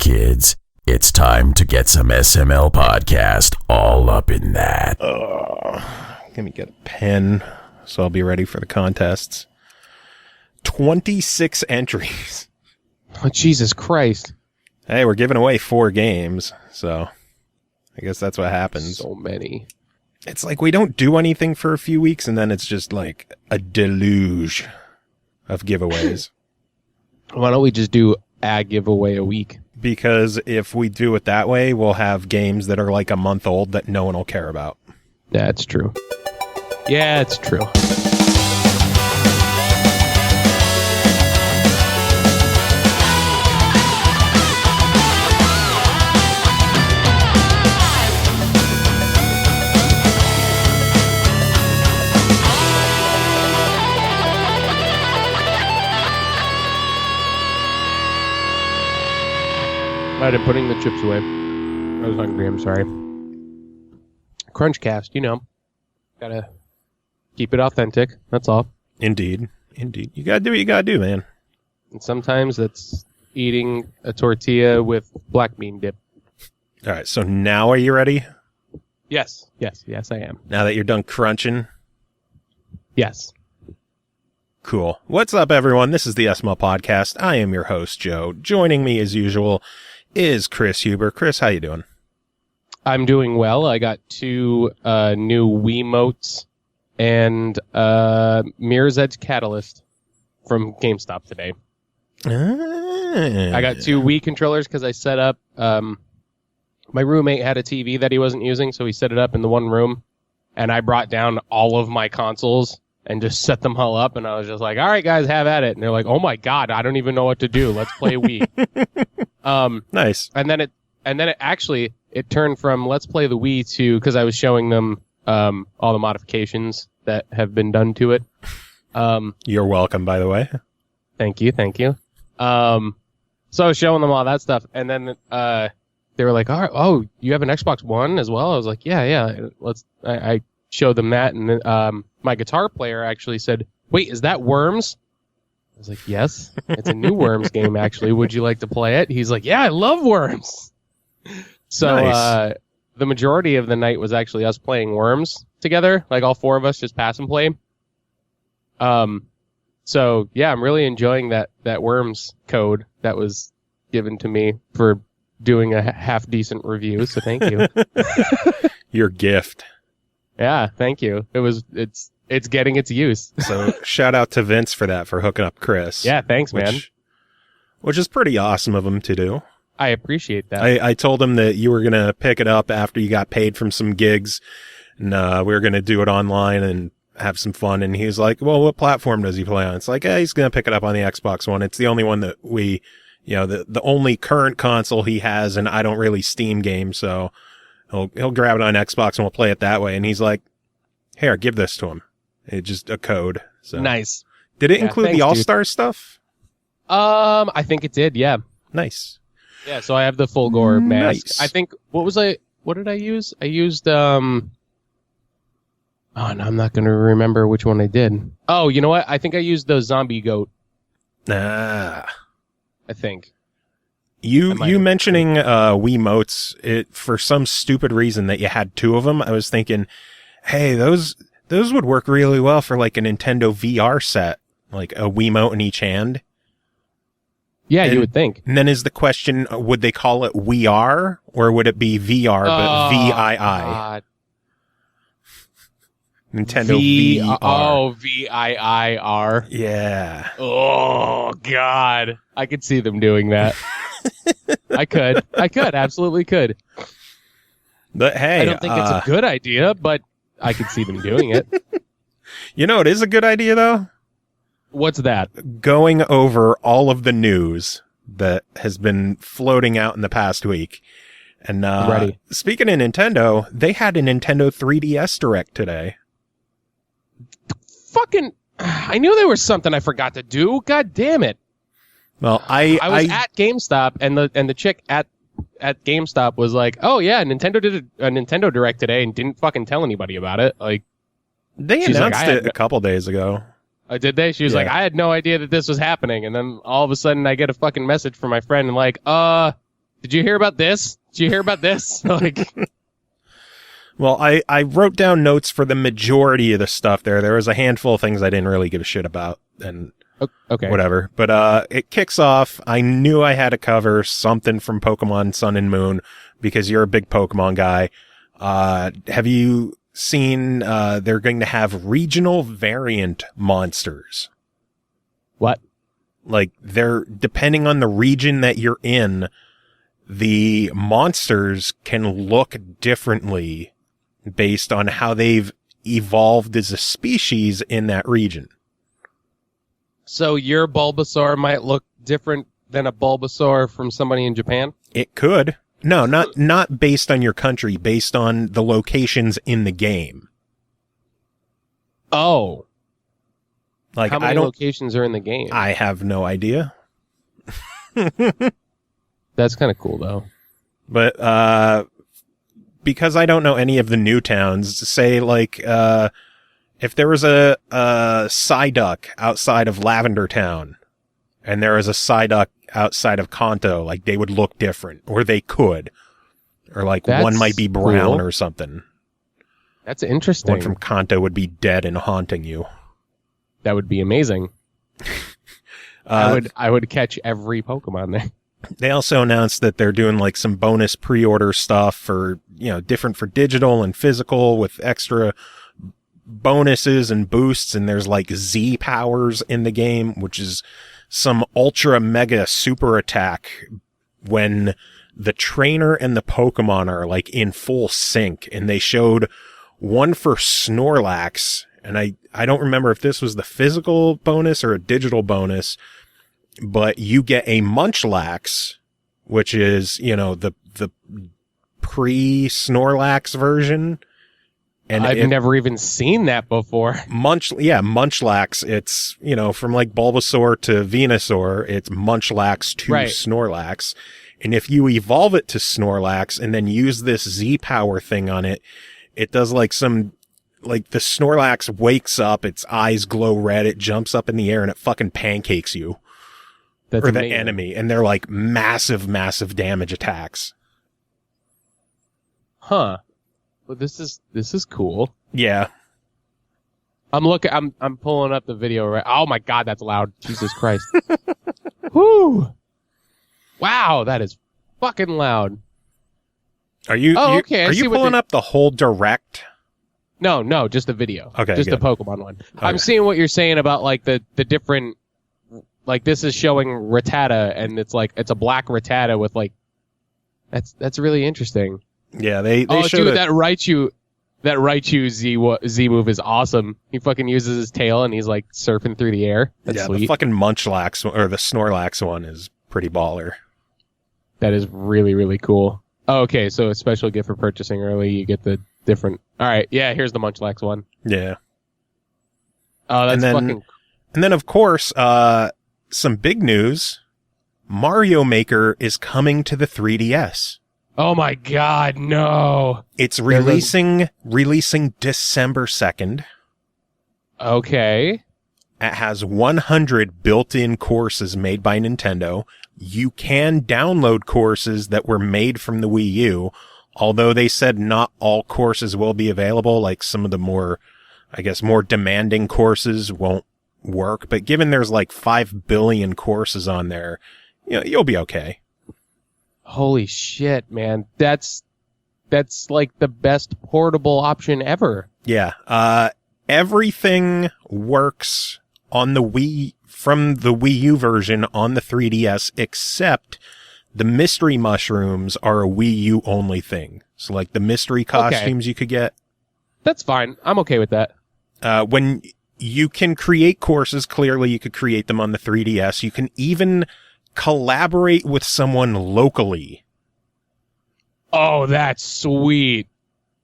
kids. It's time to get some SML podcast all up in that. Let me get a pen so I'll be ready for the contests. 26 entries. Oh, Jesus Christ. Hey, we're giving away 4 games, so I guess that's what happens. So many. It's like we don't do anything for a few weeks, and then it's just like a deluge of giveaways. Why don't we just do a giveaway a week? Because if we do it that way, we'll have games that are like a month old that no one will care about. That's true. Yeah, it's true. Right, I'm putting the chips away. I was hungry, I'm sorry. Crunchcast, you know. Gotta keep it authentic, that's all. Indeed. You gotta do what you gotta do, man. And sometimes that's eating a tortilla with black bean dip. All right, so now are you ready? Yes, I am. Now that you're done crunching? Yes. Cool. What's up, everyone? This is the SML Podcast. I am your host, Joe. Joining me, as usual, is Chris Huber. Chris, how you doing? I'm doing well. I got 2 new Wiimotes and Mirror's Edge Catalyst from GameStop today. I got 2 Wii controllers because I set up... my roommate had a TV that he wasn't using, so he set it up in the one room, and I brought down all of my consoles and just set them all up, and I was just like, all right, guys, have at it. And they're like, oh my God, I don't even know what to do. Let's play Wii. Nice. And then it actually turned from let's play the Wii to, because I was showing them all the modifications that have been done to it. You're welcome, by the way. Thank you. So I was showing them all that stuff, and then they were like, all right, oh, you have an Xbox One as well? I was like, yeah. I showed them that, and then my guitar player actually said, wait, is that Worms? I was like, yes, it's a new Worms game, actually. Would you like to play it? He's like, yeah, I love Worms. So Nice. The majority of the night was actually us playing Worms together, like all 4 of us just pass and play. So, yeah, I'm really enjoying that Worms code that was given to me for doing a half-decent review, so thank you. Your gift. Yeah, thank you. It's getting its use. So shout out to Vince for that, for hooking up Chris. Yeah, thanks, man. Which is pretty awesome of him to do. I appreciate that. I told him that you were going to pick it up after you got paid from some gigs, and we were going to do it online and have some fun. And he was like, well, what platform does he play on? It's like, he's going to pick it up on the Xbox One. It's the only one that we, the only current console he has, and I don't really Steam games, so he'll grab it on Xbox and we'll play it that way. And he's like, here, give this to him. It's just a code. So Nice. Did it include the All-Star stuff? I think it did, yeah. Nice. Yeah, so I have the full gore mask. Nice. I think, what did I use? I used, oh, no, I'm not going to remember which one I did. Oh, you know what? I think I used the zombie goat. Ah. I think. You mentioning Wiimotes, it for some stupid reason that you had 2 of them, I was thinking, hey, those would work really well for like a Nintendo VR set, like a Wiimote in each hand. Yeah, you would think. And then is the question, would they call it VR or would it be VR but VII? God. Nintendo VR. Oh, VIIR. Yeah. Oh, God. I could see them doing that. I could, absolutely could. But hey, I don't think it's a good idea, but I could see them doing it. You know, it is a good idea though. What's that? Going over all of the news that has been floating out in the past week. And ready. Speaking of Nintendo, they had a Nintendo 3DS Direct today. Fucking, I knew there was something I forgot to do. God damn it. Well, I was at GameStop, and the chick at GameStop was like, "Oh yeah, Nintendo did a Nintendo Direct today and didn't fucking tell anybody about it." Like, they announced it a couple days ago. Did they? She was like, "I had no idea that this was happening," and then all of a sudden, I get a fucking message from my friend and like, Did you hear about this? Did you hear about this? Like, Well, I wrote down notes for the majority of the stuff there. There was a handful of things I didn't really give a shit about, and okay, whatever. But it kicks off. I knew I had to cover something from Pokemon Sun and Moon because you're a big Pokemon guy. Have you seen they're going to have regional variant monsters? What? Like, they're depending on the region that you're in, the monsters can look differently based on how they've evolved as a species in that region. So your Bulbasaur might look different than a Bulbasaur from somebody in Japan? It could. No, not based on your country, based on the locations in the game. Oh. Like, how many locations are in the game? I have no idea. That's kind of cool, though. But because I don't know any of the new towns, say, like, if there was a Psyduck outside of Lavender Town, and there was a Psyduck outside of Kanto, like, they would look different, or they could. Or, like, one might be brown or something. That's interesting. One from Kanto would be dead and haunting you. That would be amazing. I would catch every Pokemon there. They also announced that they're doing like some bonus pre-order stuff for, different for digital and physical with extra bonuses and boosts. And there's like Z powers in the game, which is some ultra mega super attack when the trainer and the Pokemon are like in full sync. And they showed one for Snorlax. And I don't remember if this was the physical bonus or a digital bonus, but you get a Munchlax, which is, the pre-Snorlax version. And I've never even seen that before. Munchlax. It's, from like Bulbasaur to Venusaur, it's Munchlax to Snorlax. And if you evolve it to Snorlax and then use this Z power thing on it, it does like some, like the Snorlax wakes up, its eyes glow red, it jumps up in the air and it fucking pancakes you. That's or amazing. The enemy, and they're like massive damage attacks. Huh. Well, this is cool. Yeah. I'm pulling up the video right. Oh my god, that's loud. Jesus Christ. Whoo. Wow, that is fucking loud. Are you okay. Are you pulling up the whole direct? No, just the video. Okay. Just good. the Pokemon one. Okay. I'm seeing what you're saying about like the different, like this is showing Rattata and it's like it's a black Rattata with like that's really interesting. Yeah, they showed dude, that Raichu Z move is awesome. He fucking uses his tail and he's like surfing through the air. That's sweet. The fucking Munchlax or the Snorlax one is pretty baller. That is really, really cool. Oh, okay, so a special gift for purchasing early, you get the different. All right, yeah, here's the Munchlax one. Yeah. Oh, that's fucking. And then of course, some big news: Mario Maker is coming to the 3DS. Oh my god, no! It's releasing December 2nd. Okay. It has 100 built-in courses made by Nintendo. You can download courses that were made from the Wii U, although they said not all courses will be available, like some of the more demanding courses won't work. But given there's like 5 billion courses on there, you'll be okay. Holy shit, man. That's like the best portable option ever. Yeah. Everything works on the Wii, from the Wii U version on the 3DS, except the mystery mushrooms are a Wii U only thing. So like the mystery costumes you could get. That's fine. I'm okay with that. When you can create courses, clearly you could create them on the 3DS. You can even collaborate with someone locally. Oh, that's sweet.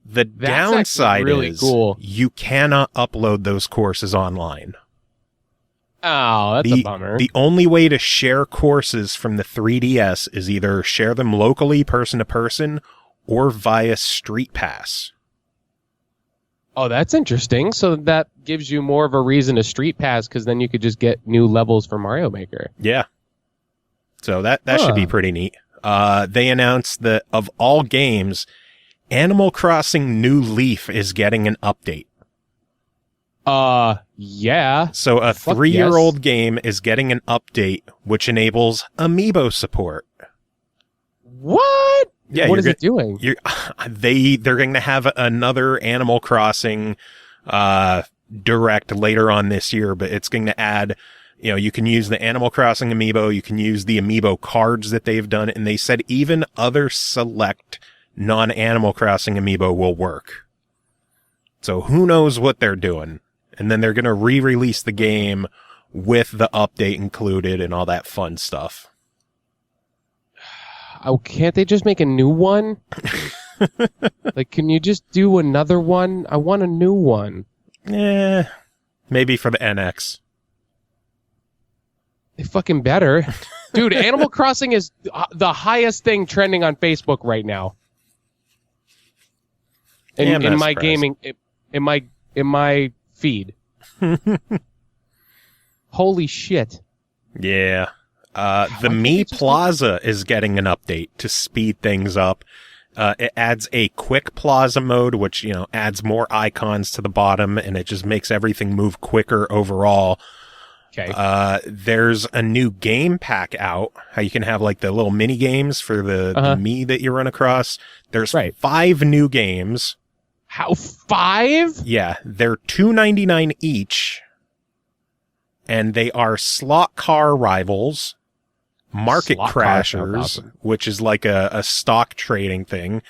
The downside really is cool. You cannot upload those courses online. Oh, that's a bummer. The only way to share courses from the 3DS is either share them locally, person to person, or via Street Pass. Oh, that's interesting. So that gives you more of a reason to Street Pass, because then you could just get new levels for Mario Maker. Yeah. So that should be pretty neat. they announced that of all games, Animal Crossing New Leaf is getting an update. Yeah. So a Fuck 3-year-old yes. game is getting an update which enables amiibo support. What? Yeah, what is it doing? They're going to have another Animal Crossing direct later on this year, but it's going to add, you can use the Animal Crossing amiibo, you can use the amiibo cards that they've done, and they said even other select non-Animal Crossing amiibo will work. So who knows what they're doing? And then they're going to re-release the game with the update included and all that fun stuff. Oh, can't they just make a new one? Like, can you just do another one? I want a new one. Maybe for the NX. They fucking better. Dude, Animal Crossing is the highest thing trending on Facebook right now. In my surprised. gaming, in my feed. Holy shit. Yeah. The Me Plaza is getting an update to speed things up. It adds a quick plaza mode, which, adds more icons to the bottom, and it just makes everything move quicker overall. Okay. There's a new game pack out, how you can have like the little mini games for the Me that you run across. There's 5 new games. How, 5? Yeah, they're $2.99 each, and they are Slot Car Rivals, Market Slot Car sounds Crashers, awesome. which is like a stock trading thing,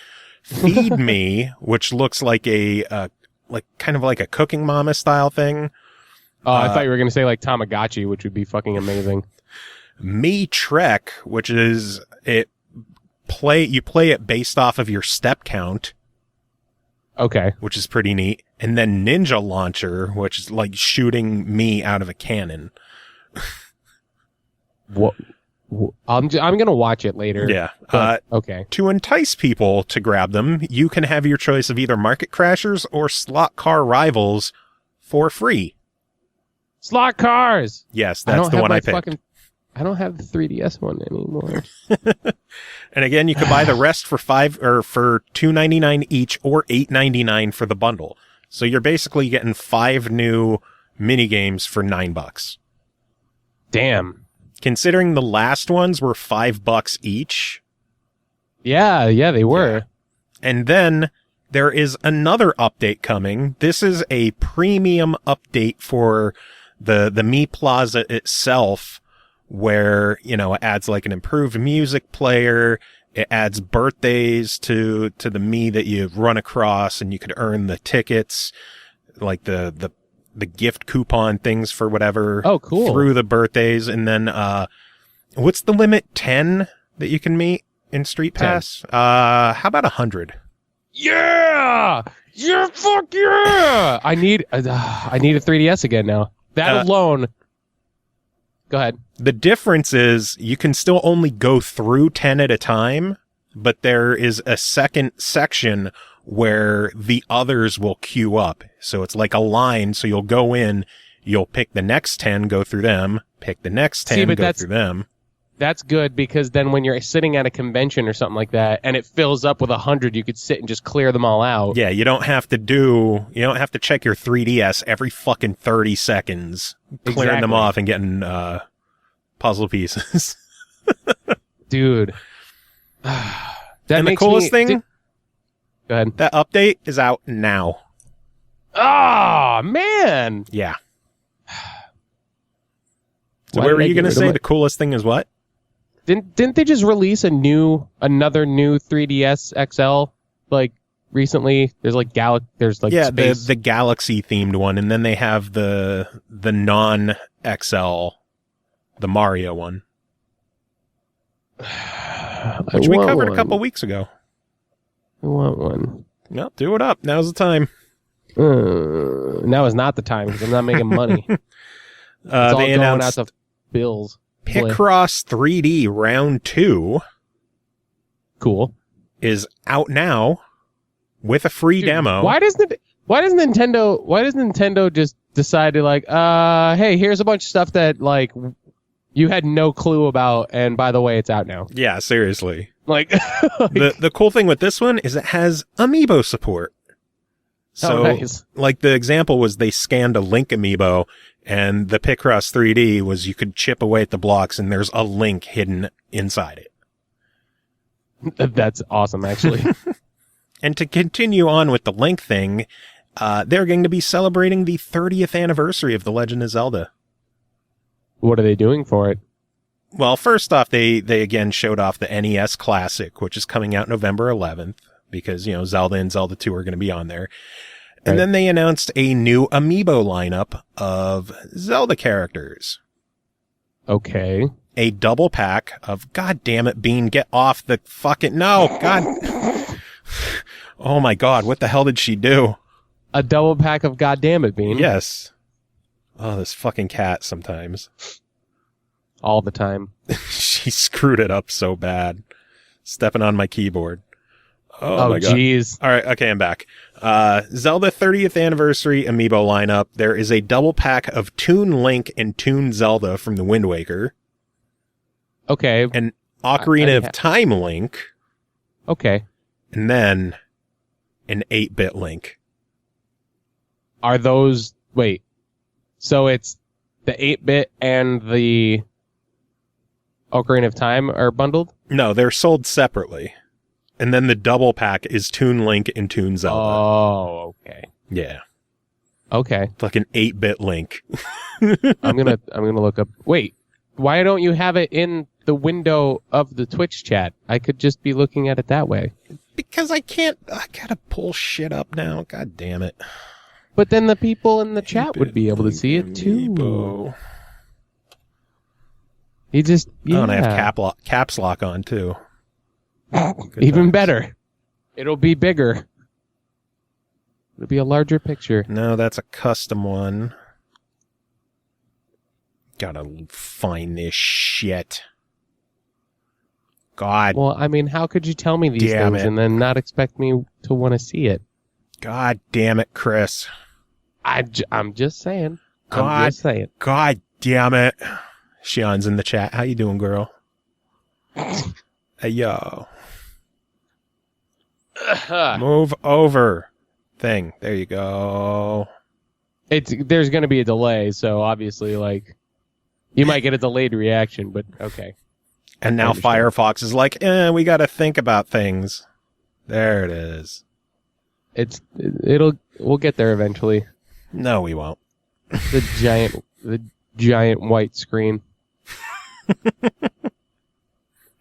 Feed Me, which looks like kind of like a Cooking Mama style thing. Oh, I thought you were going to say like Tamagotchi, which would be fucking amazing. Me Trek, which is you play it based off of your step count. Okay. Which is pretty neat. And then Ninja Launcher, which is like shooting me out of a cannon. What? I'm going to watch it later. Yeah. Okay. To entice people to grab them, you can have your choice of either Market Crashers or Slot Car Rivals for free. Slot cars. Yes, that's the one I picked. I don't have the 3DS one anymore. And again, you can buy the rest for $2.99 each or $8.99 for the bundle. So you're basically getting 5 new mini games for $9. Damn. Considering the last ones were $5 each. Yeah, they were. Yeah. And then there is another update coming. This is a premium update for the Me Plaza itself, where, it adds like an improved music player. It adds birthdays to the Me that you run across, and you could earn the tickets, like the gift coupon things for whatever. Oh, cool. Through the birthdays. And then, what's the limit? 10 that you can meet in Street Pass? 10. How about 100? Yeah! Yeah, fuck yeah! I need a 3DS again now. That alone. Go ahead. The difference is you can still only go through 10 at a time, but there is a second section where the others will queue up. So it's like a line. So you'll go in, you'll pick the next 10, go through them, pick the next 10, go through them. That's good, because then when you're sitting at a convention or something like that and it fills up with 100, you could sit and just clear them all out. Yeah, you don't have to check your 3DS every fucking 30 seconds, clearing them off and getting puzzle pieces. Dude. And the coolest thing, go ahead. That update is out now. Oh, man. Yeah. So what were you going to say? The coolest thing is what? Didn't they just release another new 3DS XL like recently? There's like space. the Galaxy themed one, and then they have the non XL, the Mario one, which we covered a couple weeks ago. I want one. No, do it up. Now's the time. Now is not the time because I'm not making money. They announced out the bills. Picross 3D Round 2. Cool. Is out now with a free demo. Why does Nintendo just decide to like, hey, here's a bunch of stuff that like you had no clue about, and by the way, it's out now. Yeah, seriously. Like, The cool thing with this one is it has amiibo support. So, nice. like the example was they scanned a Link amiibo, and the Picross 3D was you could chip away at the blocks, and there's a Link hidden inside it. That's awesome, actually. And to continue on with the Link thing, they're going to be celebrating the 30th anniversary of The Legend of Zelda. What are they doing for it? Well, first off, they again showed off the NES Classic, which is coming out November 11th, because, Zelda and Zelda 2 are going to be on there. And then they announced a new amiibo lineup of Zelda characters. Okay. A double pack of, God damn it, Bean, get off the fucking, no, God. Oh my God, what the hell did she do? A double pack of goddamn it, Bean. Yes. Oh, this fucking cat sometimes. All the time. She screwed it up so bad. Stepping on my keyboard. Oh my God. Jeez. All right, okay, I'm back. Zelda 30th Anniversary Amiibo lineup. There is a double pack of Toon Link and Toon Zelda from the Wind Waker. Okay. An Ocarina of Time Link. Okay. And then an 8-bit Link. Are those... Wait. So it's the 8-bit and the Ocarina of Time are bundled? No, they're sold separately. And then the double pack is Toon Link and Toon Zelda. Oh, okay. Yeah. Okay. Fucking 8-bit Link. I'm gonna look up... Wait. Why don't you have it in the window of the Twitch chat? I could just be looking at it that way. Because I gotta pull shit up now. God damn it. But then the people in the chat would be able to see it too. Amiibo. You just... Yeah. Oh, and I have caps lock on too. Even times. better. It'll be bigger. It'll be a larger picture. No, that's a custom one. Gotta find this shit. God. Well, I mean, how could you tell me these Damn things it. and then not expect me to want to see it? God damn it, Chris. I'm just saying. God. I'm just saying. God damn it. Shion's in the chat. How you doing, girl? Hey, yo. Move over. Thing. There you go. There's going to be a delay, so obviously, like, you might get a delayed reaction, but okay. And now Firefox is like, we gotta think about things. There it is. We'll get there eventually. No, we won't. The giant white screen.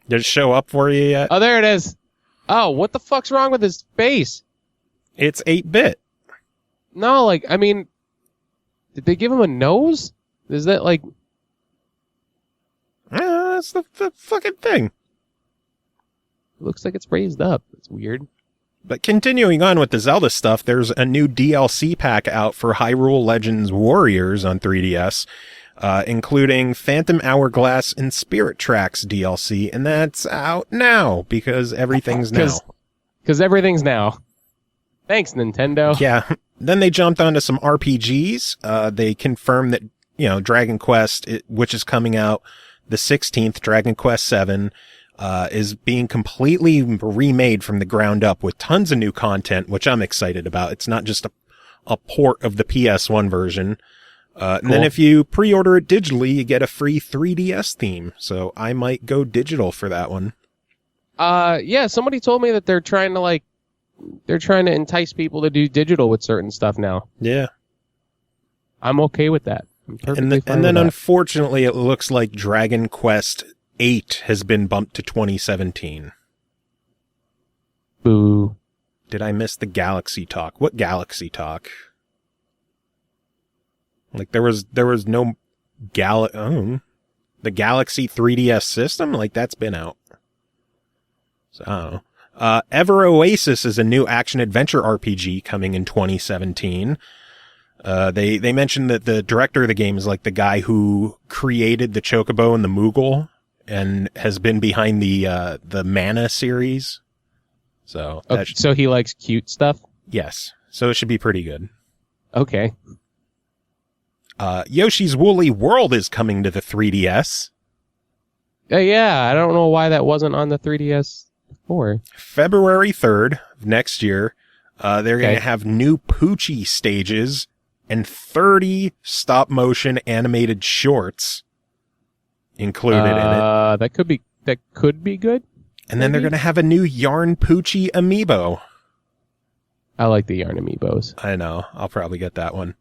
Did it show up for you yet? Oh, there it is. Oh, what the fuck's wrong with his face? It's 8-bit. No, like, I mean, did they give him a nose? Is that like... That's the fucking thing. Looks like it's raised up. It's weird. But continuing on with the Zelda stuff, there's a new DLC pack out for Hyrule Legends Warriors on 3DS, including Phantom Hourglass and Spirit Tracks DLC, and that's out now, because everything's now. Because everything's now. Thanks, Nintendo. Yeah. Then they jumped onto some RPGs. They confirmed that, Dragon Quest, which is coming out the 16th, Dragon Quest VII, is being completely remade from the ground up with tons of new content, which I'm excited about. It's not just a port of the PS1 version. And then if you pre-order it digitally, you get a free 3DS theme. So I might go digital for that one. Yeah, somebody told me that they're trying to entice people to do digital with certain stuff now. Yeah. I'm okay with that. And then unfortunately, it looks like Dragon Quest 8 has been bumped to 2017. Boo. Did I miss the Galaxy talk? What Galaxy talk? Like there was no the Galaxy 3DS system? Like that's been out. So I don't know. Ever Oasis is a new action adventure RPG coming in 2017. They mentioned that the director of the game is like the guy who created the Chocobo and the Moogle and has been behind the Mana series. So so he likes cute stuff? Yes. So it should be pretty good. Okay. Yoshi's Woolly World is coming to the 3DS. Yeah, I don't know why that wasn't on the 3DS before. February 3rd of next year, they're going to have new Poochie stages and 30 stop-motion animated shorts included in it. That could be good. And then they're going to have a new Yarn Poochie amiibo. I like the Yarn amiibos. I know. I'll probably get that one.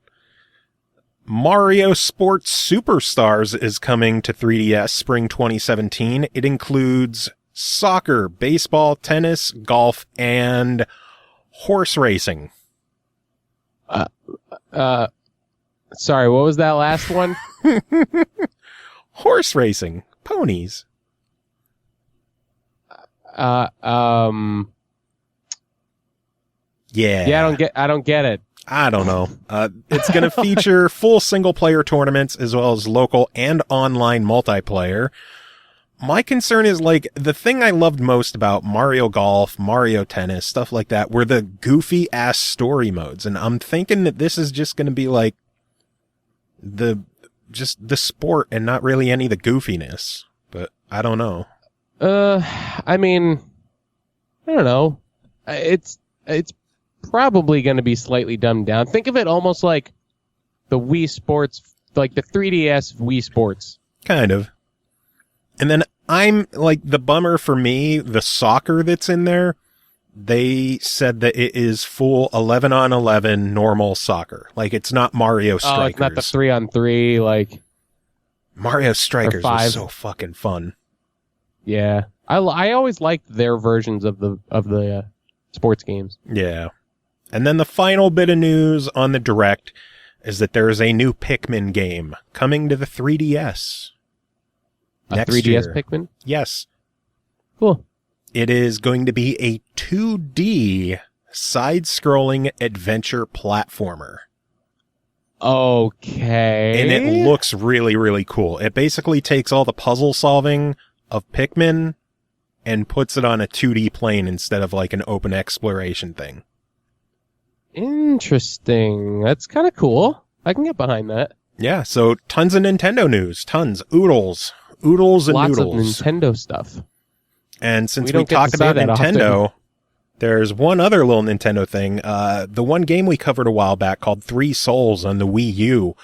Mario Sports Superstars is coming to 3DS spring 2017. It includes soccer, baseball, tennis, golf, and horse racing. Sorry, what was that last one? Horse racing. Ponies. Yeah. Yeah, I don't get it. I don't know. It's going to feature full single-player tournaments as well as local and online multiplayer. My concern is, like, the thing I loved most about Mario Golf, Mario Tennis, stuff like that, were the goofy-ass story modes. And I'm thinking that this is just going to be, like, the sport and not really any of the goofiness. But I don't know. I mean, I don't know. It's probably going to be slightly dumbed down. Think of it almost like the Wii Sports, like the 3DS Wii Sports. Kind of. And then I'm, like, the bummer for me, the soccer that's in there, they said that it is full 11-on-11 normal soccer. Like, it's not Mario Strikers. Oh, it's not the 3-on-3, like... Mario Strikers was so fucking fun. Yeah. I always liked their versions of the sports games. Yeah. And then the final bit of news on the Direct is that there is a new Pikmin game coming to the 3DS. Next 3DS year. Pikmin? Yes. Cool. It is going to be a 2D side-scrolling adventure platformer. Okay. And it looks really, really cool. It basically takes all the puzzle solving of Pikmin and puts it on a 2D plane instead of like an open exploration thing. Interesting. That's kind of cool. I can get behind that. Yeah, so tons of Nintendo news. Tons. Oodles and Lots noodles. Lots of Nintendo stuff. And since we talked about Nintendo, there's one other little Nintendo thing. The one game we covered a while back called 3 Souls on the Wii U.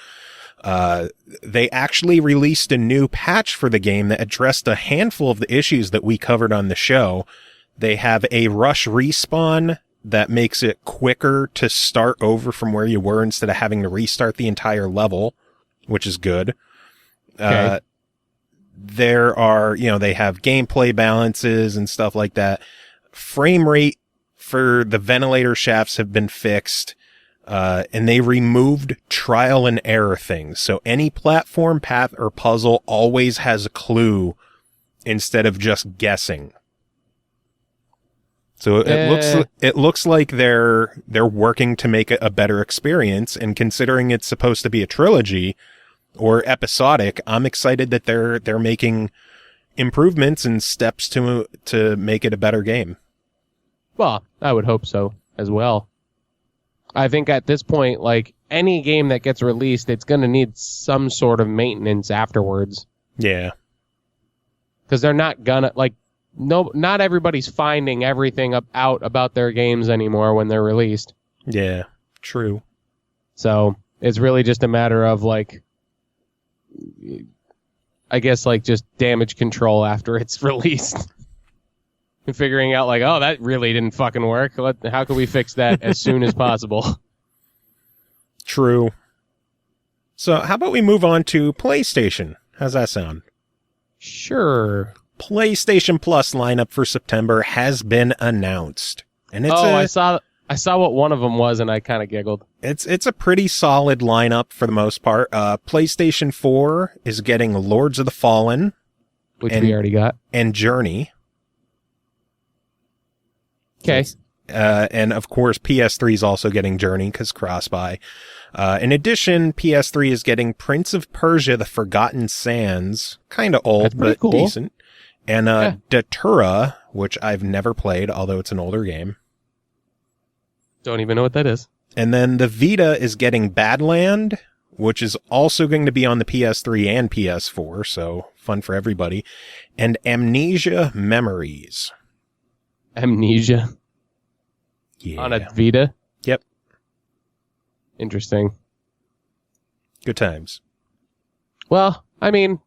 They actually released a new patch for the game that addressed a handful of the issues that we covered on the show. They have a rush respawn that makes it quicker to start over from where you were instead of having to restart the entire level, which is good. Okay. There are, they have gameplay balances and stuff like that. Frame rate for the ventilator shafts have been fixed. And they removed trial and error things. So any platform, path, or puzzle always has a clue instead of just guessing. So it looks like they're working to make a better experience. And considering it's supposed to be a trilogy or episodic, I'm excited that they're making improvements and steps to make it a better game. Well, I would hope so as well. I think at this point, like, any game that gets released, it's going to need some sort of maintenance afterwards. Yeah. Because they're not gonna, like, not everybody's finding everything out about their games anymore when they're released. Yeah, true. So, it's really just a matter of, like, I guess, like, just damage control after it's released. And figuring out, like, oh, that really didn't fucking work. How can we fix that as soon as possible? True. So how about we move on to PlayStation? How's that sound? Sure. PlayStation Plus lineup for September has been announced. And it's I saw what one of them was, and I kind of giggled. It's a pretty solid lineup for the most part. PlayStation 4 is getting Lords of the Fallen. Which we already got. And Journey. Okay. And of course, PS3 is also getting Journey because cross-buy. In addition, PS3 is getting Prince of Persia: The Forgotten Sands, kind of old but cool. Decent, and Datura, which I've never played, although it's an older game. Don't even know what that is. And then the Vita is getting Badland, which is also going to be on the PS3 and PS4, so fun for everybody, and Amnesia Memories. Amnesia? Yeah. On a Vita? Yep. Interesting. Good times. Well, I mean,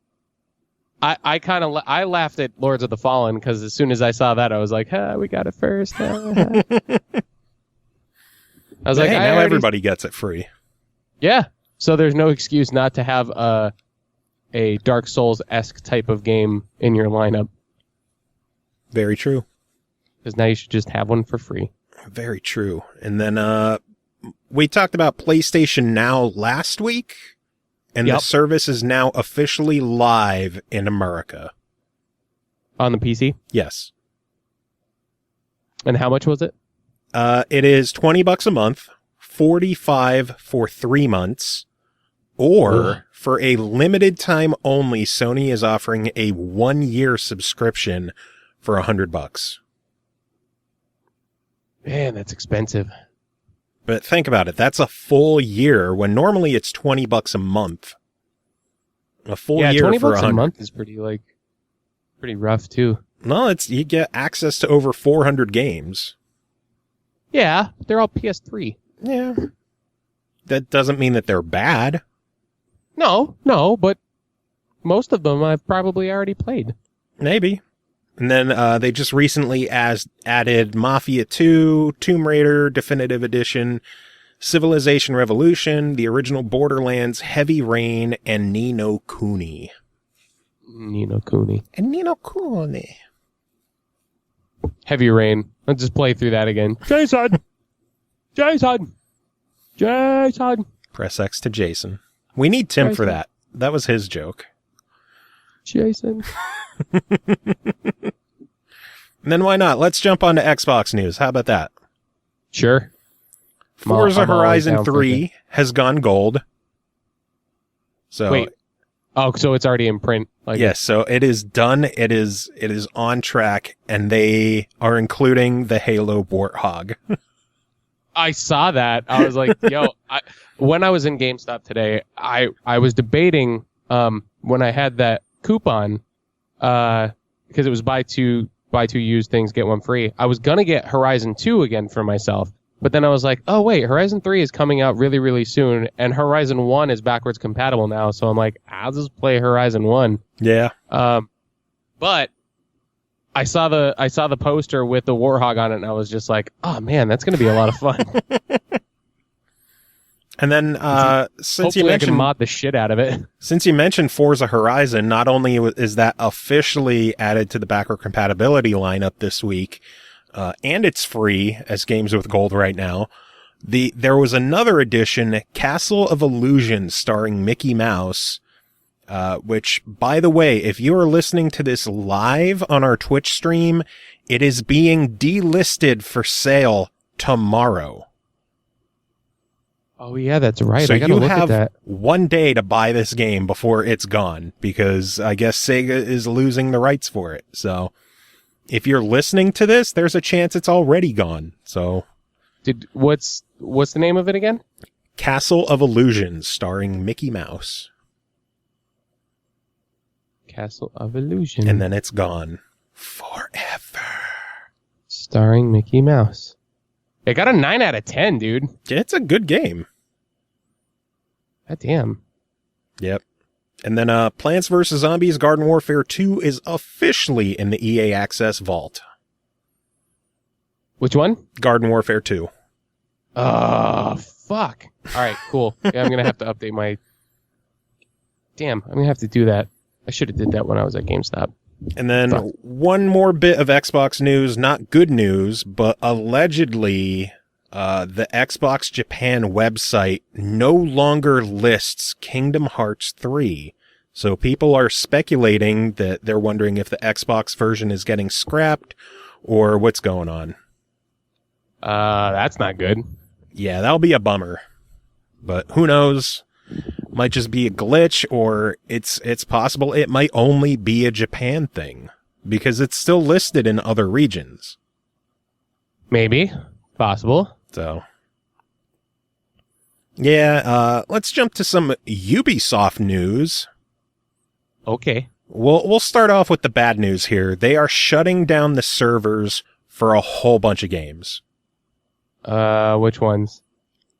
I kind of I laughed at Lords of the Fallen because as soon as I saw that, I was like, we got it first. I was like, hey, now already... everybody gets it free. Yeah. So there's no excuse not to have a Dark Souls-esque type of game in your lineup. Very true. Because now you should just have one for free. Very true. And then we talked about PlayStation Now last week, and the service is now officially live in America. On the PC? Yes. And how much was it? It is $20 a month, $45 for 3 months, or for a limited time only, Sony is offering a 1-year subscription for $100. Man, that's expensive. But think about it. That's a full year when normally it's $20 a month. A full year $20 for a month is pretty rough too. No, you get access to over 400 games. Yeah, they're all PS3. Yeah. That doesn't mean that they're bad. No, but most of them I've probably already played. Maybe. And then they just recently added Mafia 2, Tomb Raider Definitive Edition, Civilization Revolution, the original Borderlands, Heavy Rain, and Ni no Kuni. Ni no Kuni. And Ni no Kuni. Heavy Rain. Let's just play through that again. Jason! Press X to Jason. We need Tim for that. That was his joke. Jason. And then why not? Let's jump on to Xbox news. How about that? Sure. Forza Horizon 3 has gone gold. So wait. Oh, so it's already in print. Yes, so it is done. It is on track, and they are including the Halo Warthog. I saw that. I was like, yo, when I was in GameStop today, I was debating when I had that coupon because it was buy two used things, get one free. I was going to get Horizon 2 again for myself, but then I was like, oh, wait, Horizon 3 is coming out really, really soon, and Horizon 1 is backwards compatible now, so I'm like, I'll just play Horizon 1. Yeah. But I saw the poster with the Warthog on it, and I was just like, oh, man, that's going to be a lot of fun. And then, since you mentioned, I can mod the shit out of it. Since you mentioned Forza Horizon, not only is that officially added to the backward compatibility lineup this week, and it's free as games with gold right now. There was another edition, Castle of Illusions, starring Mickey Mouse, which, by the way, if you are listening to this live on our Twitch stream, it is being delisted for sale tomorrow. Oh, yeah, that's right. So I gotta you look have at that. 1 day to buy this game before it's gone, because I guess Sega is losing the rights for it. So if you're listening to this, there's a chance it's already gone. So what's the name of it again? Castle of Illusions, starring Mickey Mouse. Castle of Illusion. And then it's gone forever. Starring Mickey Mouse. It got a 9 out of 10, dude. It's a good game. God damn. Yep. And then Plants vs. Zombies Garden Warfare 2 is officially in the EA Access vault. Which one? Garden Warfare 2. Oh, fuck. All right, cool. Yeah, I'm going to have to update my... Damn, I'm going to have to do that. I should have did that when I was at GameStop. And then one more bit of Xbox news, not good news, but allegedly the Xbox Japan website no longer lists Kingdom Hearts 3. So people are speculating that they're wondering if the Xbox version is getting scrapped or what's going on. That's not good. Yeah, that'll be a bummer. But who knows? Might just be a glitch, or it's possible it might only be a Japan thing, because it's still listed in other regions. Maybe. Possible. So. Yeah, let's jump to some Ubisoft news. Okay. We'll start off with the bad news here. They are shutting down the servers for a whole bunch of games. Which ones?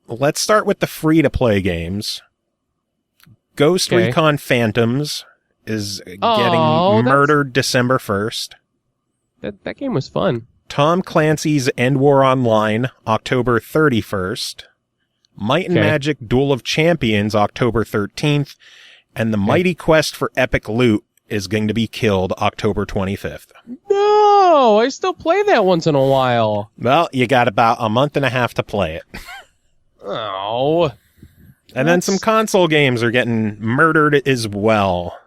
Let's start with the free-to-play games. Ghost Recon Phantoms is getting murdered December 1st. That game was fun. Tom Clancy's End War Online, October 31st. Might and Magic Duel of Champions, October 13th. And the Mighty Quest for Epic Loot is going to be killed October 25th. No, I still play that once in a while. Well, you got about a month and a half to play it. Oh. And then some console games are getting murdered as well.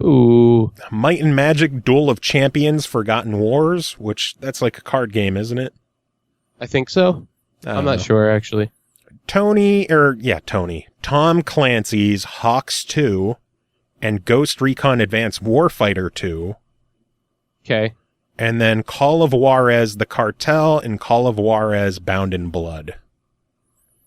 Ooh. Might and Magic Duel of Champions Forgotten Wars, which that's like a card game, isn't it? I think so. I'm not sure, actually. Tom Clancy's Hawks 2 and Ghost Recon Advanced Warfighter 2. Okay. And then Call of Juarez The Cartel and Call of Juarez Bound in Blood.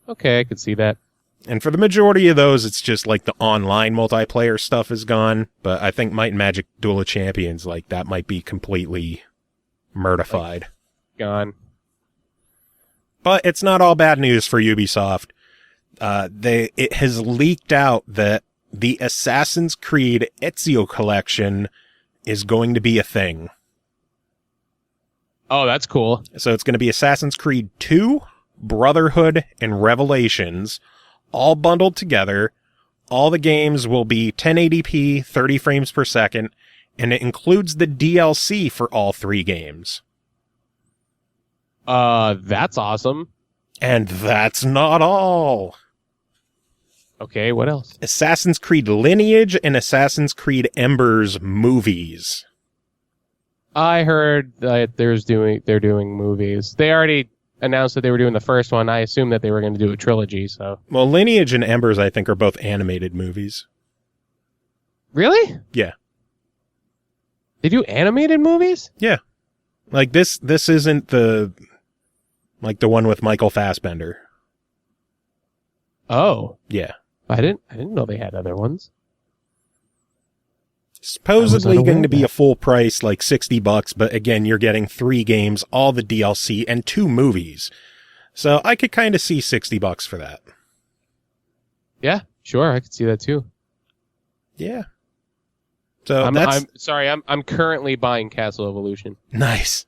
Okay, I could see that. And for the majority of those, it's just like the online multiplayer stuff is gone. But I think Might and Magic Duel of Champions, like that might be completely murdified. Gone. But it's not all bad news for Ubisoft. It has leaked out that the Assassin's Creed Ezio collection is going to be a thing. Oh, that's cool. So it's going to be Assassin's Creed 2, Brotherhood, and Revelations, all bundled together. All the games will be 1080p, 30 frames per second, and it includes the DLC for all three games. That's awesome. And that's not all. Okay, what else? Assassin's Creed Lineage and Assassin's Creed Embers movies. I heard that they're doing movies. They already announced that they were doing the first one. I assumed that they were going to do a trilogy, so. Well, Lineage and Embers, I think, are both animated movies. Really? Yeah. They do animated movies? Yeah. Like this isn't the one with Michael Fassbender. Oh. Yeah. I didn't know they had other ones. Supposedly going to be a full price, like $60, but again, you're getting 3 games, all the DLC, and 2 movies. So I could kind of see $60 for that. Yeah, sure, I could see that too. Yeah. So I'm currently buying Castle Evolution. Nice.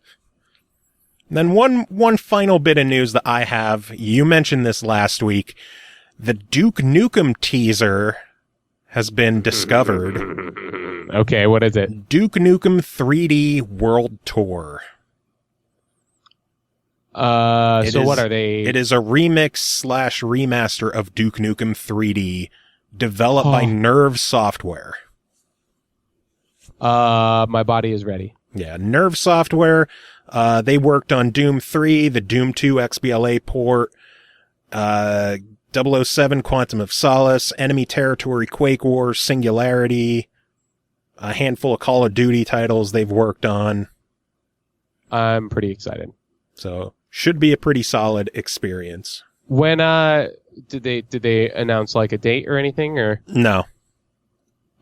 Then one final bit of news that I have. You mentioned this last week. The Duke Nukem teaser has been discovered. Okay, what is it? Duke Nukem 3D World Tour. What are they? It is a remix/remaster of Duke Nukem 3D, developed by Nerve Software. My body is ready. Yeah, Nerve Software. They worked on Doom 3, the Doom 2 XBLA port, 007 Quantum of Solace, Enemy Territory, Quake Wars, Singularity, a handful of Call of Duty titles they've worked on. I'm pretty excited. So, should be a pretty solid experience. When did they announce like a date or anything, or no?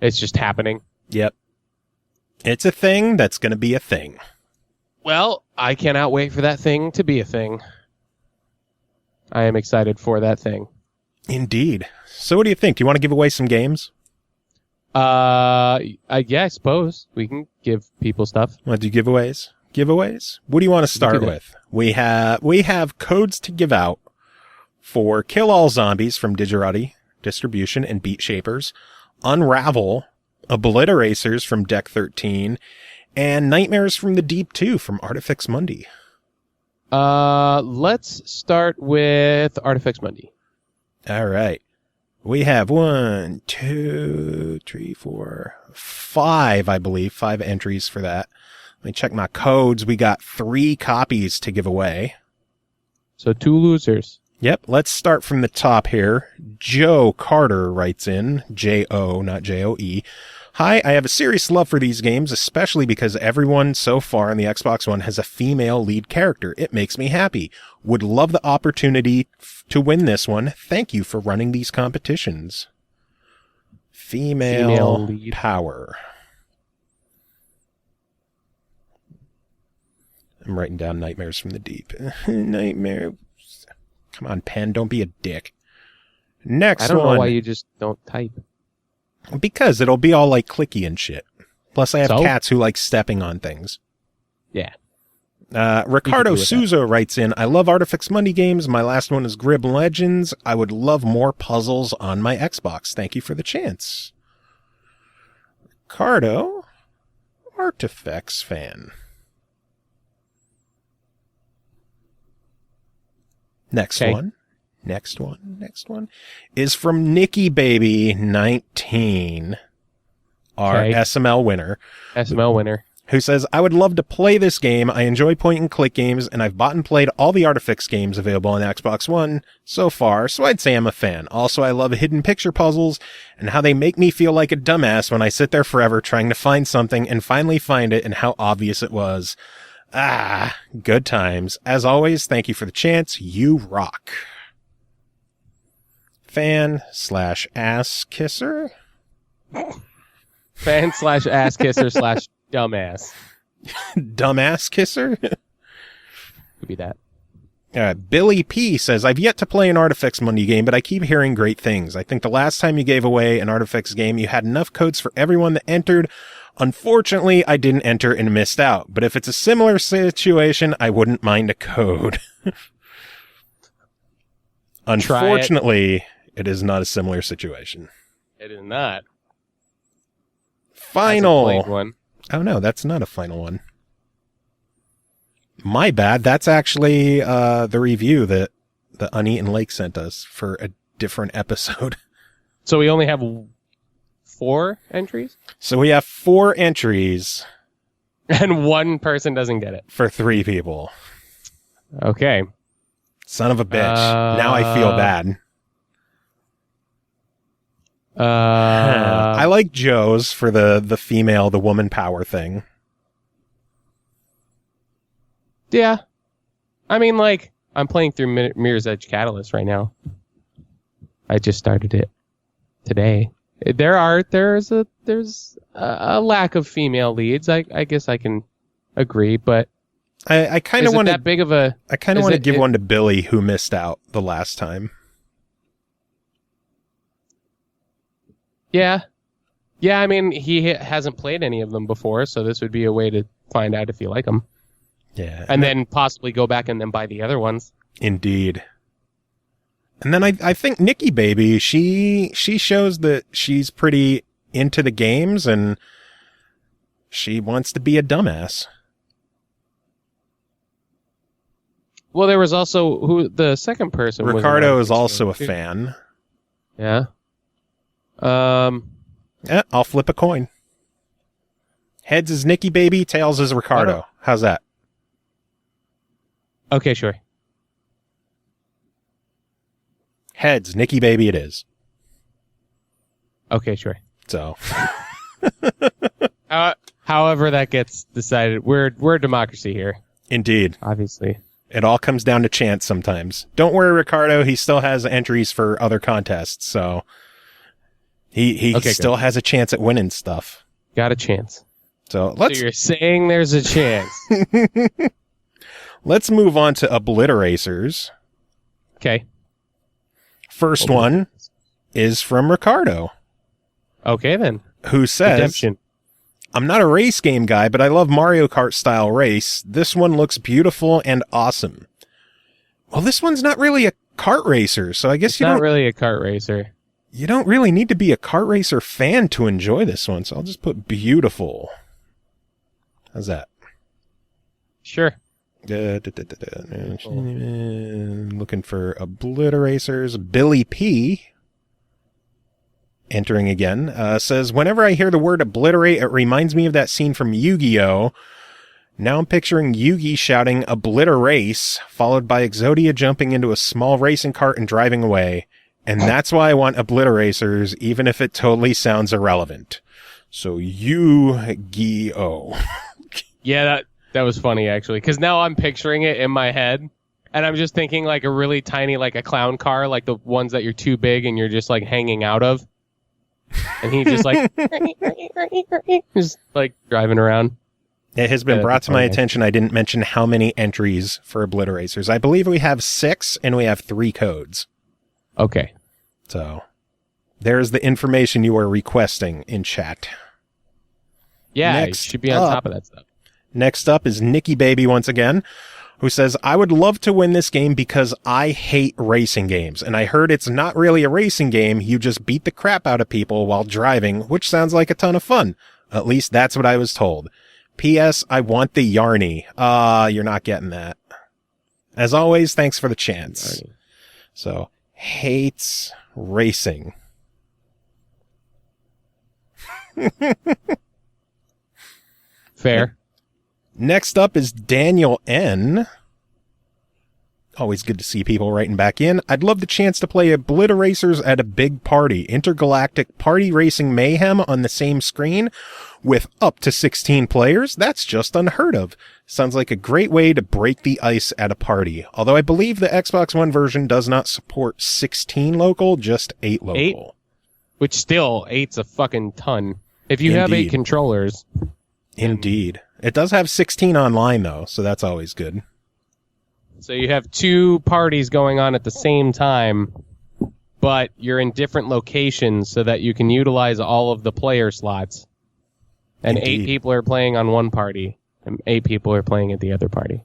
It's just happening. Yep. It's a thing that's going to be a thing. Well, I cannot wait for that thing to be a thing. I am excited for that thing. Indeed. So what do you think? Do you want to give away some games? Yeah, I suppose. We can give people stuff. Want to do giveaways? Giveaways? What do you want to start with? We have codes to give out for Kill All Zombies from Digerati Distribution and Beat Shapers, Unravel, Obliteracers from Deck 13, and Nightmares from the Deep 2 from Artifex Mundi. Let's start with Artifex Mundi. All right. We have 1, 2, 3, 4, 5, I believe, 5 entries for that. Let me check my codes. We got 3 copies to give away. So 2 losers. Yep. Let's start from the top here. Joe Carter writes in, J-O, not J-O-E. Hi, I have a serious love for these games, especially because everyone so far on the Xbox One has a female lead character. It makes me happy. Would love the opportunity to win this one. Thank you for running these competitions. Female lead power. I'm writing down Nightmares from the Deep. Nightmares. Come on, pen, don't be a dick. Next one. I don't know why you just don't type. Because it'll be all like clicky and shit. Plus I have cats who like stepping on things. Yeah. Ricardo Souza writes in, I love Artifex Mundi games. My last one is Grib Legends. I would love more puzzles on my Xbox. Thank you for the chance. Ricardo, Artifex fan. Next one is from Nicky Baby 19, our SML winner. Who says, I would love to play this game. I enjoy point and click games, and I've bought and played all the Artifex games available on Xbox One so far, so I'd say I'm a fan. Also, I love hidden picture puzzles and how they make me feel like a dumbass when I sit there forever trying to find something and finally find it and how obvious it was. Good times. As always, thank you for the chance. You rock. Fan/ass kisser? Fan/ass kisser/ dumbass. Dumbass kisser? Could be that. Billy P says, I've yet to play an Artifex Mundi game, but I keep hearing great things. I think the last time you gave away an Artifex game, you had enough codes for everyone that entered. Unfortunately, I didn't enter and missed out. But if it's a similar situation, I wouldn't mind a code. Unfortunately, it is not a similar situation. It is not. Final one. Oh no, that's not a final one. My bad. That's actually the review that the Uneaten Lake sent us for a different episode. So we only have 4 entries? So we have 4 entries. And one person doesn't get it. For 3 people. Okay. Son of a bitch. Now I feel bad. I like Joe's for the female, the woman power thing. Yeah. I mean, like, I'm playing through Mirror's Edge Catalyst right now. I just started it today. There's a lack of female leads. I guess I can agree, but I kind of want that big of a. I kind of want to give one to Billy, who missed out the last time. Yeah. I mean, he hasn't played any of them before, so this would be a way to find out if you like them. Yeah, and then possibly go back and then buy the other ones. Indeed. And then I think Nicky Baby, she shows that she's pretty into the games and she wants to be a dumbass. Well, there was also who the second person. Ricardo is also a fan. Yeah. I'll flip a coin. Heads is Nicky Baby, tails is Ricardo. How's that? Okay, sure. Heads, Nicky Baby it is. Okay, sure. So. However that gets decided, we're a democracy here. Indeed. Obviously. It all comes down to chance sometimes. Don't worry, Ricardo. He still has entries for other contests, so he still has a chance at winning stuff. Got a chance. So you're saying there's a chance. Let's move on to Obliteracers. Okay. First one is from Ricardo. Okay, then. Who says, Redemption. I'm not a race game guy, but I love Mario Kart style race. This one looks beautiful and awesome. Well, this one's not really a kart racer, so I guess it's not really a kart racer. You don't really need to be a kart racer fan to enjoy this one, so I'll just put beautiful. How's that? Sure. Looking for Obliteracers. Billy P. Entering again, says, whenever I hear the word obliterate, it reminds me of that scene from Yu-Gi-Oh! Now I'm picturing Yugi shouting obliterace, followed by Exodia jumping into a small racing cart and driving away. And that's why I want Obliteracers, even if it totally sounds irrelevant. So Yu-Gi-Oh. Yeah, that was funny, actually. Because now I'm picturing it in my head. And I'm just thinking like a really tiny, like a clown car, like the ones that you're too big and you're just like hanging out of. And he's just like, just like driving around. It has been brought to my attention I didn't mention how many entries for Obliteracers. I believe we have 6 and we have 3 codes. Okay. So there's the information you are requesting in chat. Yeah, you should be on top of that stuff. Next up is Nikki Baby once again, who says, I would love to win this game because I hate racing games. And I heard it's not really a racing game. You just beat the crap out of people while driving, which sounds like a ton of fun. At least that's what I was told. P.S. I want the Yarny. You're not getting that. As always, thanks for the chance. Yarny. So, hates racing. Fair. Next up is Daniel N. Always good to see people writing back in. I'd love the chance to play Obliteracers at a big party. Intergalactic party racing mayhem on the same screen with up to 16 players. That's just unheard of. Sounds like a great way to break the ice at a party. Although I believe the Xbox One version does not support 16 local, just 8 local. 8? Which still, 8's a fucking ton. If you have 8 controllers. Indeed. It does have 16 online, though, so that's always good. So you have 2 parties going on at the same time, but you're in different locations so that you can utilize all of the player slots. And Indeed. 8 people are playing on one party, and 8 people are playing at the other party.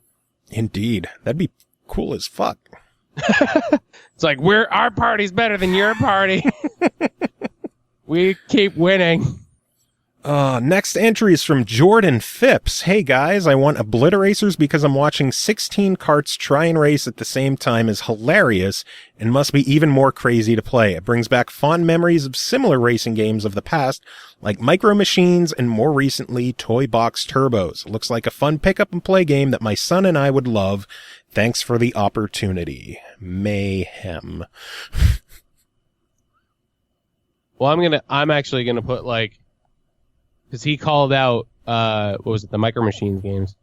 Indeed. That'd be cool as fuck. It's like, our party's better than your party. We keep winning. Next entry is from Jordan Phipps. Hey guys, I want Obliteracers because I'm watching 16 carts try and race at the same time is hilarious and must be even more crazy to play. It brings back fond memories of similar racing games of the past, like Micro Machines and more recently Toy Box Turbos. It looks like a fun pick up and play game that my son and I would love. Thanks for the opportunity. Mayhem. Well, I'm actually gonna put like, because he called out, what was it, the Micro Machines games.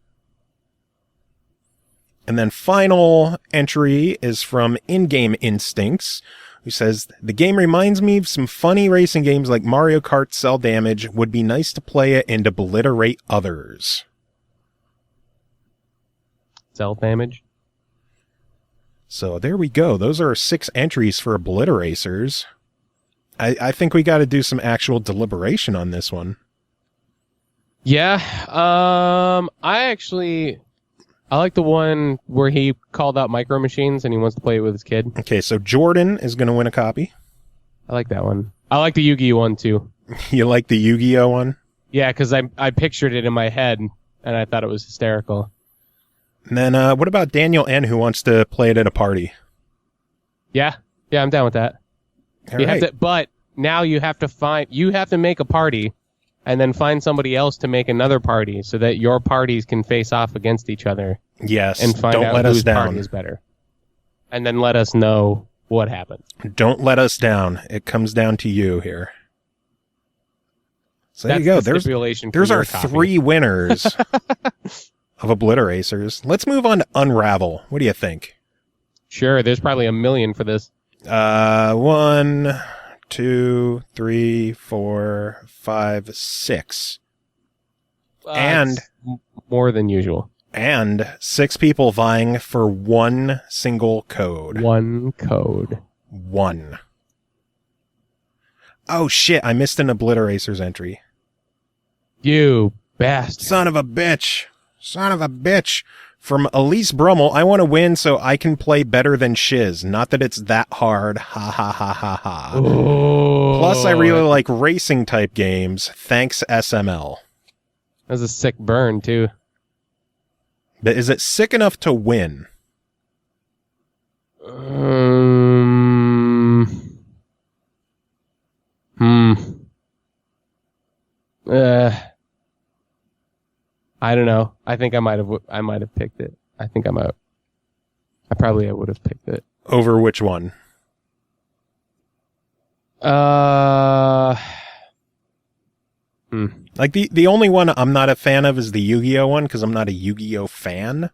And then final entry is from In-Game Instincts, who says, the game reminds me of some funny racing games like Mario Kart Cell Damage. Would be nice to play it and obliterate others. Cell Damage? So there we go. Those are 6 entries for Obliteracers. I think we got to do some actual deliberation on this one. Yeah, I like the one where he called out Micro Machines and he wants to play it with his kid. Okay, so Jordan is going to win a copy. I like that one. I like the Yu-Gi-Oh one too. You like the Yu-Gi-Oh one? Yeah, because I pictured it in my head and I thought it was hysterical. And then what about Daniel N, who wants to play it at a party? Yeah, I'm down with that. But now you have to make a party. And then find somebody else to make another party so that your parties can face off against each other. Yes. And find out whose party is better. And then let us know what happened. Don't let us down. It comes down to you here. So there you go. There's our 3 winners of Obliteracers. Let's move on to Unravel. What do you think? Sure. There's probably a million for this. 1, 2, 3, 4, 5, 6. And more than usual. And 6 people vying for 1 single code. 1 code. 1. Oh shit, I missed an Obliteracers entry. You bastard. Son of a bitch. Son of a bitch. From Elise Brummel, I want to win so I can play better than Shiz. Not that it's that hard. Ha ha ha ha ha. Oh. Plus, I really like racing type games. Thanks, SML. That was a sick burn, too. But is it sick enough to win? I don't know. I think I might have picked it. I probably would have picked it. Over which one? Like, the only one I'm not a fan of is the Yu-Gi-Oh one, because I'm not a Yu-Gi-Oh fan.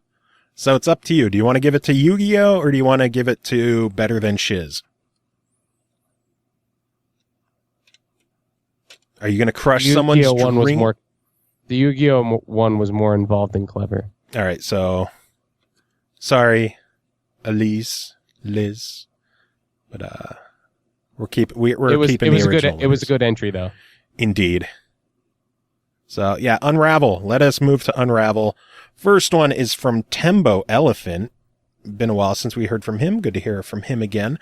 So it's up to you. Do you want to give it to Yu-Gi-Oh, or do you want to give it to Better Than Shiz? Are you going to crush someone's dream? The Yu-Gi-Oh one was more involved and clever. All right, so sorry, Liz, but we're keeping the original. It was a good entry though. Indeed. So yeah, Unravel. Let us move to Unravel. First one is from Tembo Elephant. Been a while since we heard from him. Good to hear from him again.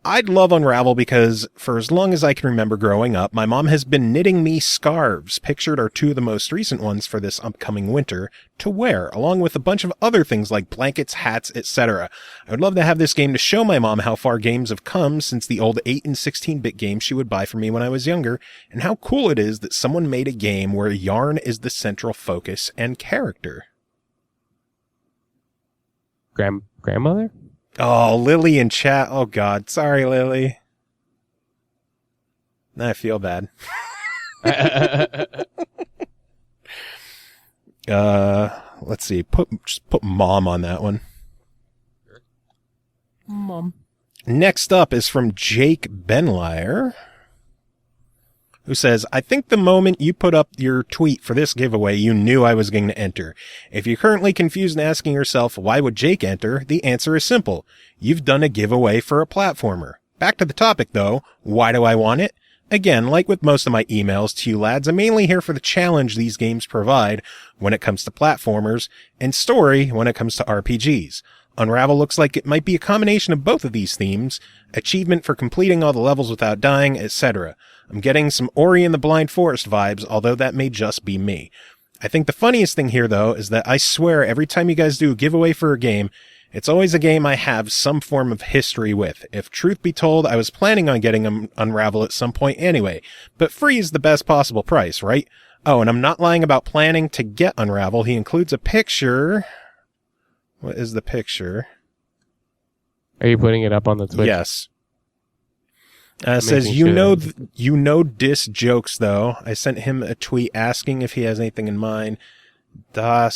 I'd love Unravel because for as long as I can remember growing up, my mom has been knitting me scarves. Pictured are two of the most recent ones for this upcoming winter to wear, along with a bunch of other things like blankets, hats, etc. I would love to have this game to show my mom how far games have come since the old 8 and 16-bit games she would buy for me when I was younger, and how cool it is that someone made a game where yarn is the central focus and character. Grandmother? Oh, Lily in chat. Oh, God. Sorry, Lily. I feel bad. Let's see. Just put Mom on that one. Mom. Next up is from Jake Benlier, who says, I think the moment you put up your tweet for this giveaway, you knew I was going to enter. If you're currently confused and asking yourself, why would Jake enter? The answer is simple. You've done a giveaway for a platformer. Back to the topic, though. Why do I want it? Again, like with most of my emails to you lads, I'm mainly here for the challenge these games provide when it comes to platformers, and story when it comes to RPGs. Unravel looks like it might be a combination of both of these themes, achievement for completing all the levels without dying, etc. I'm getting some Ori and the Blind Forest vibes, although that may just be me. I think the funniest thing here, though, is that I swear every time you guys do a giveaway for a game, it's always a game I have some form of history with. If truth be told, I was planning on getting Unravel at some point anyway, but free is the best possible price, right? Oh, and I'm not lying about planning to get Unravel. He includes a picture. What is the picture? Are you putting it up on the Twitch? Yes. Says, you know diss jokes, though. I sent him a tweet asking if he has anything in mind. Why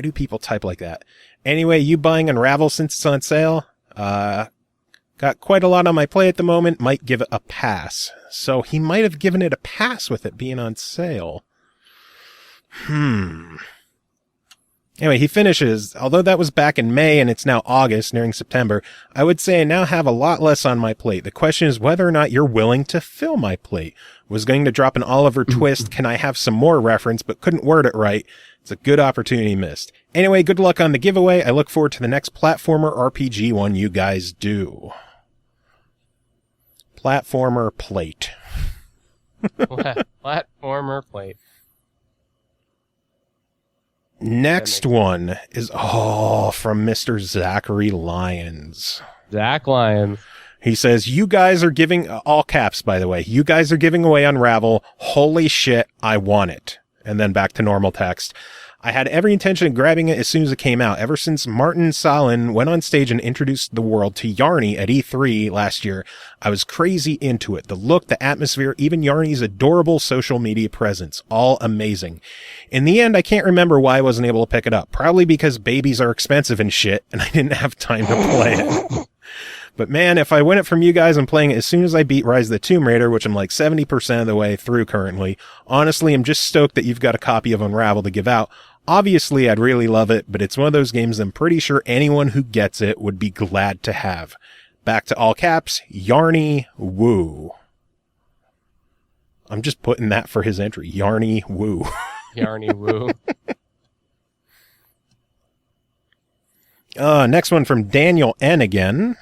do people type like that? Anyway, you buying Unravel since it's on sale? Got quite a lot on my plate at the moment. Might give it a pass. So he might have given it a pass with it being on sale. Anyway, he finishes, although that was back in May and it's now August, nearing September, I would say I now have a lot less on my plate. The question is whether or not you're willing to fill my plate. Was going to drop an Oliver Twist, can I have some more reference, but couldn't word it right. It's a good opportunity missed. Anyway, good luck on the giveaway. I look forward to the next platformer RPG one you guys do. Platformer plate. Platformer plate. Next one is, from Mr. Zachary Lyons. Zach Lyons. He says, you guys are giving, all caps, by the way, you guys are giving away Unravel. Holy shit, I want it. And then back to normal text. I had every intention of grabbing it as soon as it came out. Ever since Martin Salin went on stage and introduced the world to Yarny at E3 last year, I was crazy into it. The look, the atmosphere, even Yarny's adorable social media presence. All amazing. In the end, I can't remember why I wasn't able to pick it up. Probably because babies are expensive and shit, and I didn't have time to play it. But man, if I win it from you guys, I'm playing it as soon as I beat Rise of the Tomb Raider, which I'm like 70% of the way through currently. Honestly, I'm just stoked that you've got a copy of Unravel to give out. Obviously, I'd really love it, but it's one of those games I'm pretty sure anyone who gets it would be glad to have. Back to all caps, Yarny Woo. I'm just putting that for his entry. Yarny Woo. Yarny Woo. Next one from Daniel N. again,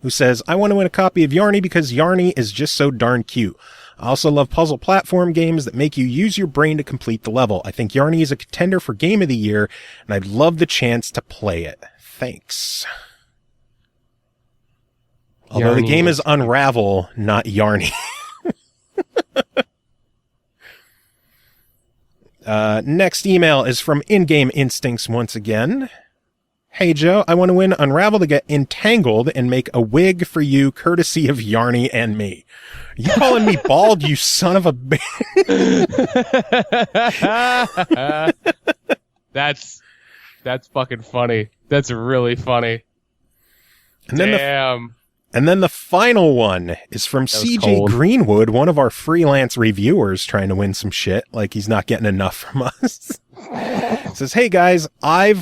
who says, I want to win a copy of Yarny because Yarny is just so darn cute. I also love puzzle platform games that make you use your brain to complete the level. I think Yarny is a contender for Game of the Year, and I'd love the chance to play it. Thanks. Although the game is Unravel, not Yarny. Next email is from In-Game Instincts once again. Hey, Joe, I want to win Unravel to get entangled and make a wig for you, courtesy of Yarny and me. Are you calling me bald, you son of a bitch? That's fucking funny. That's really funny. And then Damn. And then the final one is from CJ cold. Greenwood, one of our freelance reviewers trying to win some shit like he's not getting enough from us. Says, hey guys, I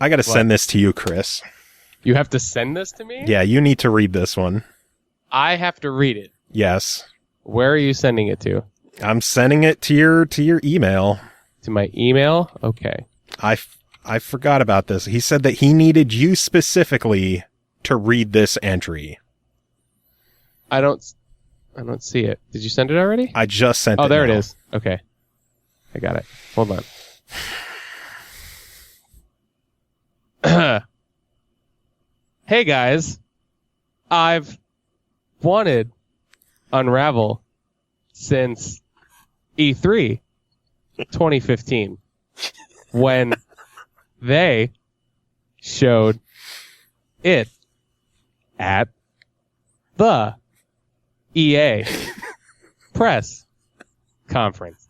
got to send this to you, Chris. You have to send this to me? Yeah, you need to read this one. I have to read it. Yes. Where are you sending it to? I'm sending it to your email. To my email? Okay. I forgot about this. He said that he needed you specifically to read this entry. I don't see it. Did you send it already? I just sent it. Oh, there now. it is. Okay. I got it. Hold on. Hey guys. I've wanted Unravel since E3 2015 when they showed it at the EA press conference.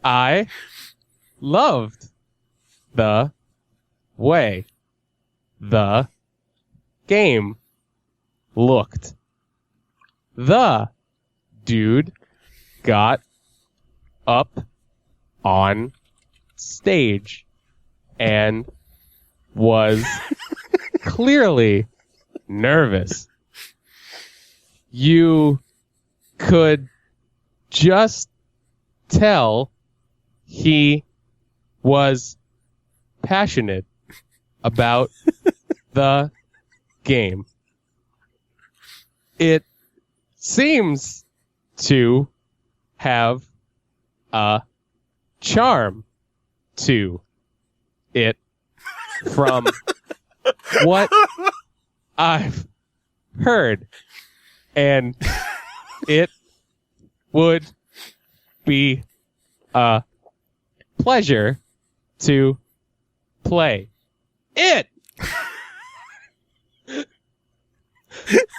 I loved the way the game looked. The dude got up on stage and was clearly nervous. You could just tell he was passionate about the game. It seems to have a charm to it from what I've heard, and it would be a pleasure to play it.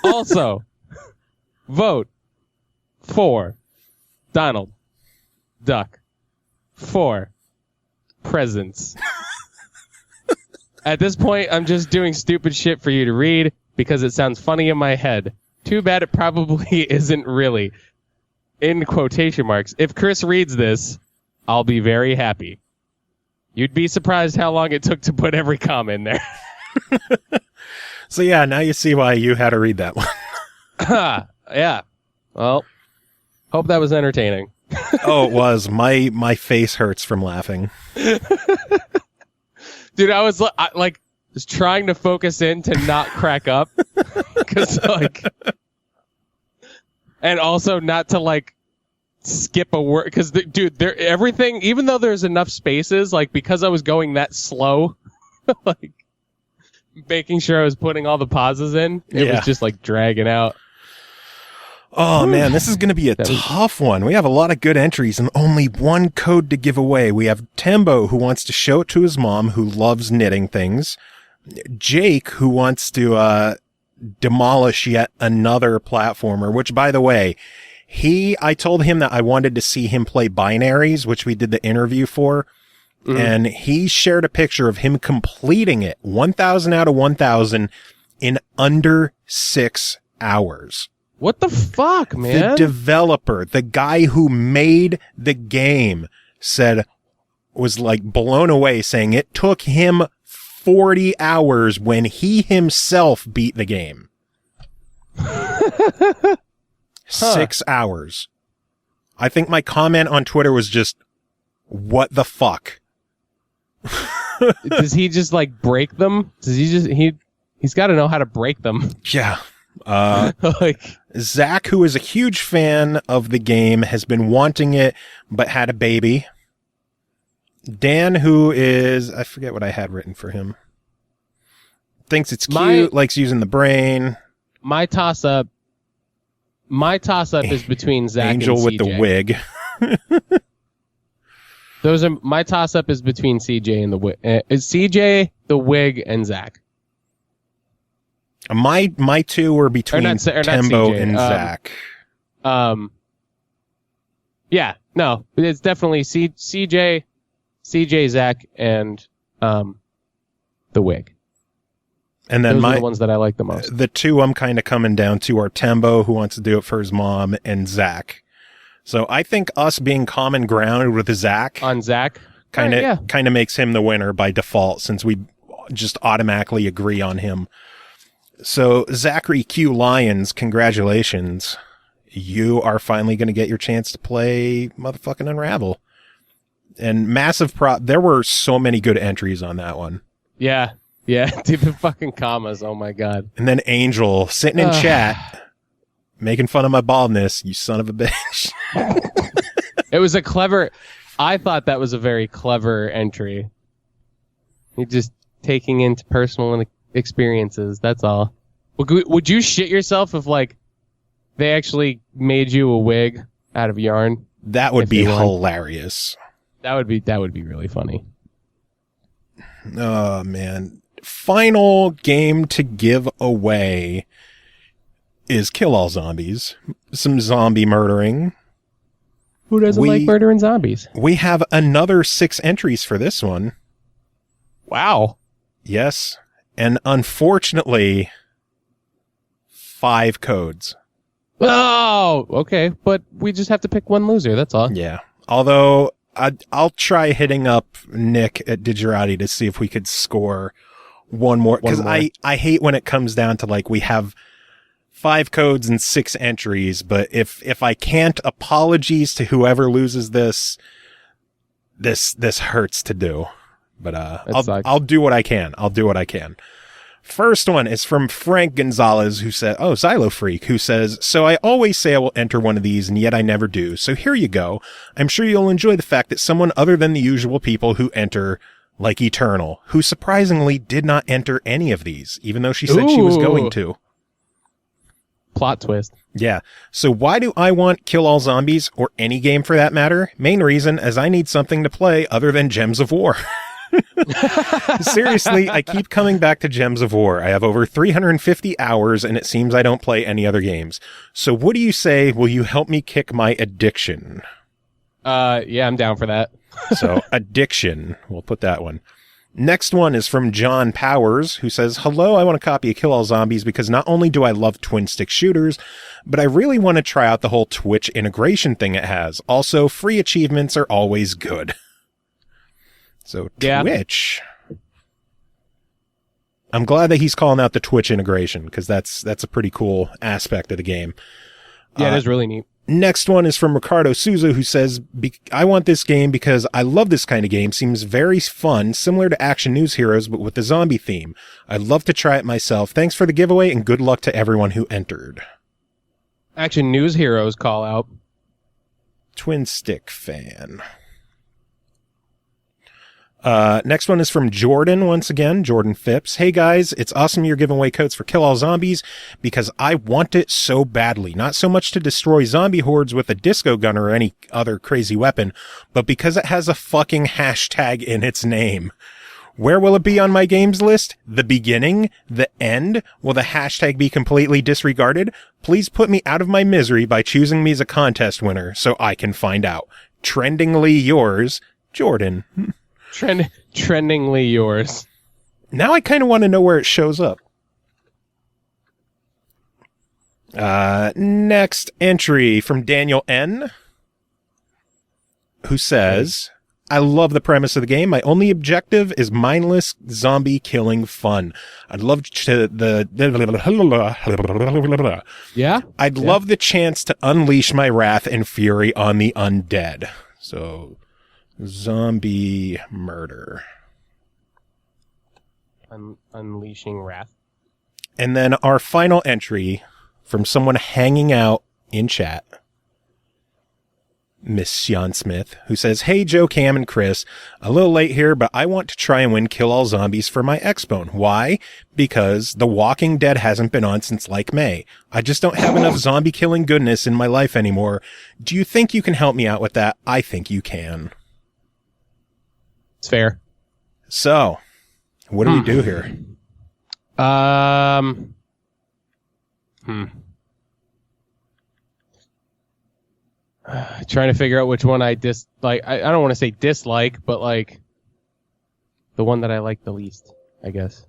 Also, vote for Donald Duck for presents. At this point, I'm just doing stupid shit for you to read because it sounds funny in my head. Too bad it probably isn't really. In quotation marks. If Chris reads this, I'll be very happy. You'd be surprised how long it took to put every comma in there. So yeah, now you see why you had to read that one. Yeah. Well, hope that was entertaining. Oh, it was. My face hurts from laughing. Dude, I was just trying to focus in to not crack up. Cause and also not to skip a word. Cause dude, everything, even though there's enough spaces, because I was going that slow, making sure I was putting all the pauses in, it was just dragging out. Oh man, this is going to be a tough one. We have a lot of good entries and only one code to give away. We have Tembo, who wants to show it to his mom, who loves knitting things. Jake, who wants to demolish yet another platformer, which, by the way, I told him that I wanted to see him play Binaries, which we did the interview for, and he shared a picture of him completing it, 1,000 out of 1,000, in under 6 hours. What the fuck, man? The developer, the guy who made the game, was blown away, saying it took him 40 hours when he himself beat the game. 6 hours. I think my comment on Twitter was just, what the fuck? Does he just break them? Does he's got to know how to break them. Yeah. Zach, who is a huge fan of the game, has been wanting it, but had a baby. Dan, who is, I forget what I had written for him. Thinks it's cute, likes using the brain. My toss-up is between Zach Angel and CJ. with the wig. Those are my toss-up is between CJ and the Wig. Is CJ, the Wig, and Zach? My two were between Tembo CJ, and Zach. Yeah, no, it's definitely CJ, Zach, and the Wig. And then those are the ones that I like the most. The two I'm kind of coming down to are Tembo, who wants to do it for his mom, and Zach. So I think us being common ground with Zach on Zach kind of makes him the winner by default, since we just automatically agree on him. So Zachary Q Lyons, congratulations. You are finally going to get your chance to play motherfucking Unravel. And massive there were so many good entries on that one. Yeah. Yeah, dude, the fucking commas, oh my god. And then Angel sitting in chat, making fun of my baldness, you son of a bitch. It was I thought that was a very clever entry. You're just taking into personal experiences, that's all. Would you shit yourself if, like, they actually made you a wig out of yarn? That would be hilarious. That would be really funny. Oh, man. Final game to give away is Kill All Zombies. Some zombie murdering. Who doesn't like murdering zombies? We have another 6 entries for this one. Wow. Yes. And unfortunately, 5 codes. Oh, okay. But we just have to pick one loser. That's all. Yeah. Although I'll try hitting up Nick at Digerati to see if we could score one more. Because I hate when it comes down to, like, we have 5 codes and 6 entries. But if I can't, apologies to whoever loses this hurts to do. But I'll do what I can. First one is from Frank Gonzalez, who said, Xylo Freak, who says, so I always say I will enter one of these, and yet I never do. So here you go. I'm sure you'll enjoy the fact that someone other than the usual people who enter, like Eternal, who surprisingly did not enter any of these, even though she said she was going to. Plot twist. Yeah. So why do I want Kill All Zombies, or any game for that matter? Main reason, as I need something to play other than Gems of War. Seriously, I keep coming back to Gems of War. I have over 350 hours, and it seems I don't play any other games. So what do you say? Will you help me kick my addiction? Yeah, I'm down for that. So, addiction. We'll put that one. Next one is from John Powers, who says, hello, I want a copy of Kill All Zombies because not only do I love twin-stick shooters, but I really want to try out the whole Twitch integration thing it has. Also, free achievements are always good. So Twitch, I'm glad that he's calling out the Twitch integration, because that's a pretty cool aspect of the game. Yeah, it is really neat. Next one is from Ricardo Souza, who says, I want this game because I love this kind of game. Seems very fun, similar to Action News Heroes, but with the zombie theme. I'd love to try it myself. Thanks for the giveaway, and good luck to everyone who entered. Action News Heroes call out. Twin Stick fan. Next one is from Jordan, once again, Jordan Phipps. Hey guys, it's awesome you're giving away codes for Kill All Zombies because I want it so badly. Not so much to destroy zombie hordes with a disco gun or any other crazy weapon, but because it has a fucking hashtag in its name. Where will it be on my games list? The beginning? The end? Will the hashtag be completely disregarded? Please put me out of my misery by choosing me as a contest winner so I can find out. Trendingly yours, Jordan. Trendingly yours. Now I kind of want to know where it shows up. Next entry from Daniel N., who says, I love the premise of the game. My only objective is mindless zombie killing fun. I'd love love the chance to unleash my wrath and fury on the undead. So, zombie murder. Unleashing wrath. And then our final entry from someone hanging out in chat, Miss Sean Smith, who says, hey, Joe, Cam, and Chris, a little late here, but I want to try and win Kill All Zombies for my Xbone. Why? Because The Walking Dead hasn't been on since like May. I just don't have enough zombie killing goodness in my life anymore. Do you think you can help me out with that? I think you can. It's fair. So, what do we do here? Trying to figure out which one I dislike. I don't want to say dislike, but like the one that I like the least, I guess.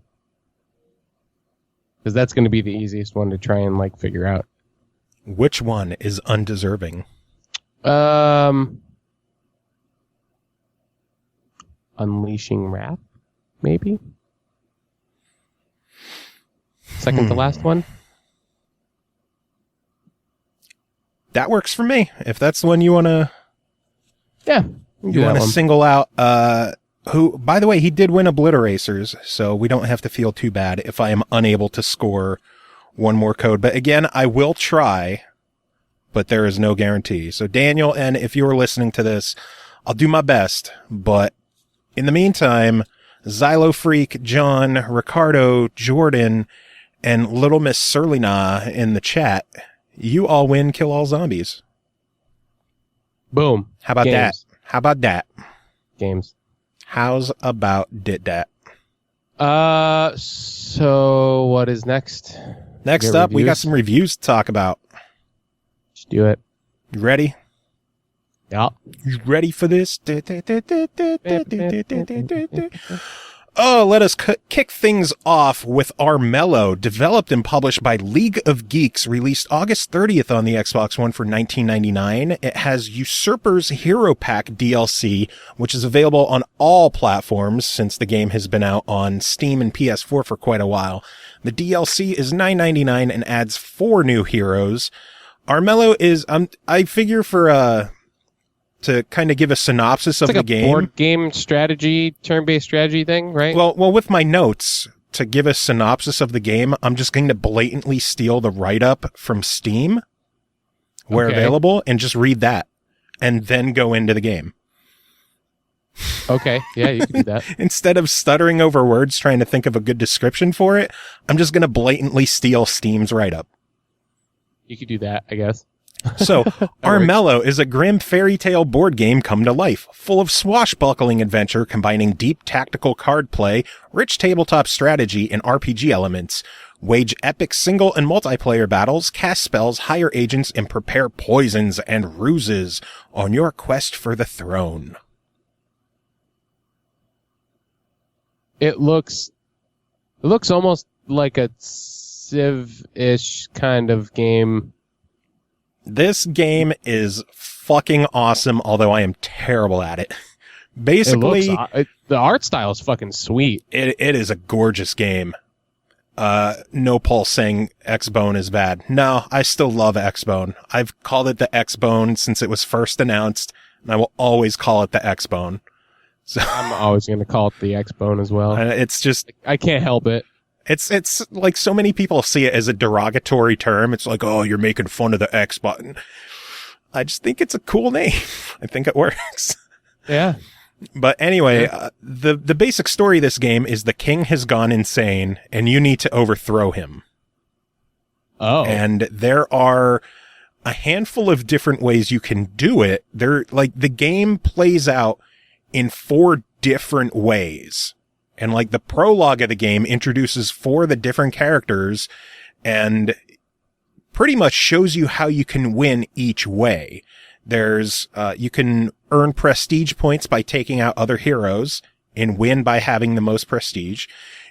Because that's going to be the easiest one to try and like figure out. Which one is undeserving? Unleashing Wrath, maybe? Second to last one? That works for me. If that's the one you want to... Yeah. You want to single out... who, by the way, he did win Obliteracers, so we don't have to feel too bad if I am unable to score one more code. But again, I will try, but there is no guarantee. So Daniel, and if you are listening to this, I'll do my best. But in the meantime, Xylo Freak, John, Ricardo, Jordan, and Little Miss Surlina in the chat, you all win Kill All Zombies. Boom. How about that? How about that? Games. How's about did that? So what is next? Next up, we got some reviews to talk about. Let's do it. You ready? Yeah. You ready for this? Oh, let us kick things off with Armello, developed and published by League of Geeks, released August 30th on the Xbox One for $19.99. It has Usurper's Hero Pack DLC, which is available on all platforms since the game has been out on Steam and PS4 for quite a while. The DLC is $9.99 and adds 4 new heroes. Armello is, I figure for, to kind of give a synopsis of the game. It's like a board game strategy, turn-based strategy thing, right? Well, with my notes, to give a synopsis of the game, I'm just going to blatantly steal the write-up from Steam, where available, and just read that, and then go into the game. Okay, yeah, you can do that. Instead of stuttering over words trying to think of a good description for it, I'm just going to blatantly steal Steam's write-up. You could do that, I guess. So, Armello is a grim fairy tale board game come to life, full of swashbuckling adventure combining deep tactical card play, rich tabletop strategy, and RPG elements. Wage epic single and multiplayer battles, cast spells, hire agents, and prepare poisons and ruses on your quest for the throne. It looks almost like a Civ-ish kind of game. This game is fucking awesome, although I am terrible at it. Basically, the art style is fucking sweet. It is a gorgeous game. No Pulse saying X-Bone is bad. No, I still love X-Bone. I've called it the X-Bone since it was first announced, and I will always call it the X-Bone. So I'm always going to call it the X-Bone as well. It's just... I can't help it. It's like so many people see it as a derogatory term. It's like, oh, you're making fun of the X button. I just think it's a cool name. I think it works. Yeah. But anyway, the basic story of this game is the king has gone insane and you need to overthrow him. Oh. And there are a handful of different ways you can do it. The game plays out in 4 different ways. And like the prologue of the game introduces 4 of the different characters and pretty much shows you how you can win each way. There's, you can earn prestige points by taking out other heroes and win by having the most prestige.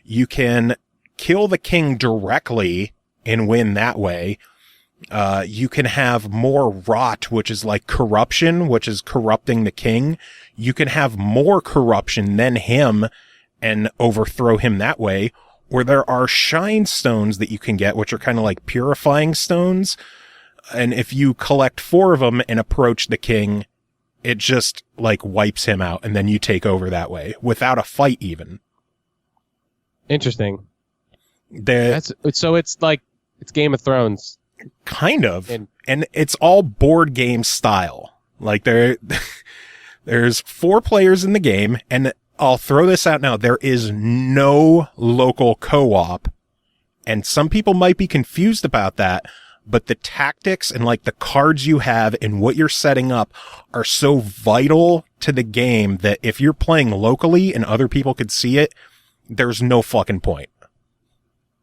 You can kill the king directly and win that way. You can have more rot, which is like corruption, which is corrupting the king. You can have more corruption than him and overthrow him that way. Or there are shine stones that you can get, which are kind of like purifying stones. And if you collect 4 of them and approach the king, it just like wipes him out. And then you take over that way without a fight even. Interesting. So it's like, it's Game of Thrones. Kind of. And it's all board game style. Like there's 4 players in the game, and I'll throw this out now. There is no local co-op, and some people might be confused about that, but the tactics and like the cards you have and what you're setting up are so vital to the game that if you're playing locally and other people could see it, there's no fucking point.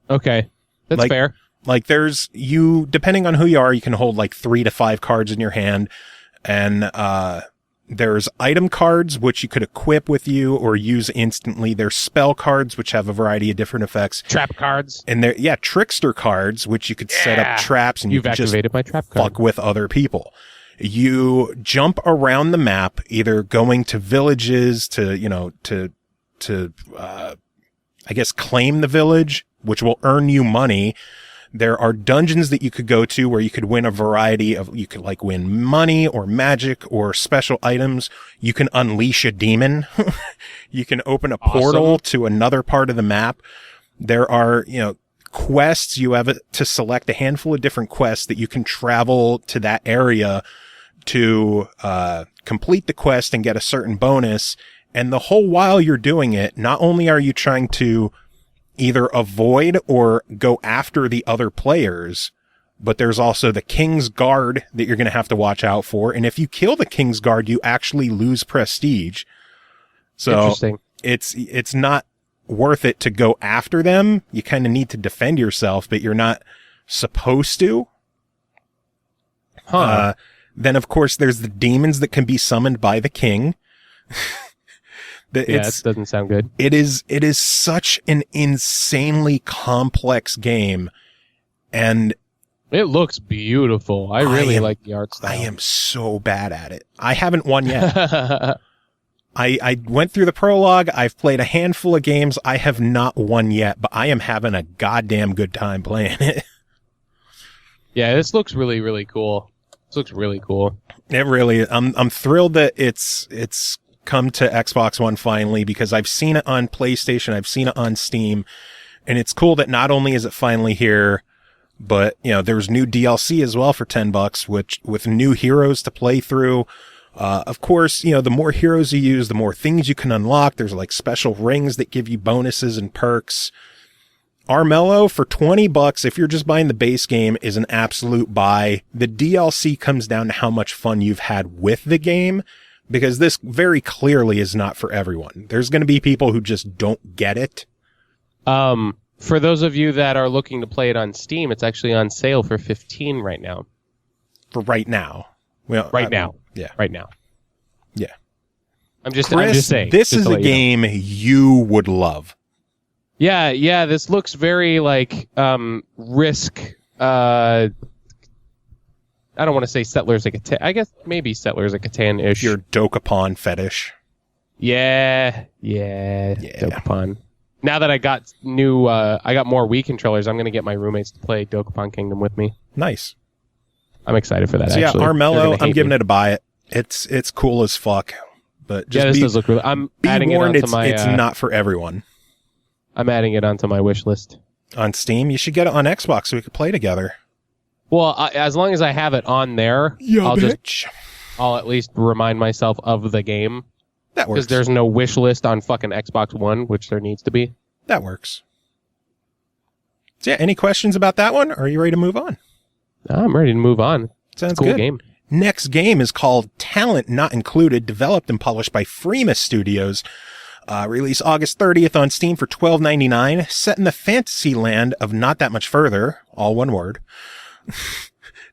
Okay. That's fair. Like depending on who you are, you can hold like 3 to 5 cards in your hand, and there's item cards, which you could equip with you or use instantly. There's spell cards, which have a variety of different effects. Trap cards. And trickster cards, which you could set up traps and You've activated my trap card. Fuck with other people. You jump around the map, either going to villages to I guess claim the village, which will earn you money. There are dungeons that you could go to where you could win a variety of, you could like win money or magic or special items. You can unleash a demon. You can open a portal to another part of the map. There are, quests. You have to select a handful of different quests that you can travel to that area to, complete the quest and get a certain bonus. And the whole while you're doing it, not only are you trying to either avoid or go after the other players, but there's also the King's Guard that you're going to have to watch out for. And if you kill the King's Guard, you actually lose prestige. So interesting. It's not worth it to go after them. You kind of need to defend yourself, but you're not supposed to. Then of course there's the demons that can be summoned by the king. It doesn't sound good. It is such an insanely complex game, and it looks beautiful. I really like the art style. I am so bad at it. I haven't won yet. I went through the prologue. I've played a handful of games. I have not won yet, but I am having a goddamn good time playing it. Yeah, this looks really, really cool. This looks really cool. It really, I'm thrilled that it's come to Xbox One finally, because I've seen it on PlayStation, I've seen it on Steam, and it's cool that not only is it finally here, but there's new DLC as well for $10, which with new heroes to play through. Of course, the more heroes you use, the more things you can unlock. There's like special rings that give you bonuses and perks. Armello for $20, if you're just buying the base game, is an absolute buy. The DLC comes down to how much fun you've had with the game, because this very clearly is not for everyone. There's going to be people who just don't get it. For those of you that are looking to play it on Steam, it's actually on sale for $15 right now. For right now. Well, right now. Yeah. Right now. Yeah. I'm just saying. This is a game you would love. Yeah, this looks very like Risk. I don't want to say Settlers of Catan. I guess maybe Settlers of Catan-ish. Your Dokapon fetish. Yeah. Dokapon. Now that I got I got more Wii controllers, I'm going to get my roommates to play Dokapon Kingdom with me. Nice. I'm excited for that, so actually. Yeah, Armello, I'm giving it a buy. It's cool as fuck. But just this does look really... I'm adding it onto my... It's not for everyone. I'm adding it onto my wish list. On Steam? You should get it on Xbox so we could play together. Well, as long as I have it on there, I'll at least remind myself of the game. That works. Because there's no wish list on fucking Xbox One, which there needs to be. That works. So yeah, any questions about that one? Or are you ready to move on? I'm ready to move on. Sounds it's a cool good. Game. Next game is called Talent Not Included, developed and published by Frima Studios. Released August 30th on Steam for $12.99. Set in the fantasy land of Not That Much Further, all one word.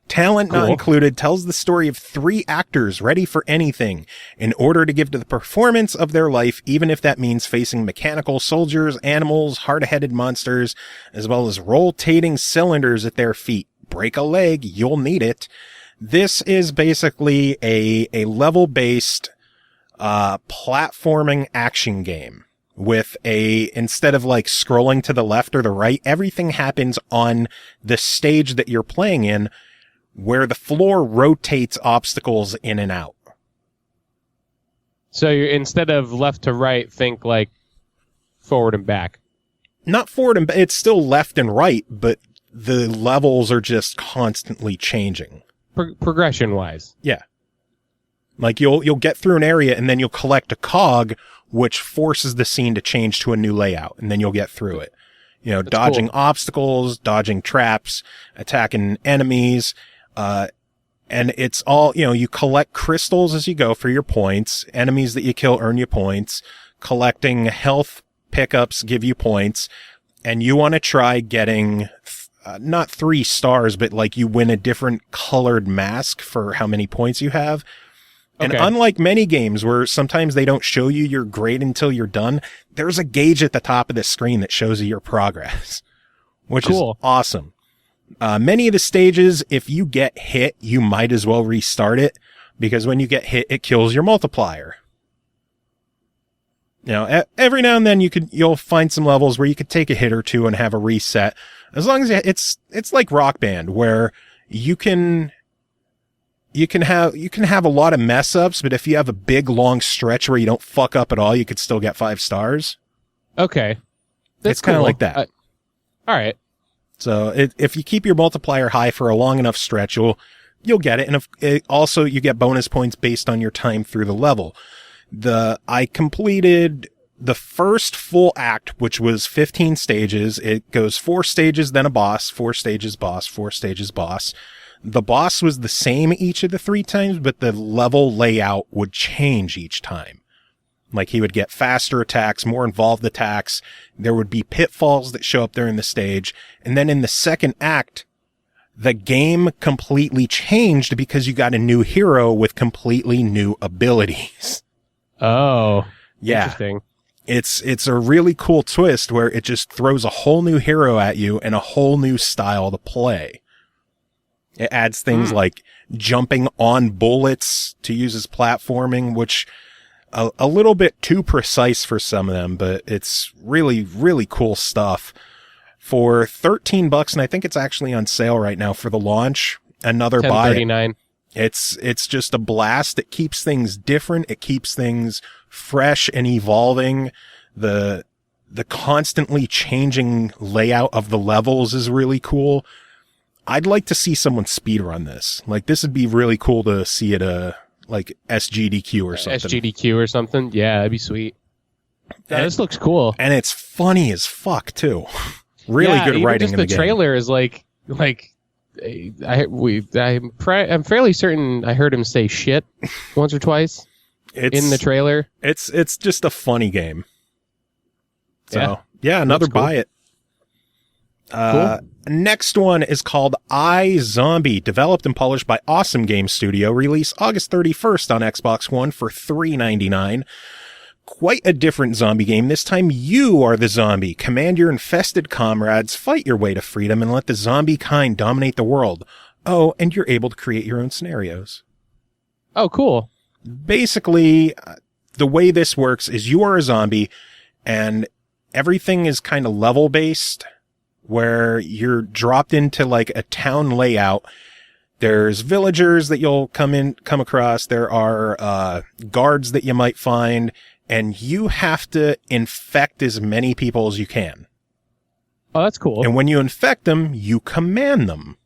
Talent Not Included tells the story of 3 actors ready for anything in order to give to the performance of their life, even if that means facing mechanical soldiers, animals, hard-headed monsters, as well as rotating cylinders at their feet. Break a leg, you'll need it. This is basically a level-based platforming action game with instead of like scrolling to the left or the right, everything happens on the stage that you're playing in, where the floor rotates obstacles in and out. So you're, instead of left to right, think like forward and back. Not forward and back, it's still left and right, but the levels are just constantly changing. Progression-wise. Yeah. Like you'll get through an area and then you'll collect a cog, which forces the scene to change to a new layout, and then you'll get through it. That's dodging cool. obstacles, dodging traps, attacking enemies. And it's all, you collect crystals as you go for your points. Enemies that you kill earn you points. Collecting health pickups give you points. And you want to try getting, not 3 stars, but like you win a different colored mask for how many points you have. And unlike many games where sometimes they don't show you your grade until you're done, there's a gauge at the top of the screen that shows you your progress, which is awesome. Many of the stages, if you get hit, you might as well restart it, because when you get hit, it kills your multiplier. Every now and then you'll find some levels where you could take a hit or two and have a reset. As long as it's like Rock Band, where you can have a lot of mess ups, but if you have a big long stretch where you don't fuck up at all, you could still get 5 stars. Okay. It's kind of like that. All right. So if you keep your multiplier high for a long enough stretch, you'll get it. And also you get bonus points based on your time through the level. I completed the first full act, which was 15 stages. It goes 4 stages, then a boss, 4 stages, boss, 4 stages, boss. The boss was the same each of the 3 times, but the level layout would change each time. Like he would get faster attacks, more involved attacks. There would be pitfalls that show up during the stage. And then in the second act, the game completely changed because you got a new hero with completely new abilities. Oh, yeah. Interesting. It's a really cool twist where it just throws a whole new hero at you and a whole new style to play. It adds things like jumping on bullets to use as platforming, which a little bit too precise for some of them, but it's really, really cool stuff. For $13, and I think it's actually on sale right now for the launch, another buy. $10.39. It's just a blast. It keeps things different. It keeps things fresh and evolving. The constantly changing layout of the levels is really cool. I'd like to see someone speedrun this. Like, this would be really cool to see at like SGDQ or something. SGDQ or something? Yeah, that'd be sweet. Yeah, this looks cool. And it's funny as fuck, too. Really good writing in the game. The trailer is I'm fairly certain I heard him say shit once or twice in the trailer. It's just a funny game. So, yeah another cool. buy it. Cool. Next one is called iZombie, developed and published by Awesome Games Studio, released August 31st on Xbox One for $3.99. Quite a different zombie game. This time you are the zombie. Command your infested comrades, fight your way to freedom, and let the zombie kind dominate the world. Oh, and you're able to create your own scenarios. Oh, cool. Basically, the way this works is you are a zombie, and everything is kind of level-based, where you're dropped into like a town layout. There's villagers that you'll come across. There are guards that you might find, and you have to infect as many people as you can. Oh, that's cool. And when you infect them, you command them.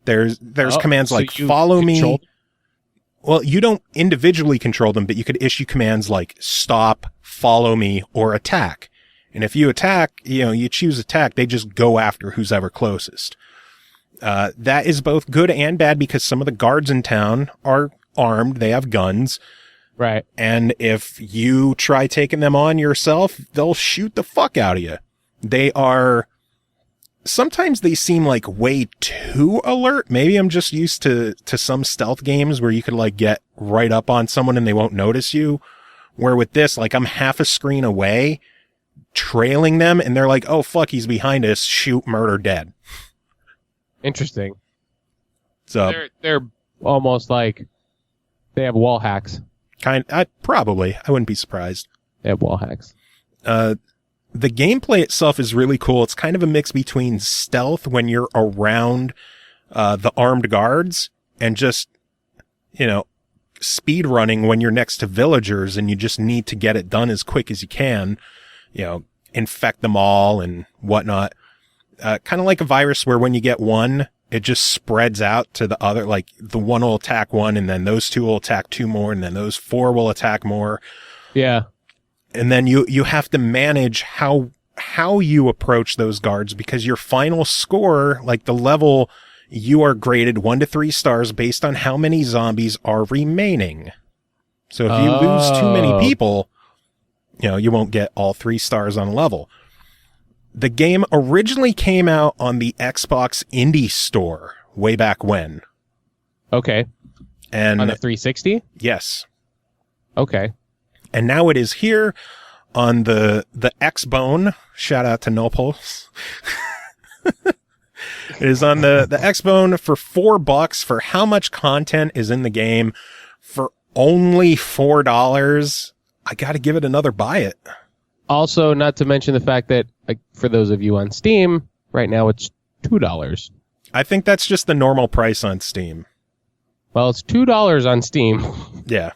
There's commands like follow me. Well, you don't individually control them, but you could issue commands like stop, follow me, or attack. And if you attack, you choose attack, they just go after who's ever closest. That is both good and bad because some of the guards in town are armed. They have guns. Right. And if you try taking them on yourself, they'll shoot the fuck out of you. Sometimes they seem like way too alert. Maybe I'm just used to some stealth games where you could like get right up on someone and they won't notice you. Where with this, like I'm half a screen away, trailing them, and they're like, oh fuck, he's behind us, shoot, murder, dead. Interesting. So they're almost like they have wall hacks. Probably. I wouldn't be surprised. They have wall hacks. The gameplay itself is really cool. It's kind of a mix between stealth when you're around the armed guards and just, speed running when you're next to villagers and you just need to get it done as quick as you can, infect them all and whatnot. Kind of like a virus where when you get one, it just spreads out to the other, like the one will attack one and then those two will attack 2 more and then those 4 will attack more. Yeah. And then you have to manage how how you approach those guards, because your final score, like the level, you are graded 1 to 3 stars based on how many zombies are remaining. So if you lose too many people, you won't get all 3 stars on a level. The game originally came out on the Xbox Indie Store way back when. Okay. And on the 360? Yes. Okay. And now it is here on the Xbone. Shout out to No Pulse. It is on the Xbone for $4 for how much content is in the game for only $4. I got to give it another buy it. Also, not to mention the fact that for those of you on Steam, right now it's $2. I think that's just the normal price on Steam. Well, it's $2 on Steam. Yeah.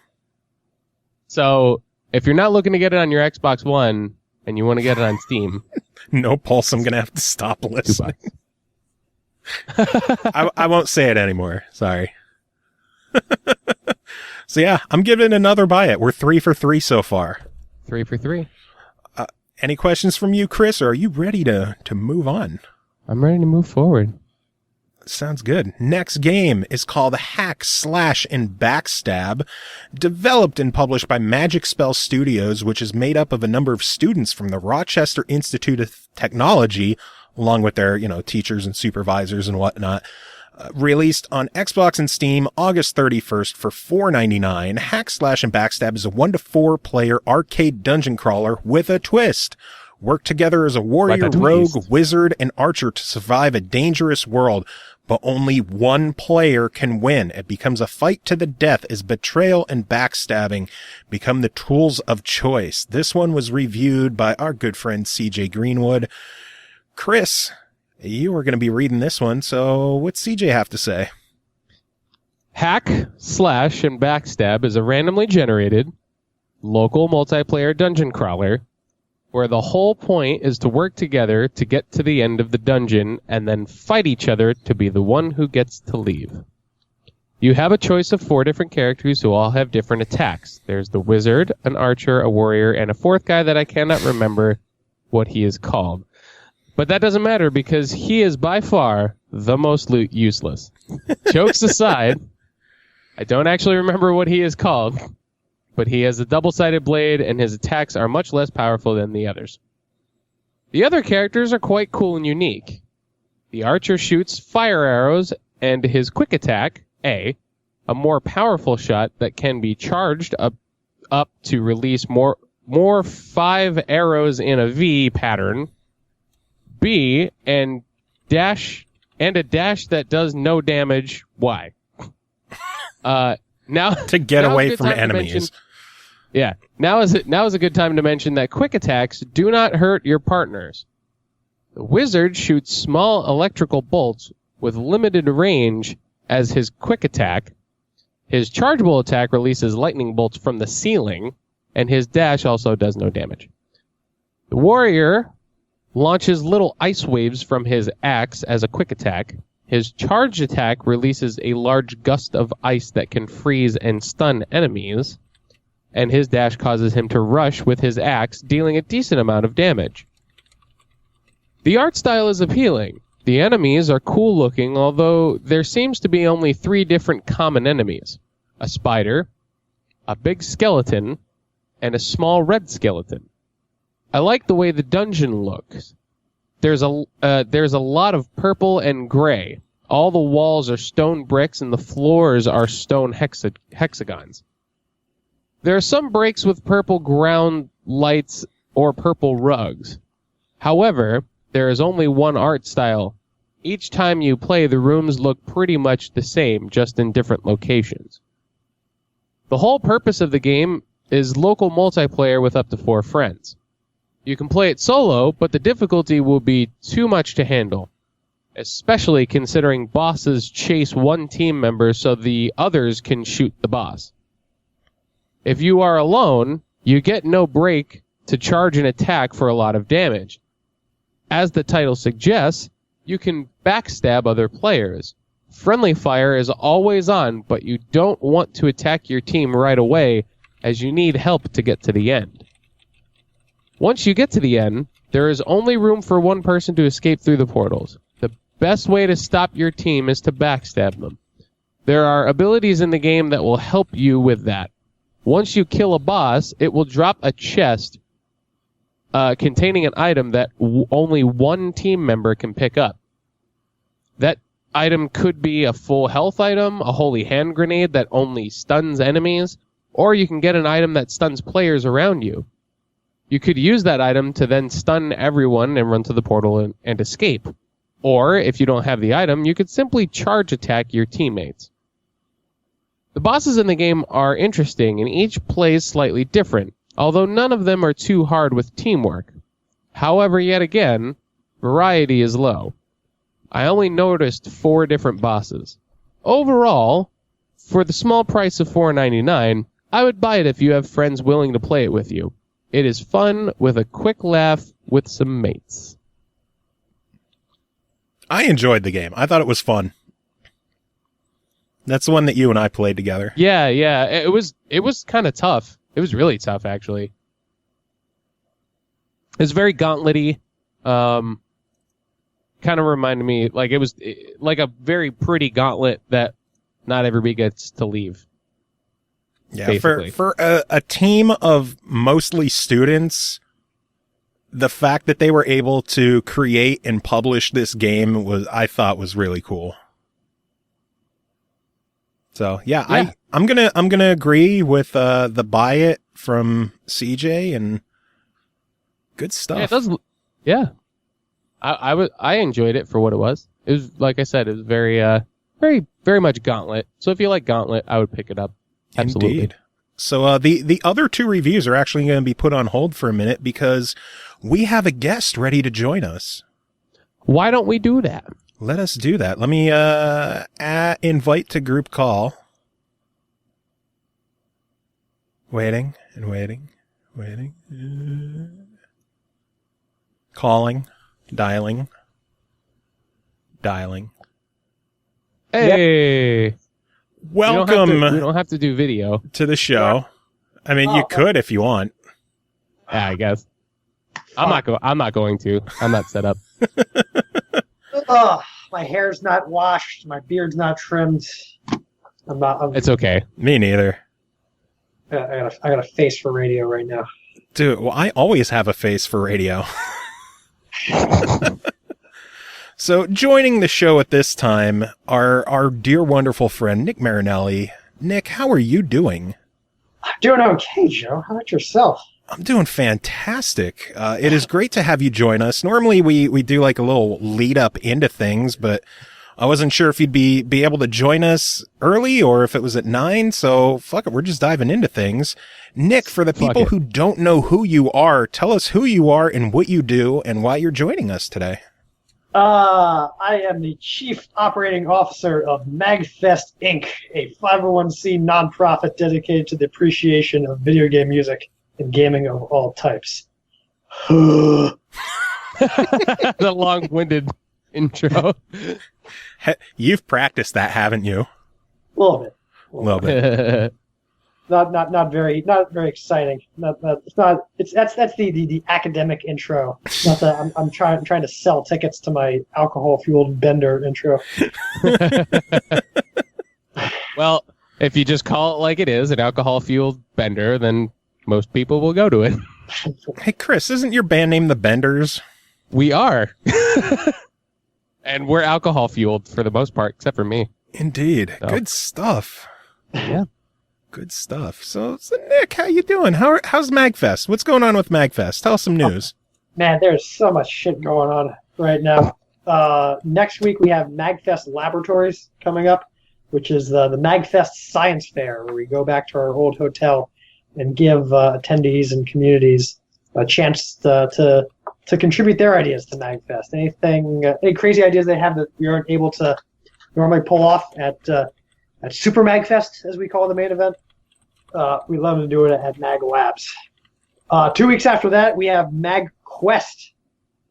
So if you're not looking to get it on your Xbox One and you want to get it on Steam, No Pulse, I'm going to have to stop listening. I won't say it anymore. Sorry. So yeah, I'm giving it another buy it. We're 3 for 3 so far. 3 for 3. Any questions from you, Chris, or are you ready to move on? I'm ready to move forward. Sounds good. Next game is called Hack, Slash, and Backstab, developed and published by Magic Spell Studios, which is made up of a number of students from the Rochester Institute of Technology, along with their, teachers and supervisors and whatnot. Released on Xbox and Steam August 31st for $4.99, Hack, Slash, and Backstab is a 1 to 4 player arcade dungeon crawler with a twist. Work together as a warrior, rogue, wizard, and archer to survive a dangerous world, but only one player can win. It becomes a fight to the death as betrayal and backstabbing become the tools of choice. This one was reviewed by our good friend CJ Greenwood. Chris, you are going to be reading this one, so what's CJ have to say? Hack, Slash, and Backstab is a randomly generated local multiplayer dungeon crawler where the whole point is to work together to get to the end of the dungeon and then fight each other to be the one who gets to leave. You have a choice of 4 different characters who all have different attacks. There's the wizard, an archer, a warrior, and a 4th guy that I cannot remember what he is called. But that doesn't matter because he is by far the most useless. Jokes aside, I don't actually remember what he is called, but he has a double-sided blade and his attacks are much less powerful than the others. The other characters are quite cool and unique. The archer shoots fire arrows and his quick attack, a more powerful shot that can be charged up to release more 5 arrows in a V pattern, B, and a dash that does no damage, Y. Now to get away from enemies. Now is a good time to mention that quick attacks do not hurt your partners. The wizard shoots small electrical bolts with limited range as his quick attack. His chargeable attack releases lightning bolts from the ceiling, and his dash also does no damage. The warrior launches little ice waves from his axe as a quick attack. His charged attack releases a large gust of ice that can freeze and stun enemies, and his dash causes him to rush with his axe, dealing a decent amount of damage. The art style is appealing. The enemies are cool looking, although there seems to be only 3 different common enemies: a spider, a big skeleton, and a small red skeleton. I like the way the dungeon looks. There's a lot of purple and gray. All the walls are stone bricks and the floors are stone hexagons. There are some breaks with purple ground lights or purple rugs. However, there is only one art style. Each time you play, the rooms look pretty much the same, just in different locations. The whole purpose of the game is local multiplayer with up to 4 friends. You can play it solo, but the difficulty will be too much to handle, especially considering bosses chase one team member so the others can shoot the boss. If you are alone, you get no break to charge an attack for a lot of damage. As the title suggests, you can backstab other players. Friendly fire is always on, but you don't want to attack your team right away as you need help to get to the end. Once you get to the end, There is only room for one person to escape through the portals. The best way to stop your team is to backstab them. There are abilities in the game that will help you with that. Once you kill a boss, it will drop a chest containing an item that only one team member can pick up. That item could be a full health item, a holy hand grenade that only stuns enemies, or you can get an item that stuns players around you. You could use that item to then stun everyone and run to the portal and escape. Or, if you don't have the item, you could simply charge attack your teammates. The bosses in the game are interesting, and each plays slightly different, although none of them are too hard with teamwork. However, yet again, variety is low. I only noticed 4 different bosses. Overall, for the small price of $4.99, I would buy it if you have friends willing to play it with you. It is fun with a quick laugh with some mates. I enjoyed the game. I thought it was fun. That's the one that you and I played together. Yeah. It was kind of tough. It was really tough, actually. It was very gauntlet-y. Kind of reminded me, like, it was like a very pretty gauntlet that not everybody gets to leave. Yeah, for a team of mostly students, the fact that they were able to create and publish this game I thought was really cool. So yeah. I'm gonna agree with the buy it from CJ, and good stuff. Yeah, it does. Yeah, I enjoyed it for what it was. It was, like I said, it was very very much Gauntlet. So if you like Gauntlet, I would pick it up. Absolutely. Indeed. So the other 2 reviews are actually going to be put on hold for a minute because we have a guest ready to join us. Why don't we do that? Let us do that. Let me invite to group call. Waiting. Calling. Dialing. Hey! Welcome. We don't have to do video to the show. I mean, you could if you want. Yeah, I guess. I'm not going to. I'm not set up. Oh, my hair's not washed. My beard's not trimmed. It's okay. Me neither. I got a face for radio right now. Dude, well, I always have a face for radio. So joining the show at this time are our dear wonderful friend Nick Marinelli. Nick, how are you doing? I'm doing okay, Joe. How about yourself? I'm doing fantastic. It is great to have you join us. Normally we do like a little lead up into things, but I wasn't sure if you'd be able to join us early or if it was at 9. So fuck it, we're just diving into things. Nick, for the people who don't know who you are, tell us who you are and what you do and why you're joining us today. I am the Chief Operating Officer of MAGFest, Inc., a 501c nonprofit dedicated to the appreciation of video game music and gaming of all types. The long-winded intro. You've practiced that, haven't you? A little bit. A little bit. Not very exciting. That's the academic intro. Not that I'm trying to sell tickets to my alcohol-fueled bender intro. Well, if you just call it like it is, an alcohol-fueled bender, then most people will go to it. Hey, Chris, isn't your band name The Benders? We are. And we're alcohol-fueled for the most part, except for me. Indeed. So. Good stuff. Yeah. Good stuff. So Nick, how you doing? How's MAGFest? What's going on with MAGFest? Tell us some news. Man, there's so much shit going on right now. Next week we have MAGFest Laboratories coming up, which is the MAGFest Science Fair, where we go back to our old hotel and give attendees and communities a chance to contribute their ideas to MAGFest. Any crazy ideas they have that we aren't able to normally pull off at Super MAGFest, as we call the main event. We love to do it at Mag Labs. 2 weeks after that, we have MAGQuest,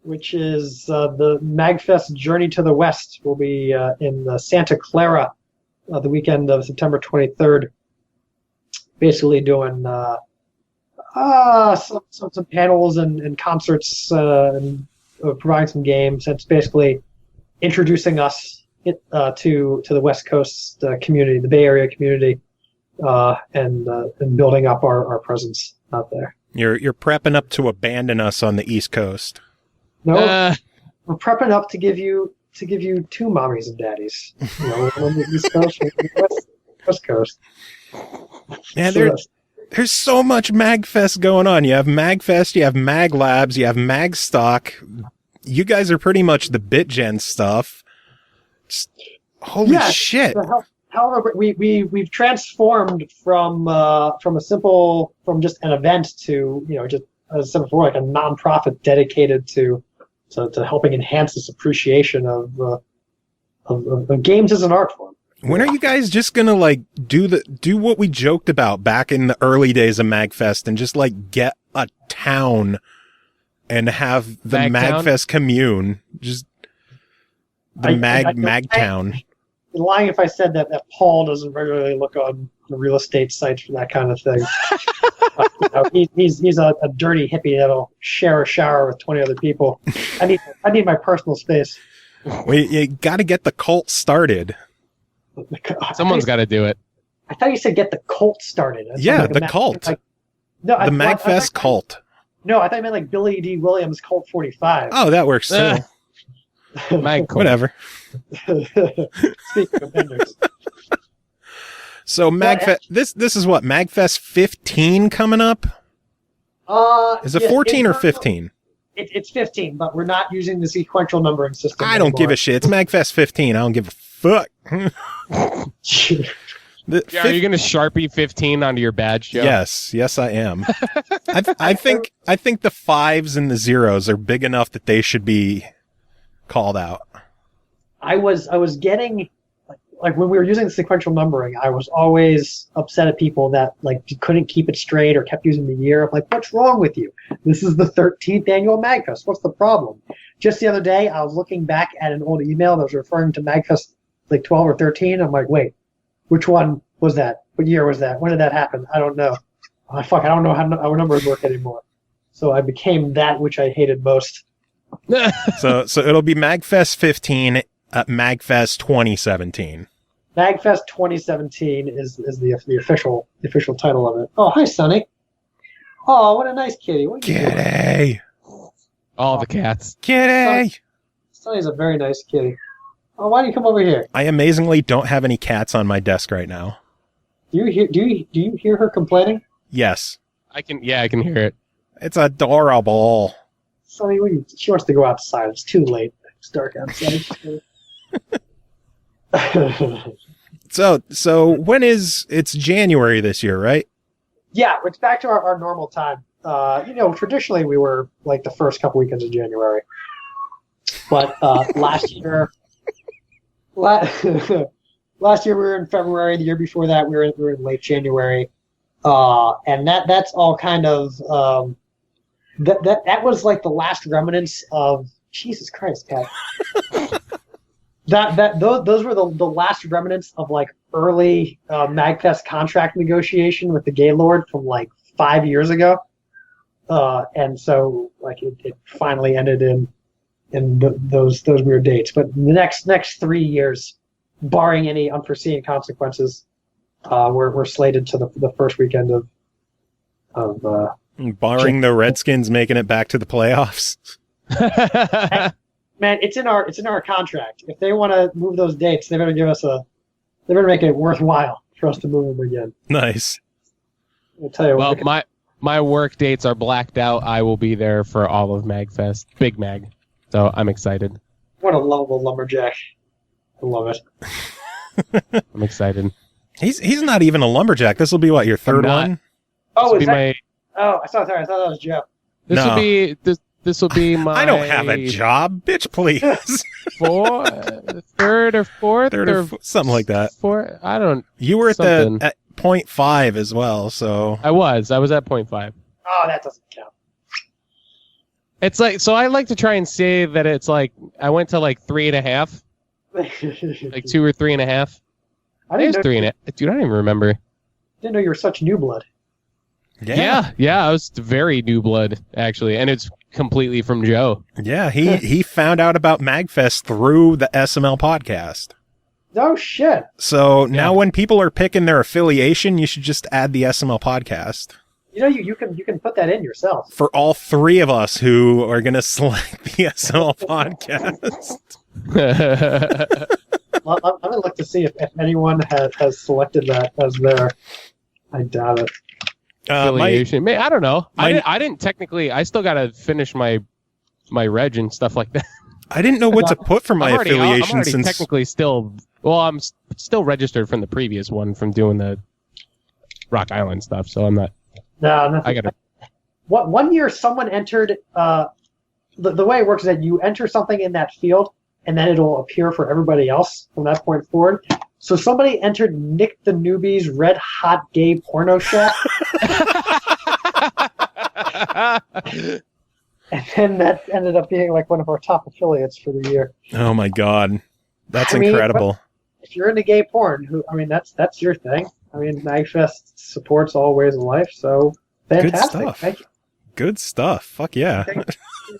which is the MAGFest Journey to the West. Will be in Santa Clara the weekend of September 23rd. Basically doing Some panels and concerts and providing some games. It's basically introducing us to the West Coast community, the Bay Area community, and building up our presence out there. You're prepping up to abandon us on the East Coast. No, we're prepping up to give you two mommies and daddies. One on the East Coast, one on the West Coast. Yeah, there's so much MAGFest going on. You have MAGFest, you have Mag Labs, you have MagStock. You guys are pretty much the BitGen stuff. Holy shit! However, we've transformed from just an event to just as I said before, like a nonprofit dedicated to helping enhance this appreciation of games as an art form. When are you guys just gonna do what we joked about back in the early days of MAGFest and just get a town and have the MAGFest commune, just the MAGTown? I'm lying if I said that Paul doesn't regularly look on the real estate sites for that kind of thing. He's a dirty hippie that'll share a shower with 20 other people. I need my personal space. Well, you got to get the cult started. Someone's got to do it. I thought you said get the cult started. Yeah, the cult. The MAGFest cult. No, I thought you meant like Billy D. Williams Cult 45. Oh, that works too. Whatever. Speaking of vendors. So MAGFest, this is what, MAGFest 15 coming up? Is it 14 or 15? It's 15, but we're not using the sequential numbering system. I don't give a shit. It's MAGFest 15. I don't give a fuck. Are you going to Sharpie 15 onto your badge, Joe? Yes, I am. I think the 5s and the 0s are big enough that they should be called out. I was getting like when we were using the sequential numbering, I was always upset at people that couldn't keep it straight or kept using the year. I'm like, what's wrong with you? This is the 13th annual MAGFest. What's the problem? Just the other day, I was looking back at an old email that was referring to MAGFest 12 or 13. I'm like, wait, which one was that? What year was that? When did that happen? I don't know. I don't know how numbers work anymore. So I became that which I hated most. So it'll be MAGFest 15 at MAGFest 2017. MAGFest 2017 is the official title of it. Oh, hi, Sonny. Oh, what a nice kitty. What are you doing? Kitty. All the cats. Kitty. Sonny's a very nice kitty. Oh, why do you come over here? I amazingly don't have any cats on my desk right now. Do you hear her complaining? Yes. I can hear it. It's adorable. Sonny, she wants to go outside. It's too late. It's dark outside. So when it's January this year, right? Yeah, it's back to our normal time. Traditionally we were like the first couple weekends of January, but last year we were in February. The year before that we were in late January, and that's all kind of that was like the last remnants of Jesus Christ, Pat. Those were the last remnants of early MAGFest contract negotiation with the Gaylord from 5 years ago, and so it finally ended in those weird dates. But the next 3 years, barring any unforeseen consequences, we're slated to the first weekend of barring the Redskins making it back to the playoffs. Man, it's in our contract. If they want to move those dates, they better make it worthwhile for us to move them again. Nice. I'll tell you well, what. my work dates are blacked out. I will be there for all of MAGFest, Big Mag. So I'm excited. What a lovable lumberjack! I love it. I'm excited. He's not even a lumberjack. This will be what, your third one? Oh, is that? Oh, I thought that was Joe. This will be This will be my... I don't have a job. Bitch, please. Third or fourth? Something like that. Fourth? I don't... You were at 0.5 as well, so... I was at 0.5. Oh, that doesn't count. It's so I like to try and say that it's I went to 3.5. 2 or 3.5. I think it's 3.5. Dude, I don't even remember. Didn't know you were such new blood. Yeah. I was very new blood actually, and it's completely from Joe. Yeah, he found out about MAGFest through the SML podcast. Oh shit! So now when people are picking their affiliation, you should just add the SML podcast. You know, you can put that in yourself. For all three of us who are going to select the SML podcast. Well, I'm going to look to see if anyone has selected that as their... I doubt it. Affiliation. I don't know. I didn't technically... I still got to finish my reg and stuff like that. I didn't know what to put for my affiliation I'm already since... technically still... Well, I'm still registered from the previous one from doing the Rock Island stuff, so I'm not... No, nothing. I gotta... One year, someone entered... the way it works is that you enter something in that field, and then it'll appear for everybody else from that point forward. So somebody entered Nick the Newbie's Red Hot Gay Porno Shack. And then that ended up being like one of our top affiliates for the year. Oh my god. That's incredible. If you're into gay porn, that's your thing. I mean, MAGFest supports all ways of life, so fantastic. Good stuff. Thank you. Good stuff. Fuck yeah.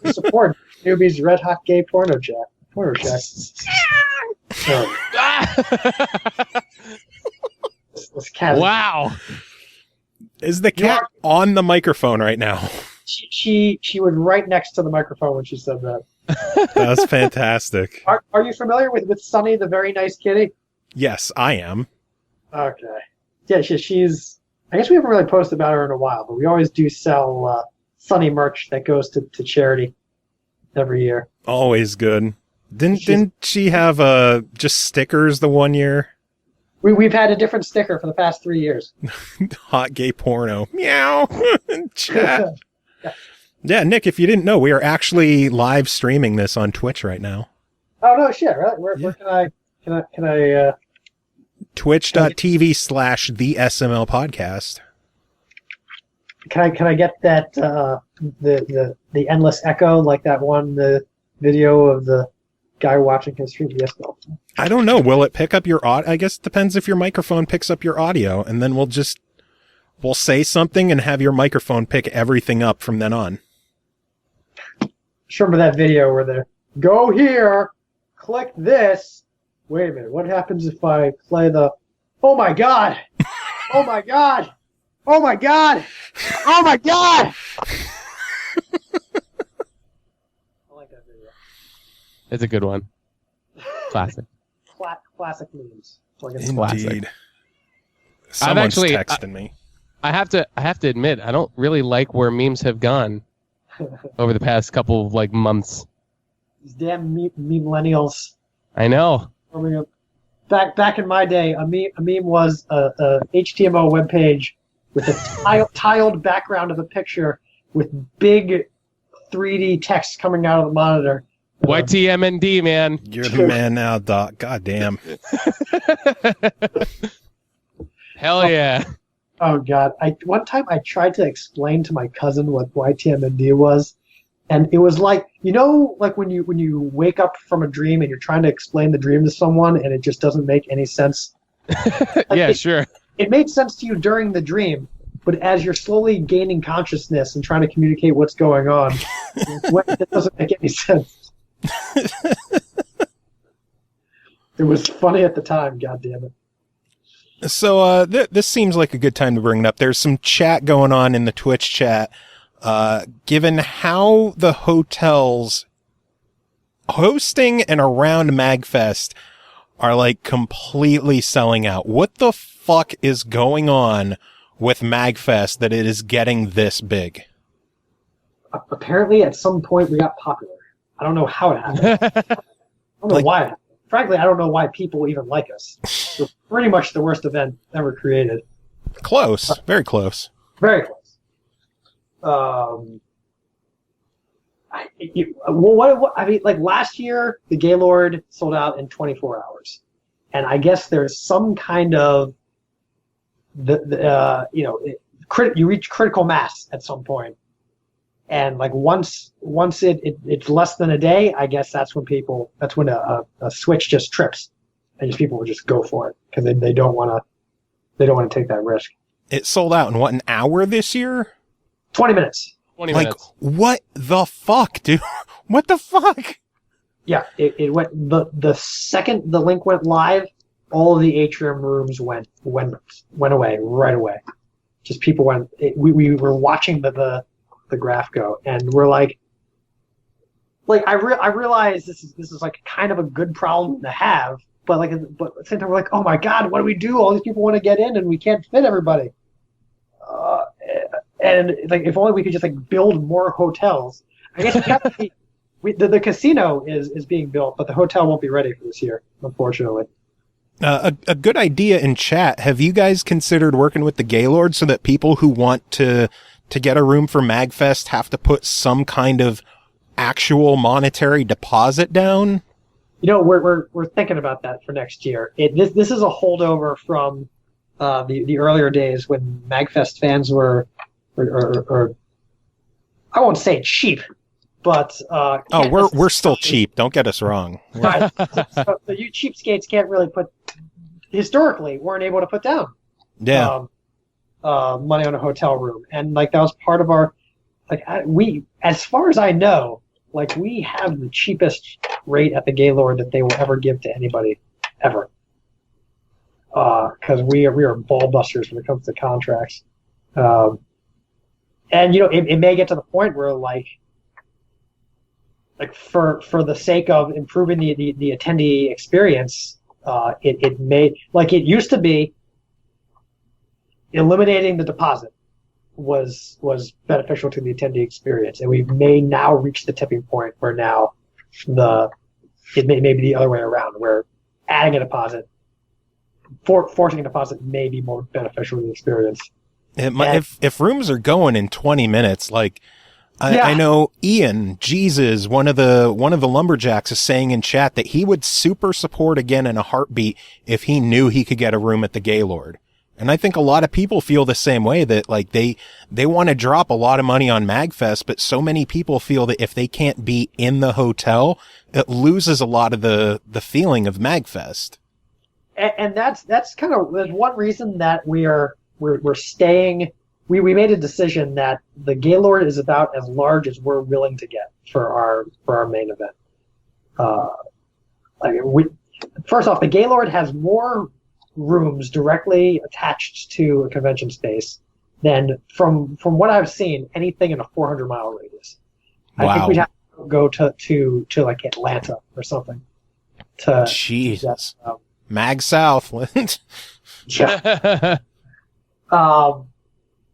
Support Newbie's Red Hot Gay Porno Shack. This cat. Wow. Is the cat on the microphone right now? She was right next to the microphone when she said that. That's fantastic. Are you familiar with Sunny, the very nice kitty? Yes, I am. Okay. Yeah, she's... I guess we haven't really posted about her in a while, but we always do sell Sunny merch that goes to charity every year. Always good. Didn't she have just stickers the one year? We've had a different sticker for the past 3 years. Hot gay porno. Meow. Chat. Yeah, Nick, if you didn't know, we are actually live streaming this on Twitch right now. Oh no, shit! Really? Where can I? Twitch.tv/the SML podcast. Can I get that the endless echo like that one the video of the guy watching his stream? Yes, no. I don't know. Will it pick up your audio? I guess it depends if your microphone picks up your audio, and then we'll say something and have your microphone pick everything up from then on. Remember that video where they go here, click this. Wait a minute. What happens if I play the? Oh my god! Oh my god! Oh my god! Oh my god! I like that video. It's a good one. Classic. Classic memes. Like Indeed. Classic. Someone's texting me. I have to admit, I don't really like where memes have gone over the past couple of months. These damn millennials. I know. Back in my day, a meme was a HTML web page with a tiled background of a picture with big 3D text coming out of the monitor. YTMND, man. You're the man now, Doc. God damn. Hell yeah. Oh god! One time I tried to explain to my cousin what YTMND was, and it was like when you wake up from a dream and you're trying to explain the dream to someone and it just doesn't make any sense. Sure. It made sense to you during the dream, but as you're slowly gaining consciousness and trying to communicate what's going on, it doesn't make any sense. It was funny at the time. God damn it. So this seems like a good time to bring it up. There's some chat going on in the Twitch chat. Given how the hotels hosting and around MAGFest are completely selling out, what the fuck is going on with MAGFest that it is getting this big? Apparently, at some point, we got popular. I don't know how it happened. I don't know why it happened. Frankly, I don't know why people even like us. We're pretty much the worst event ever created. Close. Very close. Very close. Last year, the Gaylord sold out in 24 hours. And I guess there's some kind of, you reach critical mass at some point. And once it's less than a day, I guess that's when a switch just trips, and just people will just go for it because they don't want to take that risk. It sold out in what, an hour this year? 20 minutes. 20 Like, minutes. what the fuck, dude? What the fuck? Yeah, it went the second the link went live, all of the atrium rooms went away right away. Just people went. We were watching the graph go, and we're like I realize this is like kind of a good problem to have, but at the same time we're like, oh my god, what do we do? All these people want to get in, and we can't fit everybody. And like, if only we could just like build more hotels. I guess the casino is being built, but the hotel won't be ready for this year, unfortunately. A good idea in chat. Have you guys considered working with the Gaylord so that people who want to get a room for MAGFest have to put some kind of actual monetary deposit down? You know, we're thinking about that for next year. This is a holdover from the earlier days when MAGFest fans were I won't say cheap, but we're still cheap. Don't get us wrong. Right. So you cheapskates can't really historically weren't able to put down money on a hotel room, and like that was part of our we, as far as I know, like we have the cheapest rate at the Gaylord that they will ever give to anybody ever, because we are ball busters when it comes to contracts. And you know, it may get to the point where like for the sake of improving the attendee experience, it may, like it used to be, eliminating the deposit was beneficial to the attendee experience, and we may now reach the tipping point where now it may be the other way around, where adding a deposit, forcing a deposit may be more beneficial to the experience. If rooms are going in 20 minutes, like I know Ian Jesus, one of the lumberjacks, is saying in chat that he would super support again in a heartbeat if he knew he could get a room at the Gaylord. And I think a lot of people feel the same way, that like they want to drop a lot of money on MAGFest, but so many people feel that if they can't be in the hotel, it loses a lot of the feeling of MAGFest. And that's kind of one reason that we're staying. We made a decision that the Gaylord is about as large as we're willing to get for our main event. First off, the Gaylord has more rooms directly attached to a convention space than, from what I've seen, anything in a 400-mile radius. Wow. I think we'd have to go to like Atlanta or something. Jesus. Mag South. Yeah.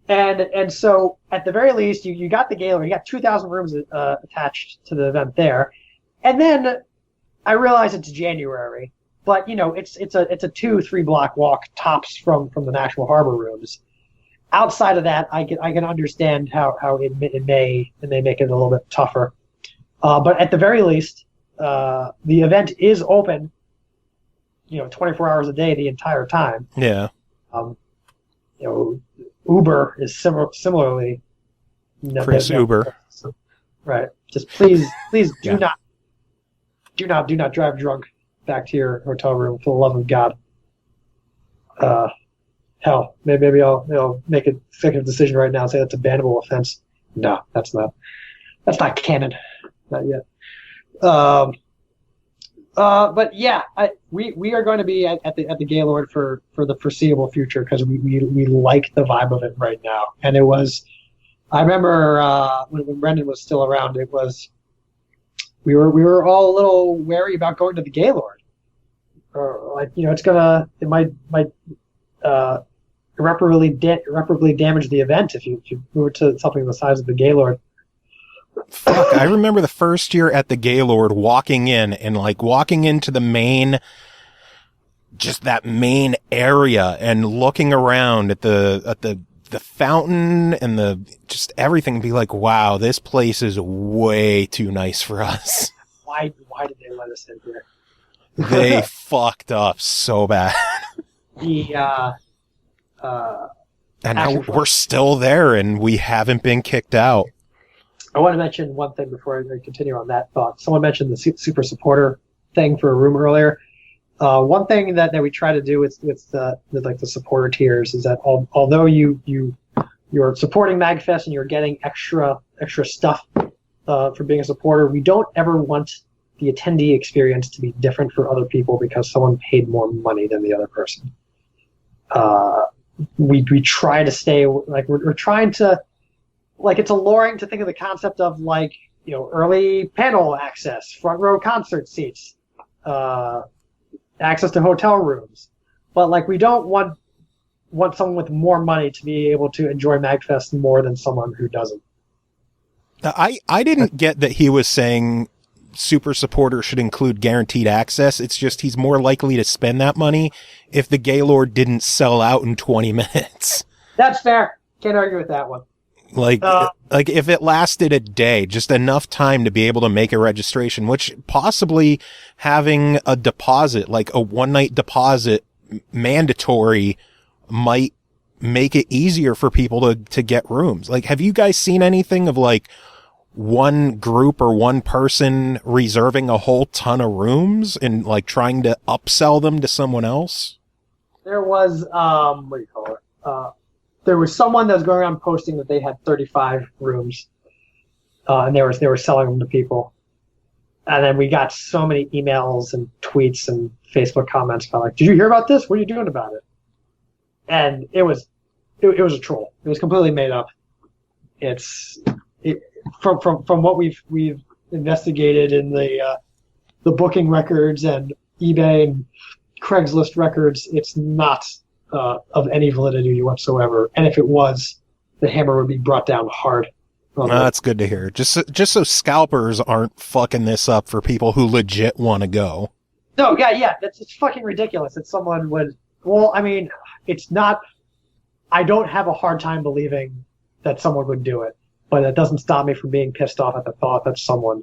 And so at the very least, you got the Gaylord, you got 2,000 rooms attached to the event there, and then I realize it's January, but you know it's a 2-3 block walk tops from the National Harbor rooms. Outside of that, I can understand how it may make it a little bit tougher, but at the very least, the event is open, 24 hours a day the entire time. Yeah. Uber is similarly. Chris Uber. Right. Just please do not drive drunk back to your hotel room, for the love of God. Hell, maybe I'll make a executive decision right now and say that's a bannable offense. No, that's not canon. Not yet. But yeah, we are going to be at the Gaylord for the foreseeable future, because we like the vibe of it right now. And it was, I remember when Brendan was still around, it was, we were all a little wary about going to the Gaylord. It might irreparably damage the event if you move to something the size of the Gaylord. Fuck, I remember the first year at the Gaylord walking into the main, just that main area, and looking around at the fountain and just everything, and be like, wow, this place is way too nice for us. Why did they let us in here? They fucked up so bad. And now we're still there, and we haven't been kicked out. I want to mention one thing before I continue on that thought. Someone mentioned the super supporter thing for a room earlier. One thing that we try to do with the supporter tiers is that although you're supporting MAGFest and you're getting extra stuff for being a supporter, we don't ever want the attendee experience to be different for other people because someone paid more money than the other person. We try to stay like we're trying to, like, it's alluring to think of the concept of, like, early panel access, front row concert seats, access to hotel rooms, but like we don't want someone with more money to be able to enjoy MAGFest more than someone who doesn't. I didn't get that he was saying super supporter should include guaranteed access. It's just he's more likely to spend that money if the Gaylord didn't sell out in 20 minutes. That's fair. Can't argue with that one. Like if it lasted a day, just enough time to be able to make a registration, which possibly having a deposit, like a one-night deposit mandatory, might make it easier for people to get rooms. Like, have you guys seen anything of like one group or one person reserving a whole ton of rooms and like trying to upsell them to someone else? There was, what do you call it? There was someone that was going around posting that they had 35 rooms, and they were selling them to people. And then we got so many emails and tweets and Facebook comments about, like, did you hear about this? What are you doing about it? And it was a troll. It was completely made up. From what we've investigated in the booking records and eBay and Craigslist records, it's not of any validity whatsoever. And if it was, the hammer would be brought down hard. That's good to hear. Just so scalpers aren't fucking this up for people who legit want to go. No, yeah, it's fucking ridiculous that someone would. Well, I mean, it's not. I don't have a hard time believing that someone would do it, but it doesn't stop me from being pissed off at the thought that someone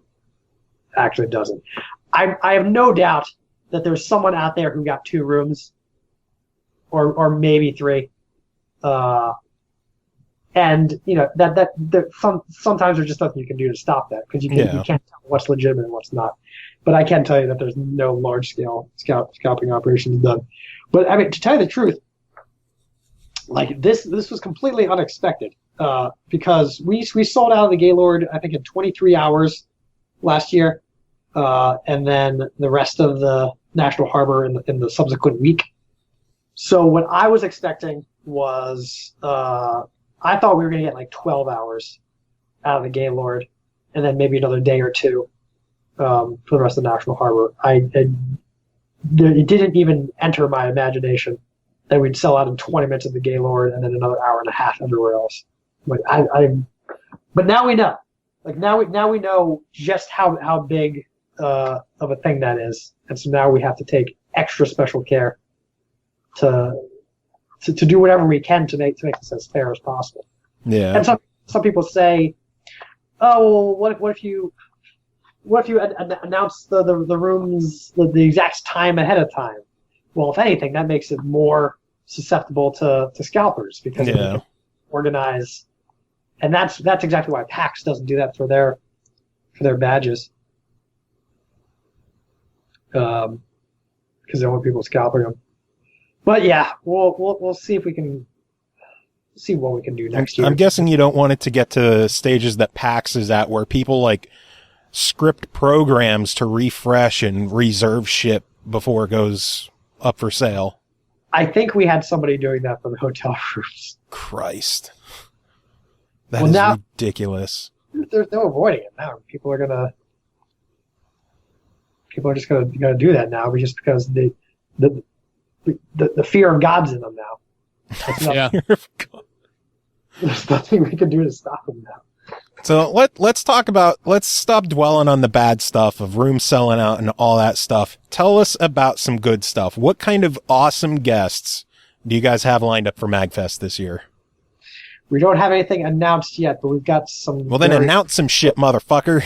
actually doesn't. I have no doubt that there's someone out there who got 2 rooms, or maybe 3, and sometimes there's just nothing you can do to stop that because you can't tell what's legitimate and what's not. But I can tell you that there's no large scale scalping operations done. But I mean, to tell you the truth, like this was completely unexpected because we sold out of the Gaylord, I think, in 23 hours last year, and then the rest of the National Harbor in the subsequent week. So what I was expecting was I thought we were going to get like 12 hours out of the Gaylord and then maybe another day or 2 for the rest of the National Harbor. It didn't even enter my imagination that we'd sell out in 20 minutes of the Gaylord and then another hour and a half everywhere else. Like but now we know. Like now we know just how big of a thing that is, and so now we have to take extra special care to do whatever we can to make this as fair as possible. Yeah. And some people say, oh, well, what if you announce the rooms the exact time ahead of time? Well, if anything, that makes it more susceptible to scalpers because they can organize, and that's exactly why PAX doesn't do that for their badges, because they don't want people scalping them. But yeah, we'll see if we can see what we can do next year. I'm guessing you don't want it to get to stages that PAX is at where people like script programs to refresh and reserve ship before it goes up for sale. I think we had somebody doing that for the hotel rooms. Christ. That is ridiculous. There's no avoiding it now. People are just gonna do that now just because the fear of God's in them now. Yeah. There's nothing we can do to stop them now. So let's stop dwelling on the bad stuff of rooms selling out and all that stuff. Tell us about some good stuff. What kind of awesome guests do you guys have lined up for MAGFest this year? We don't have anything announced yet, but we've got some. Well, then announce some shit, motherfucker.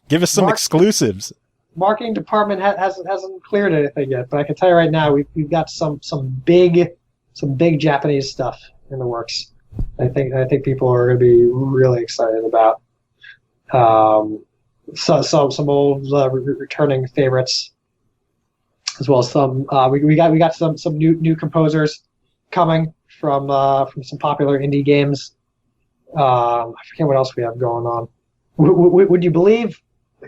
Give us some exclusives. Marketing department hasn't cleared anything yet, but I can tell you right now we've got some big Japanese stuff in the works. I think people are going to be really excited about. Some old returning favorites as well as some we got some new composers coming from some popular indie games. I forget what else we have going on. Would you believe?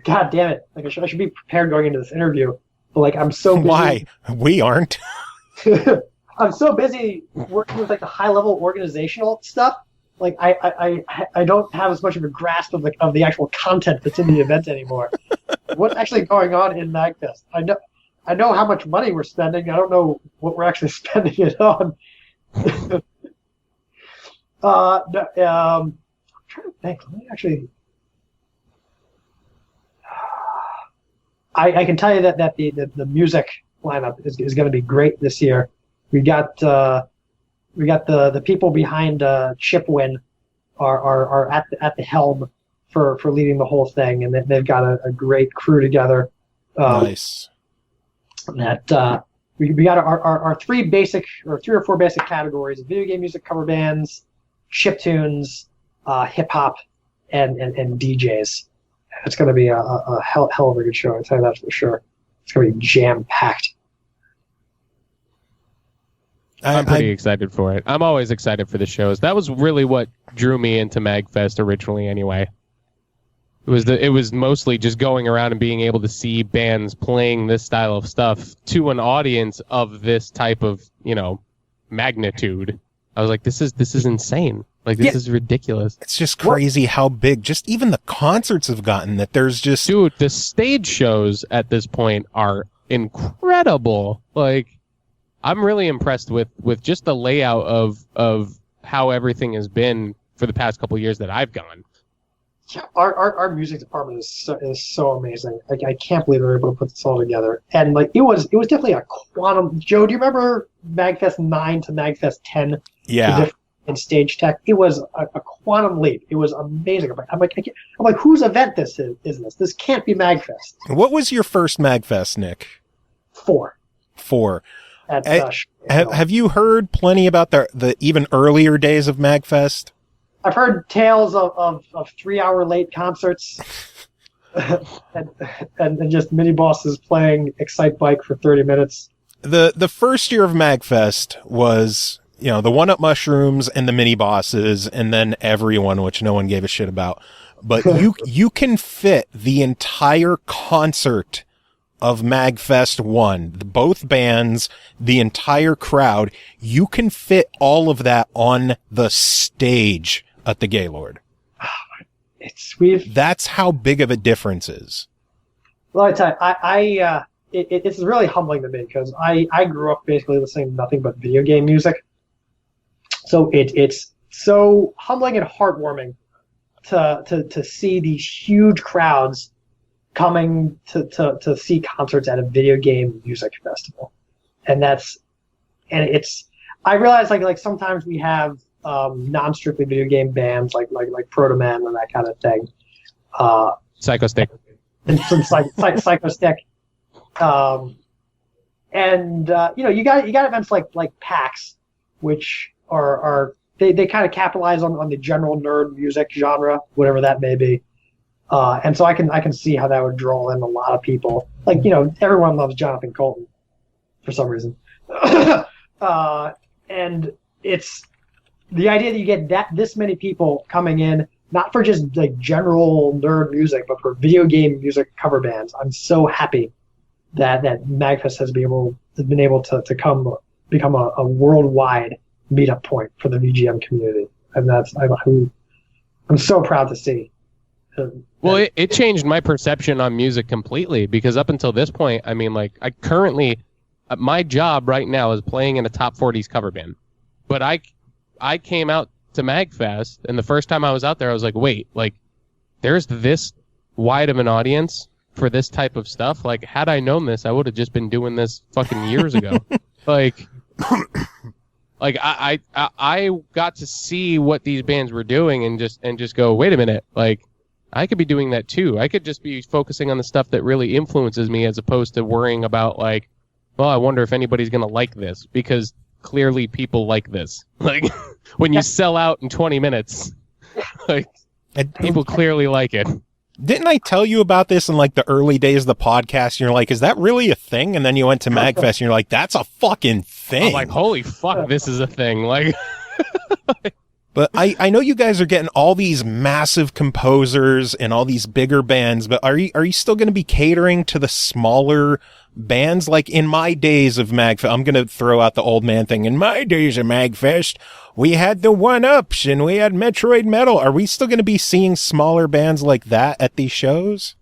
God damn it! Like I should be prepared going into this interview, but like I'm so busy. Why? We aren't. I'm so busy working with like the high level organizational stuff. Like I don't have as much of a grasp of the actual content that's in the event anymore. What's actually going on in MAGFest? I know how much money we're spending. I don't know what we're actually spending it on. I'm trying to think. Let me actually. I can tell you that the music lineup is going to be great this year. We got the people behind Chipwin are at the helm for leading the whole thing, and they've got a great crew together. Nice. That we got our three or four basic categories: video game music cover bands, chiptunes, hip hop, and DJs. It's going to be a hell of a good show. I tell you that for sure. It's going to be jam packed. I'm pretty excited for it. I'm always excited for the shows. That was really what drew me into MAGFest originally anyway. It was mostly just going around and being able to see bands playing this style of stuff to an audience of this type of, magnitude. I was like, this is insane. Like, this is ridiculous. It's just crazy how big just even the concerts have gotten, that there's just... Dude, the stage shows at this point are incredible. Like, I'm really impressed with just the layout of how everything has been for the past couple of years that I've gone. Yeah, our music department is so amazing. Like, I can't believe they were able to put this all together. And like it was definitely a quantum. Joe, do you remember MAGFest 9 to MAGFest 10? Yeah. In stage tech, it was a quantum leap. It was amazing. I'm like, whose event this is this? This can't be MAGFest. What was your first MAGFest, Nick? 4. Have you heard plenty about the even earlier days of MAGFest? I've heard tales of 3-hour late concerts and just mini bosses playing Excite Bike for 30 minutes. The first year of MAGFest was, the 1-Up mushrooms and the mini bosses, and then everyone, which no one gave a shit about. But you can fit the entire concert of MAGFest 1, both bands, the entire crowd. You can fit all of that on the stage at the Gaylord. That's how big of a difference is. Well, I tell you, it's really humbling to me because I grew up basically listening to nothing but video game music. So it's so humbling and heartwarming to see these huge crowds coming to see concerts at a video game music festival, and I realize like sometimes we have non-strictly video game bands like Proto Man and that kind of thing. Psycho Stick. And some Psycho Stick. You got events like PAX, which are they kind of capitalize on the general nerd music genre, whatever that may be. And so I can see how that would draw in a lot of people. Like, everyone loves Jonathan Colton for some reason. And it's the idea that you get this many people coming in, not for just like general nerd music, but for video game music cover bands. I'm so happy that MAGFest has been able to become a worldwide meetup point for the VGM community. And I'm so proud to see. Well, it changed my perception on music completely, because up until this point, I mean, like, I currently, my job right now is playing in a top 40s cover band. But I came out to MAGFest, and the first time I was out there, I was like, wait, like, there's this wide of an audience for this type of stuff? Like, had I known this, I would have just been doing this fucking years ago. Like I got to see what these bands were doing and just go, wait a minute, like, I could be doing that too. I could just be focusing on the stuff that really influences me, as opposed to worrying about, like, well, I wonder if anybody's going to like this, because clearly people like this. Like, when you sell out in 20 minutes, like, people clearly like it. Didn't I tell you about this in like the early days of the podcast? And you're like, is that really a thing? And then you went to MAGFest and you're like, that's a fucking thing. I'm like, holy fuck, this is a thing. Like, but I know you guys are getting all these massive composers and all these bigger bands, but are you still going to be catering to the smaller bands? Like in my days of MAGFest, I'm going to throw out the old man thing. In my days of MAGFest, we had the One-Ups and we had Metroid Metal. Are we still going to be seeing smaller bands like that at these shows?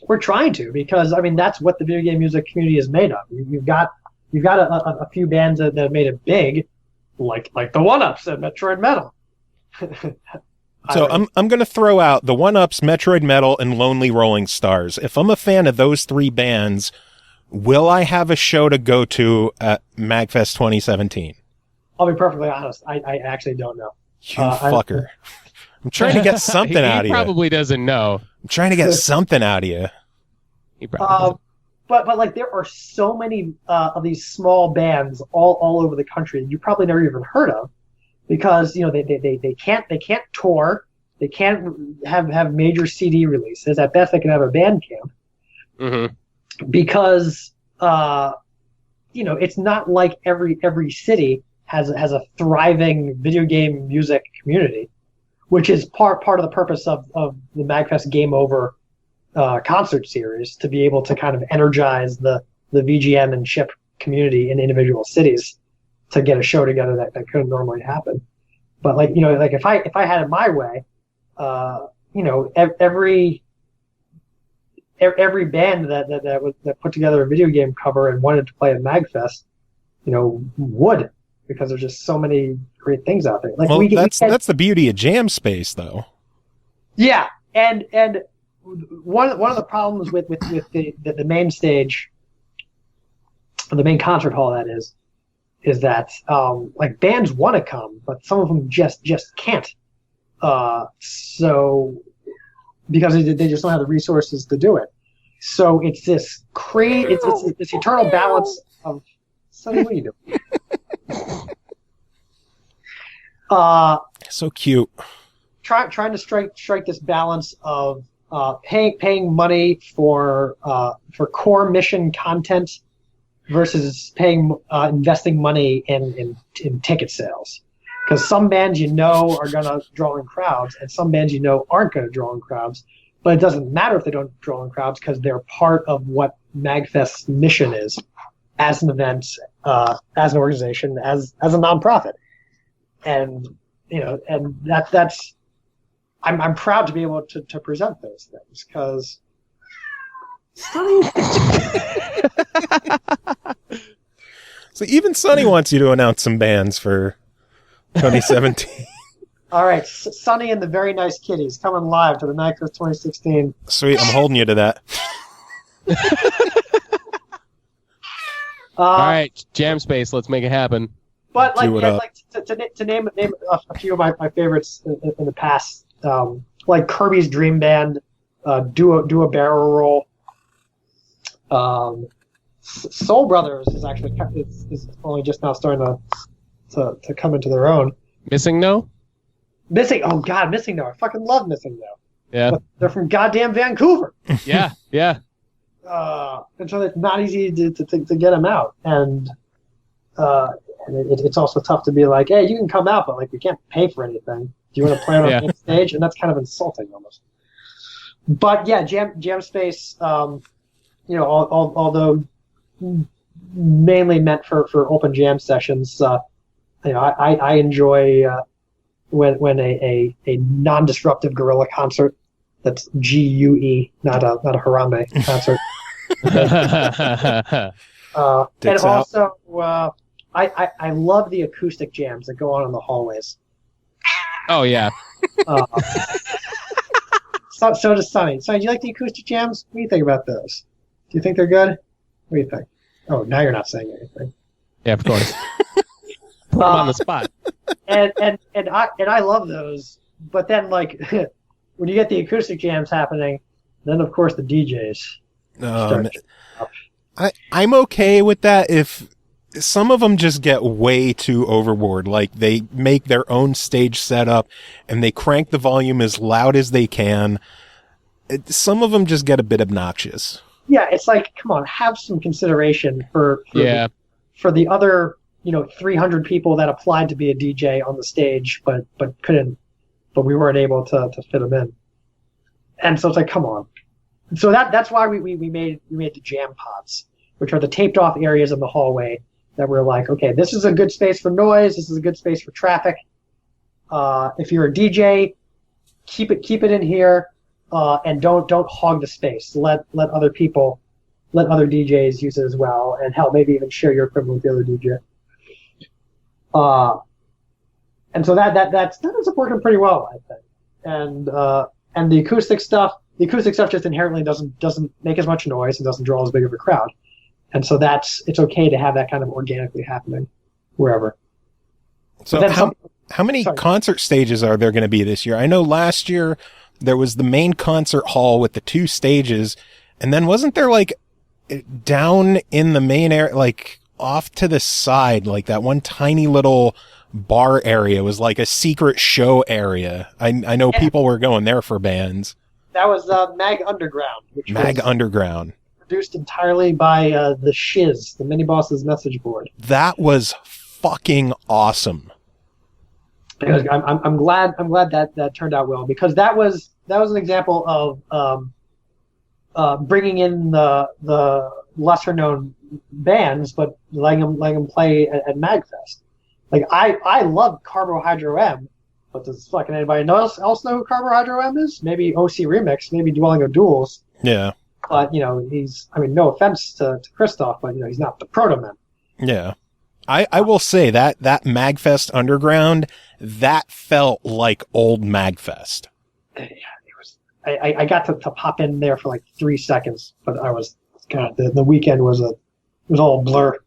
We're trying to, because I mean that's what the video game music community is made of. You've got a few bands that have made it big, like the One-Ups and Metroid Metal. So I'm going to throw out the One-Ups, Metroid Metal, and Lonely Rolling Stars. If I'm a fan of those three bands, will I have a show to go to at MAGFest 2017? I'll be perfectly honest. I actually don't know. You fucker. I'm trying to get something out of you. He probably doesn't know. I'm trying to get something out of you. He probably but like there are so many of these small bands all over the country that you probably never even heard of, because they can't tour, they can't have major CD releases. At best, they can have a band camp. Mm-hmm. Because it's not like every city has a thriving video game music community, which is part of the purpose of the MAGFest Game Over concert series, to be able to kind of energize the VGM and chip community in individual cities to get a show together that couldn't normally happen. But like if I had it my way, every band that put together a video game cover and wanted to play at MAGFest, would, because there's just so many great things out there. Like that's the beauty of Jam Space, though. Yeah, and one of the problems with the main stage, the main concert hall, that is that like bands want to come, but some of them just can't. So because they just don't have the resources to do it. So it's this it's this eternal balance of. Sonny, what are you doing? So cute. Trying to strike this balance of paying money for core mission content versus investing money in ticket sales. Because some bands are going to draw in crowds, and some bands aren't going to draw in crowds. But it doesn't matter if they don't draw in crowds, because they're part of what MAGFest's mission is, as an event, as an organization, as a nonprofit. And and that's I'm proud to be able to present those things, because So even Sonny wants you to announce some bands for 2017. All right, Sonny and the Very Nice Kitties coming live to the MAGFest 2016. Sweet, I'm holding you to that. All right, Jam Space, let's make it happen. But to name a few of my favorites in the past, like Kirby's Dream Band, do a barrel roll. Soul Brothers is actually is only just now starting to come into their own. Missing No? Oh God, Missing No. I fucking love Missing No. Yeah. But they're from goddamn Vancouver. Yeah. And so it's not easy to get them out. And it's also tough to be like, hey, you can come out, but like we can't pay for anything. Do you want to play on a big stage? And that's kind of insulting almost. But yeah, Jam Space, although mainly meant for open jam sessions, I enjoy when a non-disruptive guerrilla concert, that's GUE, not a Harambe concert. And also, I love the acoustic jams that go on in the hallways. Oh yeah. So does Sonny. Sonny, do you like the acoustic jams? What do you think about those? Do you think they're good? What do you think? Oh, now you're not saying anything. Yeah, of course. Put them on the spot. And I love those. But then, like, when you get the acoustic jams happening, then of course the DJs. I'm okay with that if some of them just get way too overboard. Like they make their own stage setup and they crank the volume as loud as they can. some of them just get a bit obnoxious. Yeah, it's like, come on, have some consideration for the other 300 people that applied to be a DJ on the stage, but couldn't, but we weren't able to fit them in. And so it's like, come on. So that's why we made the jam pods, which are the taped off areas in the hallway that we're like, okay, this is a good space for noise, this is a good space for traffic. If you're a DJ, keep it in here, and don't hog the space. Let other people, let other DJs use it as well, and hell, maybe even share your equipment with the other DJ. And so that ends up working pretty well, I think. And the acoustic stuff just inherently doesn't make as much noise and doesn't draw as big of a crowd. And so it's okay to have that kind of organically happening wherever. So how many concert stages are there going to be this year? I know last year there was the main concert hall with the 2 stages, and then wasn't there like down in the main area, like off to the side, like that one tiny little bar area was like a secret show area. I know people were going there for bands. That was Mag Underground. Mag Underground. Produced entirely by the Shiz, the Mini Boss's message board. That was fucking awesome. I'm glad that turned out well, because that was an example of bringing in the lesser known bands, but letting them play at MAGFest. Like I love Carbohydro M, but does fucking anybody else know who Carbohydro M is? Maybe OC Remix, maybe Dwelling of Duels. Yeah. But no offense to Christoph, but he's not the Proto Man. Yeah. I will say that MAGFest Underground, that felt like old MAGFest. Yeah, it was. I got to pop in there for like 3 seconds, but the weekend was all blur.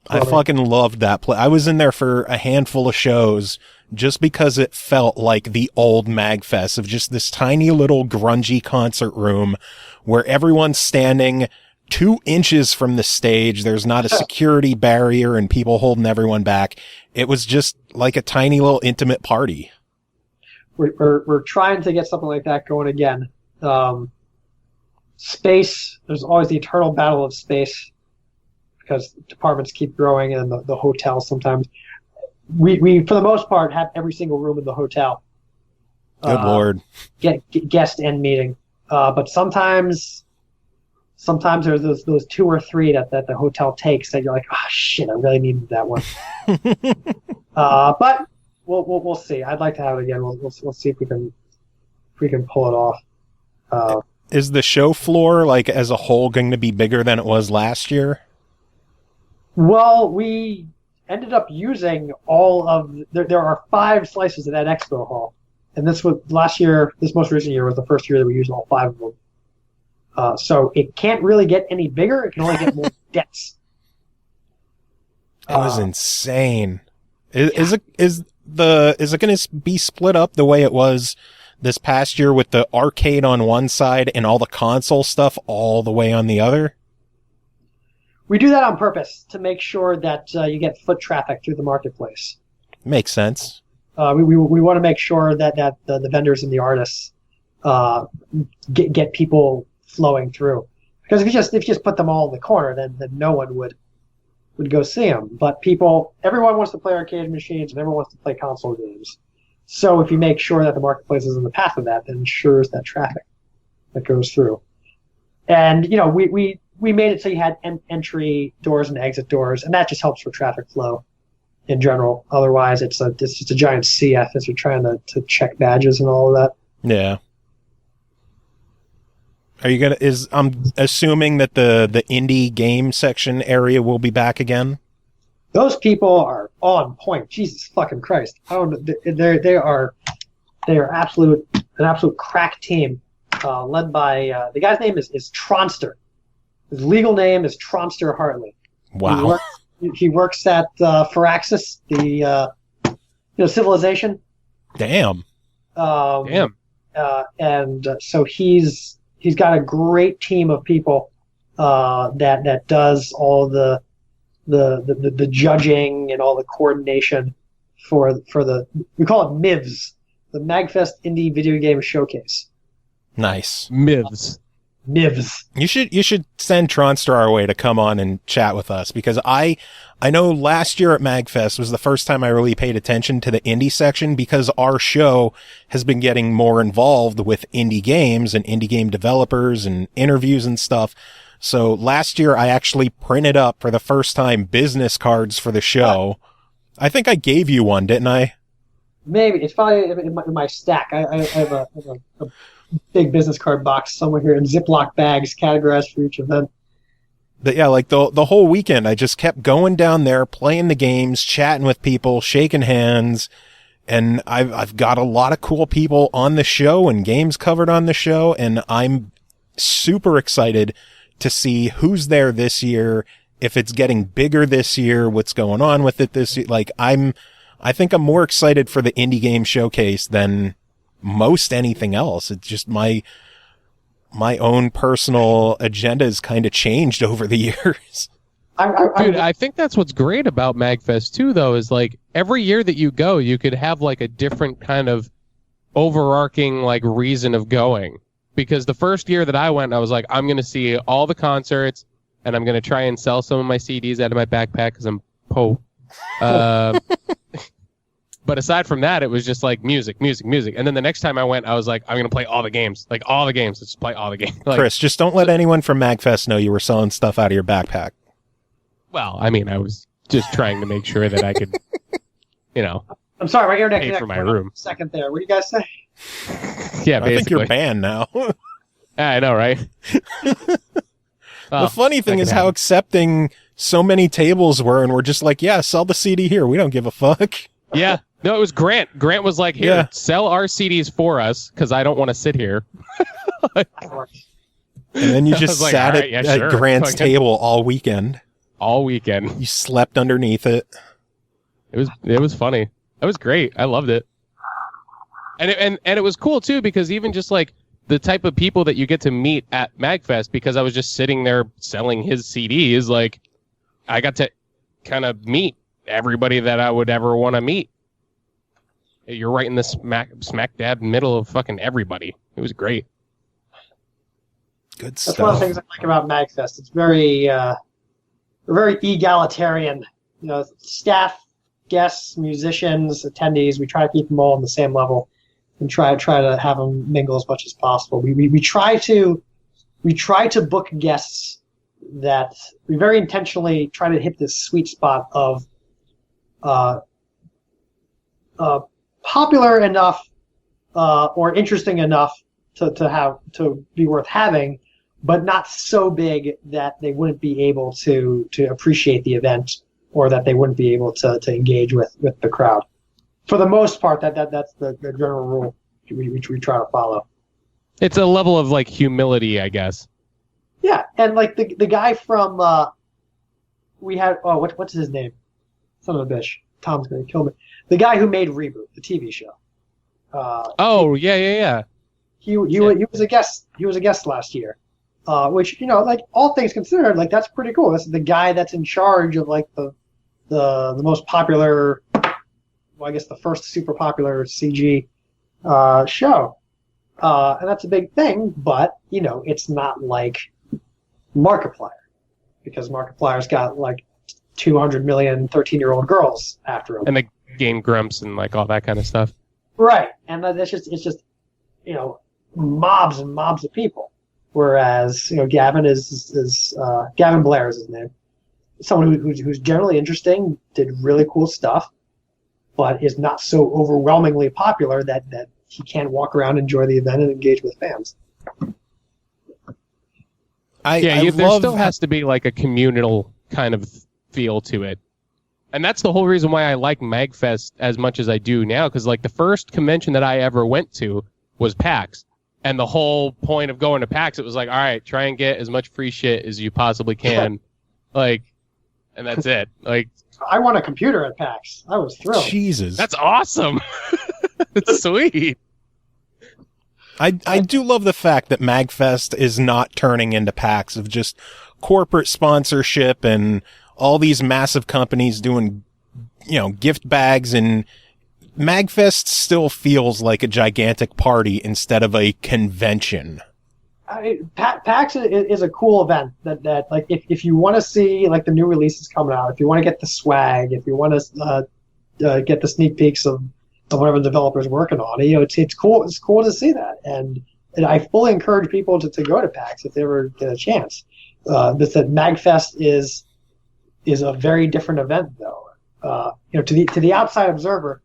I fucking loved that place. I was in there for a handful of shows just because it felt like the old MAGFest of just this tiny little grungy concert room where everyone's standing 2 inches from the stage. There's not a security barrier and people holding everyone back. It was just like a tiny little intimate party. We're trying to get something like that going again. Space, there's always the eternal battle of space, because departments keep growing and the hotel sometimes. We for the most part have every single room in the hotel. Good Lord. Guest and meeting. But sometimes there's those 2 or 3 that the hotel takes that you're like, oh shit, I really needed that one. But we'll see. I'd like to have it again. We'll see if we can pull it off. Is the show floor, like as a whole, going to be bigger than it was last year? Well, we ended up using all of there are 5 slices of that expo hall, and this most recent year was the first year that we used all 5 of them. So it can't really get any bigger. It can only get more dense. That was insane. Is it going to be split up the way it was this past year with the arcade on one side and all the console stuff all the way on the other? We do that on purpose to make sure that you get foot traffic through the marketplace. Makes sense. We want to make sure that the vendors and the artists get people flowing through. Because if you just put them all in the corner, then no one would go see them. But everyone wants to play arcade machines and everyone wants to play console games. So if you make sure that the marketplace is in the path of that, then ensures that traffic that goes through. And we made it so you had entry doors and exit doors, and that just helps for traffic flow in general. Otherwise, it's just a giant CF as you're trying to check badges and all of that. Yeah. I'm assuming that the indie game section area will be back again? Those people are on point. Jesus fucking Christ. They are an absolute crack team, led by the guy's name is Tronster. His legal name is Tronster Hartley. Wow. He works at Firaxis, the Civilization. Damn. And so he's got a great team of people that does all the judging and all the coordination for the, we call it MIVS, the MAGFest Indie Video Game Showcase. Nice. Mivs. You should send Tronster our way to come on and chat with us, because I know last year at MAGFest was the first time I really paid attention to the indie section, because our show has been getting more involved with indie games and indie game developers and interviews and stuff. So last year I actually printed up for the first time business cards for the show. I think I gave you one, didn't I? Maybe. It's probably in my stack. I have a big business card box somewhere here in Ziploc bags categorized for each event. But yeah, like the whole weekend, I just kept going down there, playing the games, chatting with people, shaking hands, and I've got a lot of cool people on the show and games covered on the show, and I'm super excited to see who's there this year, if it's getting bigger this year, what's going on with it this year. Like I think I'm more excited for the indie game showcase than most anything else. It's just my own personal agenda has kind of changed over the years. Dude, I think that's what's great about MAGFest too, though, is like every year that you go, you could have like a different kind of overarching like reason of going. Because the first year that I went, I was like, I'm going to see all the concerts and I'm going to try and sell some of my CDs out of my backpack because I'm po. But aside from that, it was just like music. And then the next time I went, I was like, I'm going to play all the games. Like all the games. Let's play all the games. Like, Chris, just don't let anyone from MAGFest know you were selling stuff out of your backpack. Well, I mean, I was just trying to make sure that I could, I'm sorry, right here next pay for my room. Second there. What do you guys say? Yeah, basically. I think you're banned now. I know, right? The funny thing is how accepting so many tables were, and we're just like, yeah, sell the CD here. We don't give a fuck. Yeah. No, it was Grant. Grant was like, here, sell our CDs for us, because I don't want to sit here. And then you just sat at Grant's table all weekend. All weekend. You slept underneath it. It was funny. It was great. I loved it. And it was cool, too, because even just like the type of people that you get to meet at MAGFest, because I was just sitting there selling his CDs, like, I got to kind of meet everybody that I would ever want to meet. You're right in the smack dab middle of fucking everybody. It was great. Good stuff. That's one of the things I like about MAGFest. It's very egalitarian. Staff, guests, musicians, attendees. We try to keep them all on the same level and try to have them mingle as much as possible. We try to book guests that we very intentionally try to hit this sweet spot of popular enough or interesting enough to be worth having, but not so big that they wouldn't be able to appreciate the event, or that they wouldn't be able to engage with the crowd. For the most part, that's the general rule we try to follow. It's a level of like humility, I guess. Yeah, and like the guy from we had what's his name? Son of a bitch. Tom's gonna kill me. The guy who made Reboot, the TV show. Yeah. He was a guest. He was a guest last year, which like all things considered, like that's pretty cool. This is the guy that's in charge of like the most popular, well, I guess the first super popular CG show, and that's a big thing. But it's not like Markiplier, because Markiplier's got like 200 million 13-year-old girls after him. And the Game Grumps and like all that kind of stuff. Right. And it's just mobs and mobs of people. Whereas, Gavin Gavin Blair is his name. Someone who's generally interesting, did really cool stuff, but is not so overwhelmingly popular that he can't walk around, enjoy the event, and engage with fans. There still has to be like a communal kind of feel to it. And that's the whole reason why I like MAGFest as much as I do now, because like the first convention that I ever went to was PAX. And the whole point of going to PAX, it was like, all right, try and get as much free shit as you possibly can. Like, and that's it. Like, I won a computer at PAX. I was thrilled. Jesus. That's awesome. That's sweet. I do love the fact that MAGFest is not turning into PAX of just corporate sponsorship and all these massive companies doing, gift bags and MAGFest still feels like a gigantic party instead of a convention. PAX is a cool event that like if you want to see like the new releases coming out, if you want to get the swag, if you want to get the sneak peeks of whatever the developer's working on, it's cool. It's cool to see that, and I fully encourage people to go to PAX if they ever get a chance. That MAGFest is a very different event, though. To the outside observer,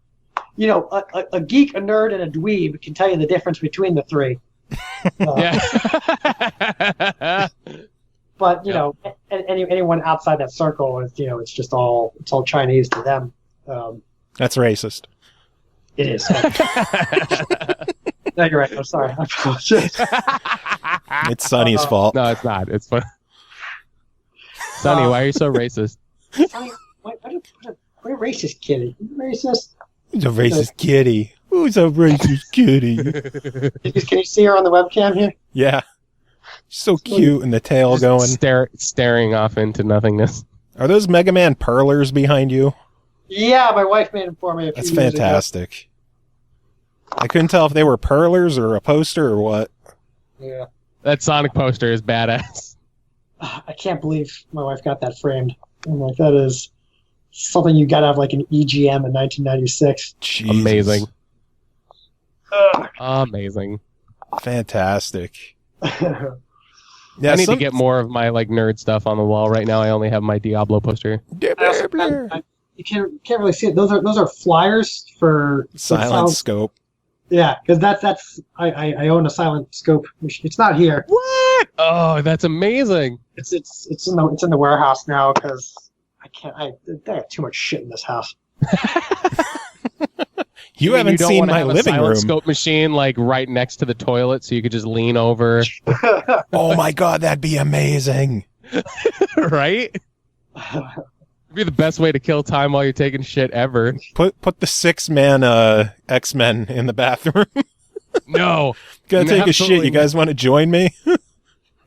a geek, a nerd, and a dweeb can tell you the difference between the three. Yeah. But anyone outside that circle is it's just all Chinese to them. That's racist. It is. No, you're right. I'm sorry. I apologize. It's Sonny's fault. No, it's not. It's fun. Sonny, why are you so racist? Sonny, what a racist kitty. Racist. Who's a racist kitty? Who's a racist kitty? Can you see her on the webcam here? Yeah. So cute, and the tail going. Staring off into nothingness. Are those Mega Man Perlers behind you? Yeah, my wife made them for me. That's fantastic. I couldn't tell if they were Perlers or a poster or what. Yeah. That Sonic poster is badass. I can't believe my wife got that framed. I'm like, that is something you gotta have like an EGM in 1996. Jesus. Amazing. Amazing. Fantastic. Yeah, I need to get more of my like nerd stuff on the wall. Right now, I only have my Diablo poster. You can't really see it. Those are flyers for Silent Scope. Yeah, because that's I own a Silent Scope. It's not here. What? Oh, that's amazing. It's in the warehouse now because I have too much shit in this house. You haven't seen my living room. Scope machine like right next to the toilet, so you could just lean over. Oh my god, that'd be amazing! Right? It'd be the best way to kill time while you're taking shit ever. Put the 6-man X-Men in the bathroom. No, gotta take a shit. You guys want to join me?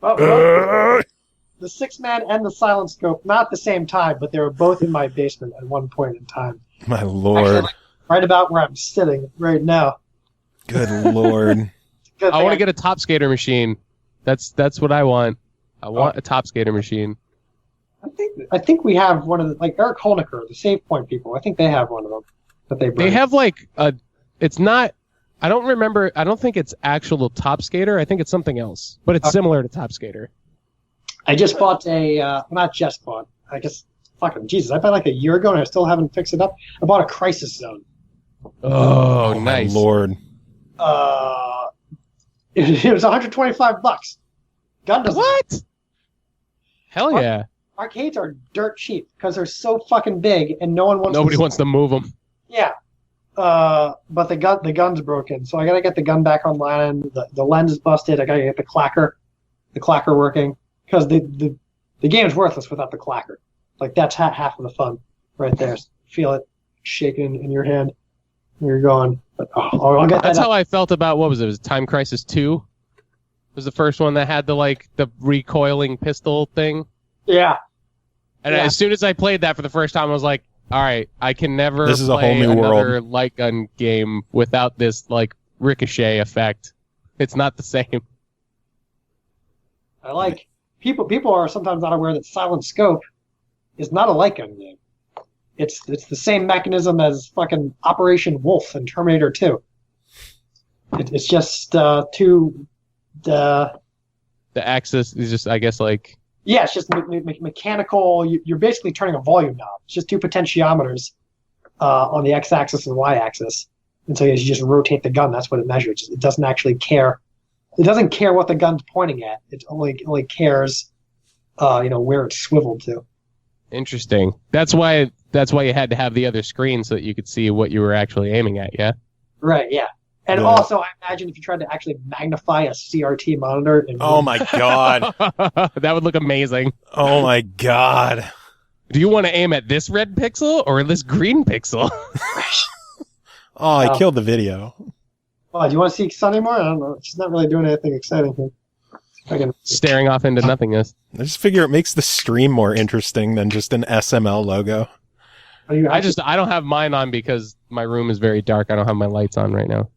The 6-man and the Silent Scope, not at the same time, but they were both in my basement at one point in time. My lord. Actually, right about where I'm sitting right now. Good lord. I want to get a Top Skater machine. That's what I want. I want a Top Skater machine. I think we have one of the, like Eric Holniker, the Save Point people. I think they have one of them that they bring. They have like it's not. I don't remember. I don't think it's actual Top Skater. I think it's something else, but it's similar to Top Skater. I just bought not just bought. I guess fucking Jesus. I bought like a year ago and I still haven't fixed it up. I bought a Crisis Zone. Oh, nice. My lord. It was $125. Gun doesn't. What? Hell yeah. Arcades are dirt cheap because they're so fucking big and nobody wants to move them. Yeah. But the gun's broken, so I gotta get the gun back online. The lens is busted. I gotta get the clacker working because the game's worthless without the clacker. Like that's half of the fun right there. Feel it shaking in your hand. You're going. But, I'll get that. That's how I felt about what was it? It was Time Crisis 2. It was the first one that had the recoiling pistol thing. Yeah. And as soon as I played that for the first time, I was like, all right, I can never This is play a whole new another world. light gun game without this ricochet effect. It's not the same. I like people are sometimes not aware that Silent Scope is not a light gun game. It's the same mechanism as fucking Operation Wolf in Terminator 2. It's just the axis is just, I guess, yeah, it's just mechanical. You're basically turning a volume knob. It's just two potentiometers on the x-axis and y-axis. And so as you just rotate the gun, that's what it measures. It doesn't actually care. It doesn't care what the gun's pointing at. It only cares, where it's swiveled to. Interesting. That's why you had to have the other screen so that you could see what you were actually aiming at, yeah? Right, yeah. And also, I imagine if you tried to actually magnify a CRT monitor... Oh my god. That would look amazing. Oh my god. Do you want to aim at this red pixel or this green pixel? Oh, I killed the video. Oh, do you want to see Sunny more? I don't know. She's not really doing anything exciting here. Staring off into nothingness. I just figure it makes the stream more interesting than just an SML logo. I I don't have mine on because my room is very dark. I don't have my lights on right now.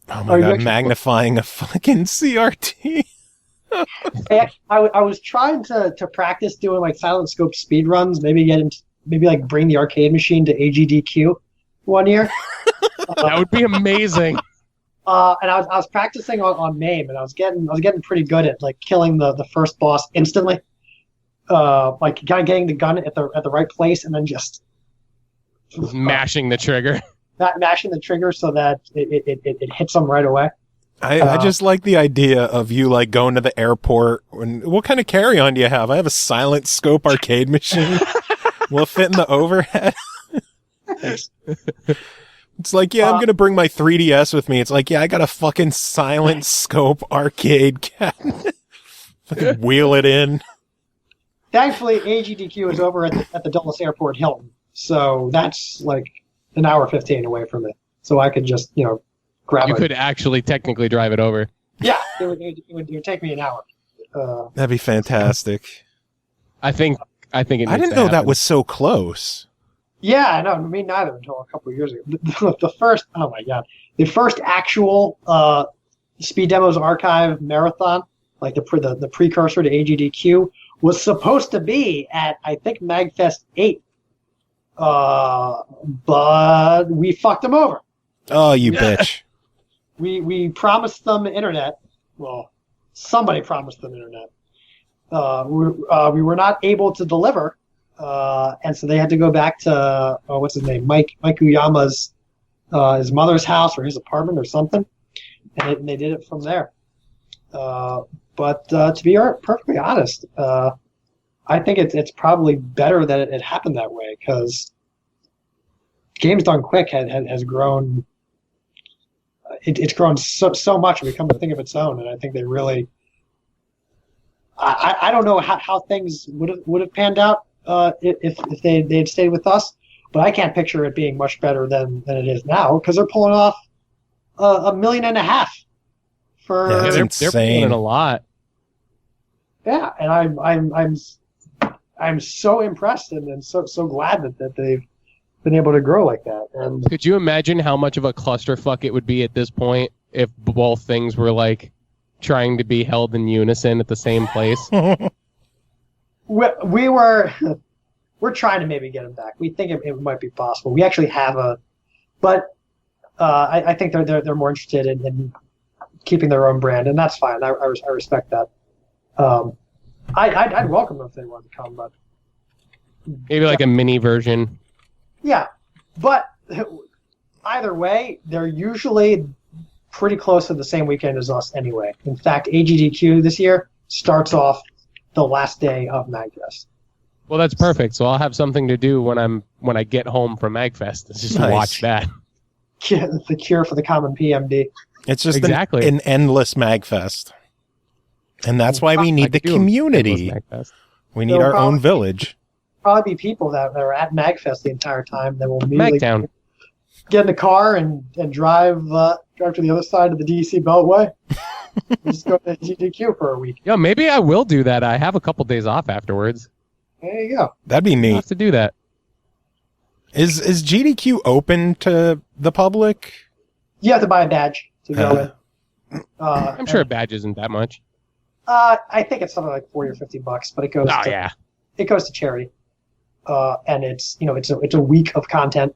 Oh my god, magnifying a fucking CRT. I was trying to practice doing like silent scope speed runs. Maybe like bring the arcade machine to AGDQ one year. That would be amazing. And I was practicing on MAME, and I was getting pretty good at like killing the first boss instantly. Like kind of getting the gun at the right place, and then just mashing the trigger. Mashing the trigger so that it hits them right away. I just like the idea of you like going to the airport. What kind of carry-on do you have? I have a silent scope arcade machine. Will it fit in the overhead? It's like, yeah, I'm going to bring my 3DS with me. It's like, yeah, I got a fucking silent scope arcade cabinet. Fucking wheel it in. Thankfully, AGDQ is over at the Dulles Airport Hilton. So that's like an hour 15 away from it. So I could just, grab it. You could actually technically drive it over. Yeah, it would take me an hour. That'd be fantastic. I think it needs I didn't know that was so close. Yeah, I know. Me neither until a couple of years ago. The first actual Speed Demos Archive marathon, like the precursor to AGDQ, was supposed to be at, I think, MAGFest 8. But we fucked them over. Oh, you bitch. We promised them internet. Well, somebody promised them internet. We were not able to deliver. And so they had to go back to what's his name, Mike Uyama's his mother's house or his apartment or something, and they did it from there. But to be perfectly honest, I think it's probably better that it happened that way, because Games Done Quick has grown. It's grown so much and become a thing of its own, and I think they really. I don't know how things would have panned out. If they'd stayed with us, but I can't picture it being much better than it is now, because they're pulling off $1.5 million for. Yeah, they're pulling in a lot. Yeah, and I'm so impressed and so glad that they've been able to grow like that. And could you imagine how much of a clusterfuck it would be at this point if both things were like trying to be held in unison at the same place? We're trying to maybe get them back. We think it might be possible. We actually have but I think they're more interested in keeping their own brand, and that's fine. I respect that. I'd welcome them if they wanted to come, but Maybe like a mini version. Yeah, but either way, they're usually pretty close to the same weekend as us anyway. In fact, AGDQ this year starts off the last day of MAGFest. Well, that's perfect. So I'll have something to do when I get home from MAGFest. It's just watch that. The cure for the common PMD. It's just an endless MAGFest. And that's why we need the community. We need our own village. Probably be people that are at MAGFest the entire time that will immediately Magtown. Get in the car and drive to the other side of the DC Beltway. Just go to GDQ for a week. Yeah, maybe I will do that. I have a couple days off afterwards. There you go. That'd be neat. I'll have to do that. Is GDQ open to the public? You have to buy a badge to go in. I'm sure a badge isn't that much. I think it's something like $40 or $50, but it goes. It goes to charity, and it's it's a week of content,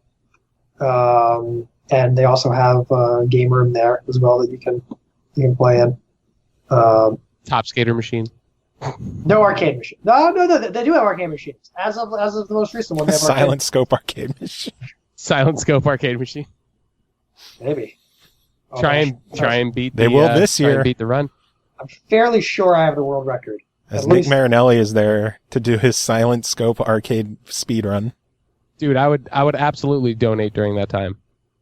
and they also have a game room there as well that you can play in. Top skater machine. No arcade machine. No, they do have arcade machines. As of the most recent one, they have Silent Scope arcade machine. Silent Scope arcade machine. Maybe. Try and beat. They will this year. Beat the run. I'm fairly sure I have the world record. As Nick Marinelli is there to do his Silent Scope arcade speed run. Dude, I would absolutely donate during that time.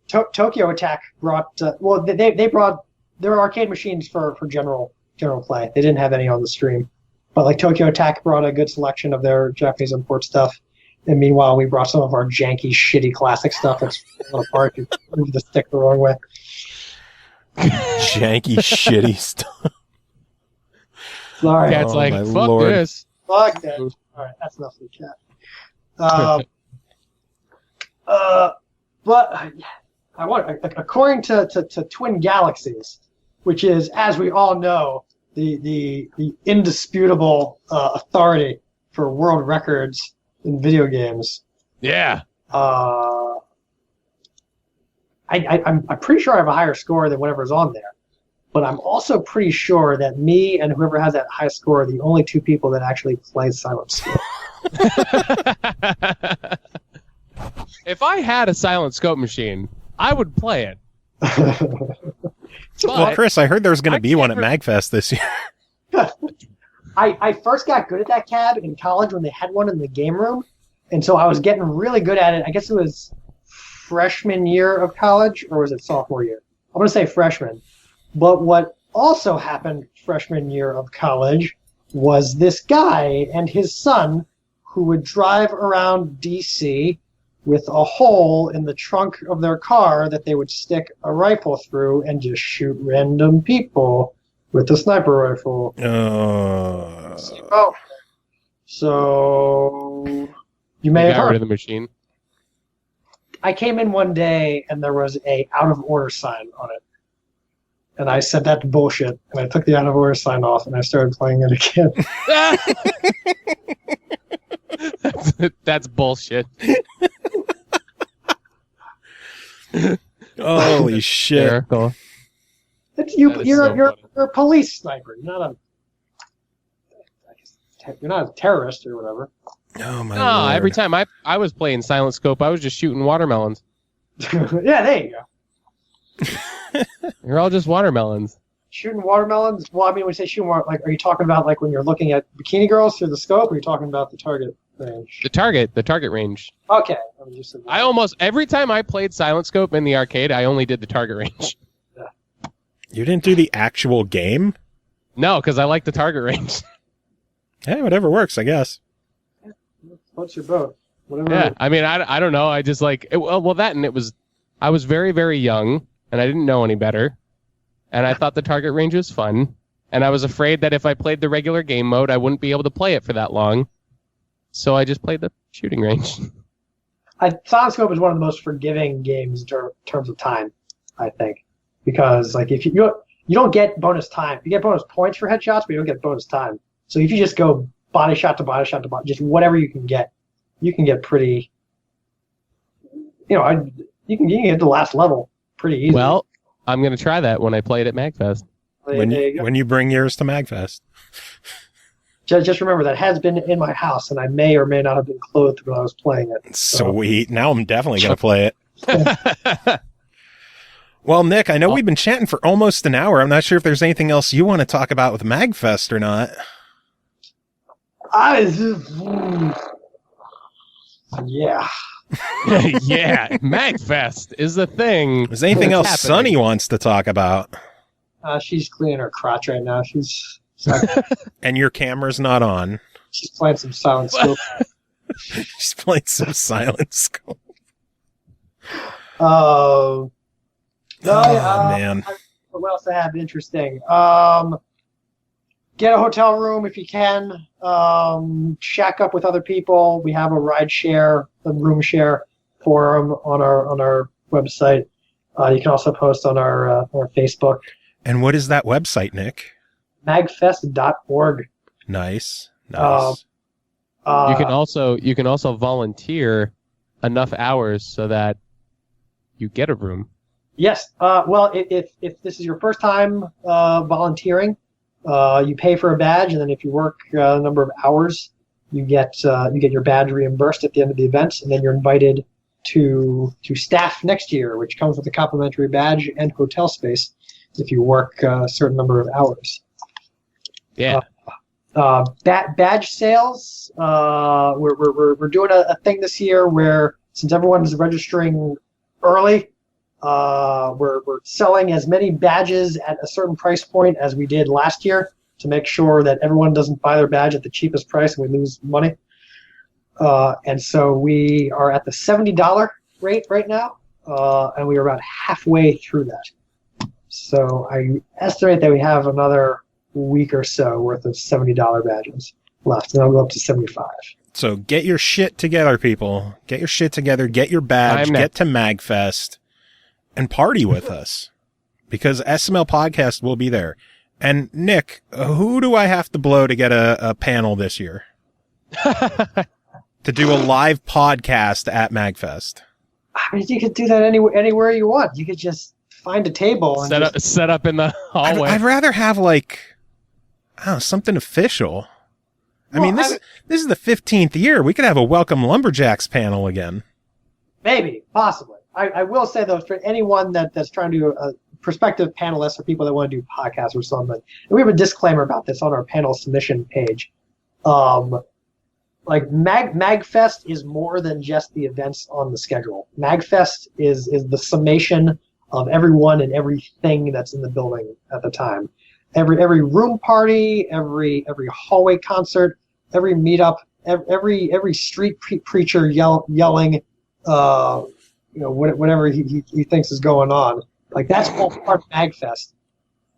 Tokyo Attack brought. They brought their arcade machines for general play. They didn't have any on the stream, but like Tokyo Attack brought a good selection of their Japanese import stuff. And meanwhile, we brought some of our janky, shitty classic stuff that's falling apart. You move the stick the wrong way. Janky, shitty stuff. Sorry. Cat's like, fuck Lord. This. Fuck that. All right, that's enough for the cat. But I want, according to Twin Galaxies, which is, as we all know, the indisputable authority for world records in video games. Yeah. I'm pretty sure I have a higher score than whatever's on there. But I'm also pretty sure that me and whoever has that high score are the only two people that actually play Silent Scope. If I had a Silent Scope machine, I would play it. Well, Chris, I heard there's going to be one at MAGFest this year. I first got good at that CAD in college when they had one in the game room. And so I was getting really good at it. I guess it was freshman year of college, or was it sophomore year? I'm going to say freshman. But what also happened freshman year of college was this guy and his son who would drive around D.C. with a hole in the trunk of their car that they would stick a rifle through and just shoot random people with a sniper rifle. So you may have got heard rid of the machine. I came in one day and there was a out of order sign on it. And I said, that's bullshit. And I took the out of order sign off and I started playing it again. That's bullshit. Holy shit. Hysterical. You're a police sniper. You're not a terrorist or whatever. Oh, my No, Lord. every time I was playing Silent Scope, I was just shooting watermelons. Yeah, there you go. You're all just watermelons. Shooting watermelons? Well, I mean, when you say shooting watermelons, like, are you talking about like when you're looking at bikini girls through the scope, or are you talking about the target range? The target range. Okay. I almost, every time I played Silent Scope in the arcade, I only did the target range. You didn't do the actual game? No, because I like the target range. Hey, whatever works, I guess. What's your boat? Whatever. Yeah, I mean, I don't know. I just like, that, and I was very, very young, and I didn't know any better. And I thought the target range was fun. And I was afraid that if I played the regular game mode, I wouldn't be able to play it for that long. So I just played the shooting range. Silent Scope is one of the most forgiving games in terms of time, I think. Because like if you don't get bonus time. You get bonus points for headshots, but you don't get bonus time. So if you just go body shot to body shot to body, just whatever you can get pretty, you can get the last level pretty easily. Well, I'm going to try that when I play it at MAGFest. When you bring yours to MAGFest. Just remember that has been in my house, and I may or may not have been clothed when I was playing it. So. Sweet. Now I'm definitely going to play it. Well, Nick, I know we've been chatting for almost an hour. I'm not sure if there's anything else you want to talk about with MAGFest or not. Yeah. Yeah, MAGFest is the thing. Is there anything else Sunny wants to talk about? She's cleaning her crotch right now. She's and your camera's not on. She's playing some Silent Scope. She's playing some Silent Scope. Man. What else I have interesting? Get a hotel room if you can. Shack up with other people. We have a room share forum on our website. You can also post on our Facebook. And what is that website, Nick? Magfest.org. Nice. You can also volunteer enough hours so that you get a room. Yes. Well, if this is your first time volunteering, you pay for a badge, and then if you work a number of hours, you get your badge reimbursed at the end of the event, and then you're invited to staff next year, which comes with a complimentary badge and hotel space if you work a certain number of hours. Yeah. Badge sales. We're doing a thing this year where, since everyone's registering early, we're selling as many badges at a certain price point as we did last year to make sure that everyone doesn't buy their badge at the cheapest price and we lose money. And so we are at the $70 rate right now, and we are about halfway through that. So I estimate that we have another week or so worth of $70 badges. left, and I'll go up to 75. So get your shit together, people. Get your shit together. Get your badge. Get to MAGFest and party with us, because SML Podcast will be there. And Nick, who do I have to blow to get a panel this year? To do a live podcast at MAGFest? I mean, you could do that anywhere you want. You could just find a table and set up in the hallway. I'd rather have something official. I mean, this is the 15th year. We could have a Welcome Lumberjacks panel again. Maybe, possibly. I will say, though, for anyone that's trying to do prospective panelists or people that want to do podcasts or something, and we have a disclaimer about this on our panel submission page. MAGFest is more than just the events on the schedule. MAGFest is the summation of everyone and everything that's in the building at the time. Every room party, every hallway concert, every meetup, every street preacher yelling, whatever he thinks is going on. Like, that's all part of MAGFest.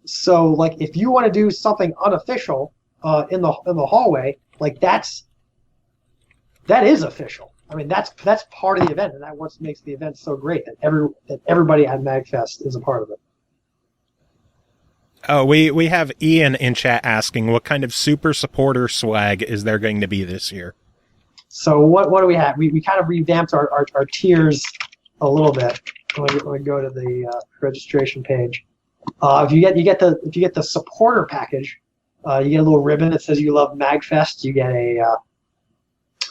So, like, if you want to do something unofficial in the hallway, like, that is official. I mean, that's part of the event, and that's what makes the event so great, that everybody at MAGFest is a part of it. Oh, we have Ian in chat asking, what kind of super supporter swag is there going to be this year? So what do we have? We kind of revamped our tiers a little bit. When we go to the registration page, if you get the supporter package, you get a little ribbon that says you love MAGFest. You get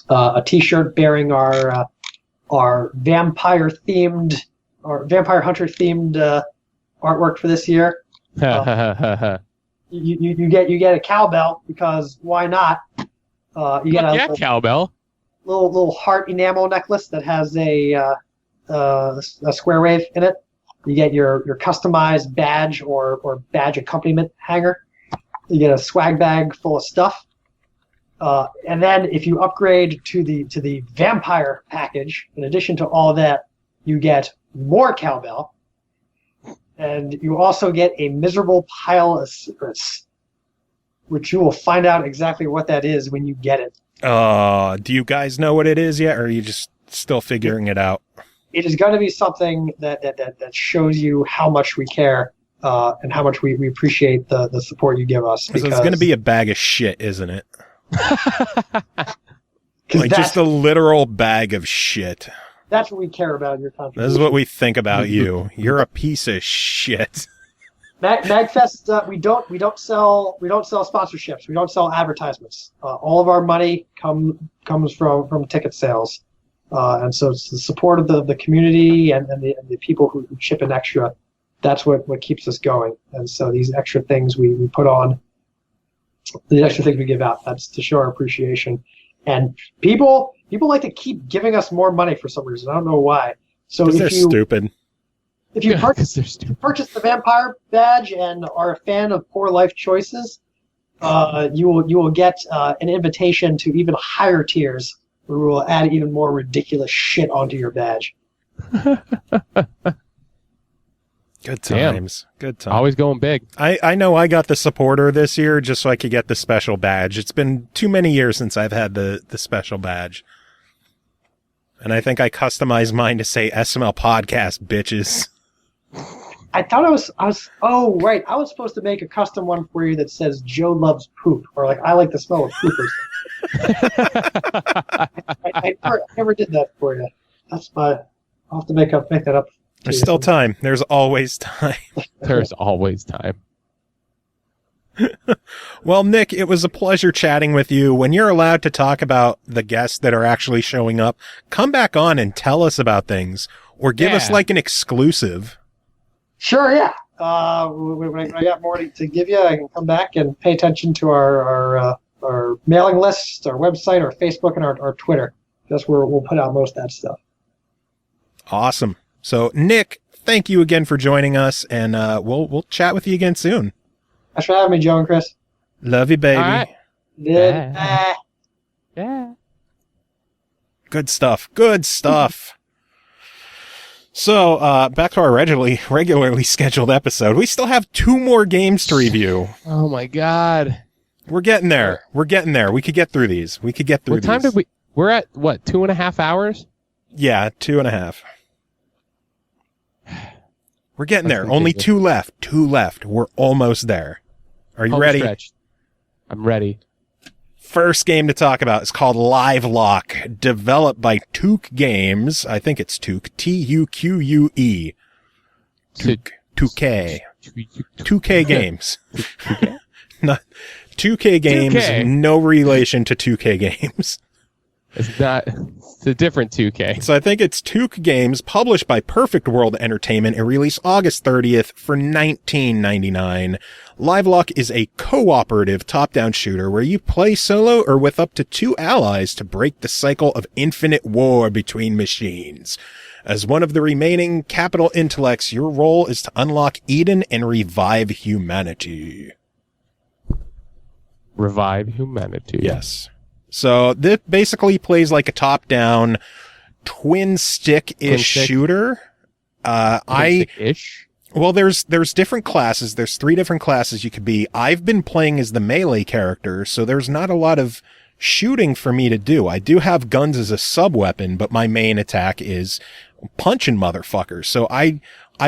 a T-shirt bearing our vampire hunter themed artwork for this year. You get a cowbell, because why not? You get a cowbell. Little heart enamel necklace that has a square wave in it. You get your customized badge or badge accompaniment hanger. You get a swag bag full of stuff. And then if you upgrade to the vampire package, in addition to all that, you get more cowbell. And you also get a miserable pile of secrets, which you will find out exactly what that is when you get it. Do you guys know what it is yet, or are you just still figuring it out? It is going to be something that shows you how much we care and how much we appreciate the support you give us. So it's going to be a bag of shit, isn't it? Like, just a literal bag of shit. That's what we care about in your contribution. This is what we think about you. You're a piece of shit. MAGFest, we don't sell sponsorships. We don't sell advertisements. All of our money comes from ticket sales, and so it's the support of the community and the people who chip in extra. That's what keeps us going. And so these extra things we put on, the extra things we give out, that's to show our appreciation. And people like to keep giving us more money for some reason. I don't know why. So if they're stupid. If you purchase the vampire badge and are a fan of Poor Life Choices, you will get an invitation to even higher tiers, where we will add even more ridiculous shit onto your badge. Good times. Damn. Good times. Always going big. I know I got the supporter this year just so I could get the special badge. It's been too many years since I've had the special badge. And I think I customized mine to say SML Podcast, bitches. I thought I was oh right, I was supposed to make a custom one for you that says Joe loves poop, or like I like the smell of poop or something. I never did that for you. I'll have to make that up. There's still time. There's always time. There's always time. Well, Nick, it was a pleasure chatting with you. When you're allowed to talk about the guests that are actually showing up, come back on and tell us about things, or give us like an exclusive. Sure, yeah. When I got more to give you, I can come back and pay attention to our mailing list, our website, our Facebook, and our Twitter. That's where we'll put out most of that stuff. Awesome. So, Nick, thank you again for joining us, and we'll chat with you again soon. Thanks for having me, Joe and Chris. Love you, baby. All right. Yeah. Good stuff. Good stuff. So, back to our regularly scheduled episode. We still have 2 more games to review. Oh my God. We're getting there. We're getting there. We could get through these. We could get through these. What time did we... We're at, what, 2.5 hours? Yeah, 2.5. We're getting there. Only 2 left. 2 left. We're almost there. Are you ready? Stretch. I'm ready. First game to talk about is called LiveLock, developed by Tuque Games. I think it's Tuque. Tuque. Tuque. 2K Games. Not 2K Games, 2K. no relation to 2K Games. It's not... It's a different 2K. So I think it's Tuque Games, published by Perfect World Entertainment and released August 30th for $19.99. LiveLock is a cooperative top-down shooter where you play solo or with up to 2 allies to break the cycle of infinite war between machines. As one of the remaining capital intellects, your role is to unlock Eden and revive humanity. Revive humanity. Yes. So this basically plays like a top-down twin stick-ish shooter. Ish? Well, there's different classes. There's 3 different classes you could be. I've been playing as the melee character, so there's not a lot of shooting for me to do. I do have guns as a sub-weapon, but my main attack is punching motherfuckers. So I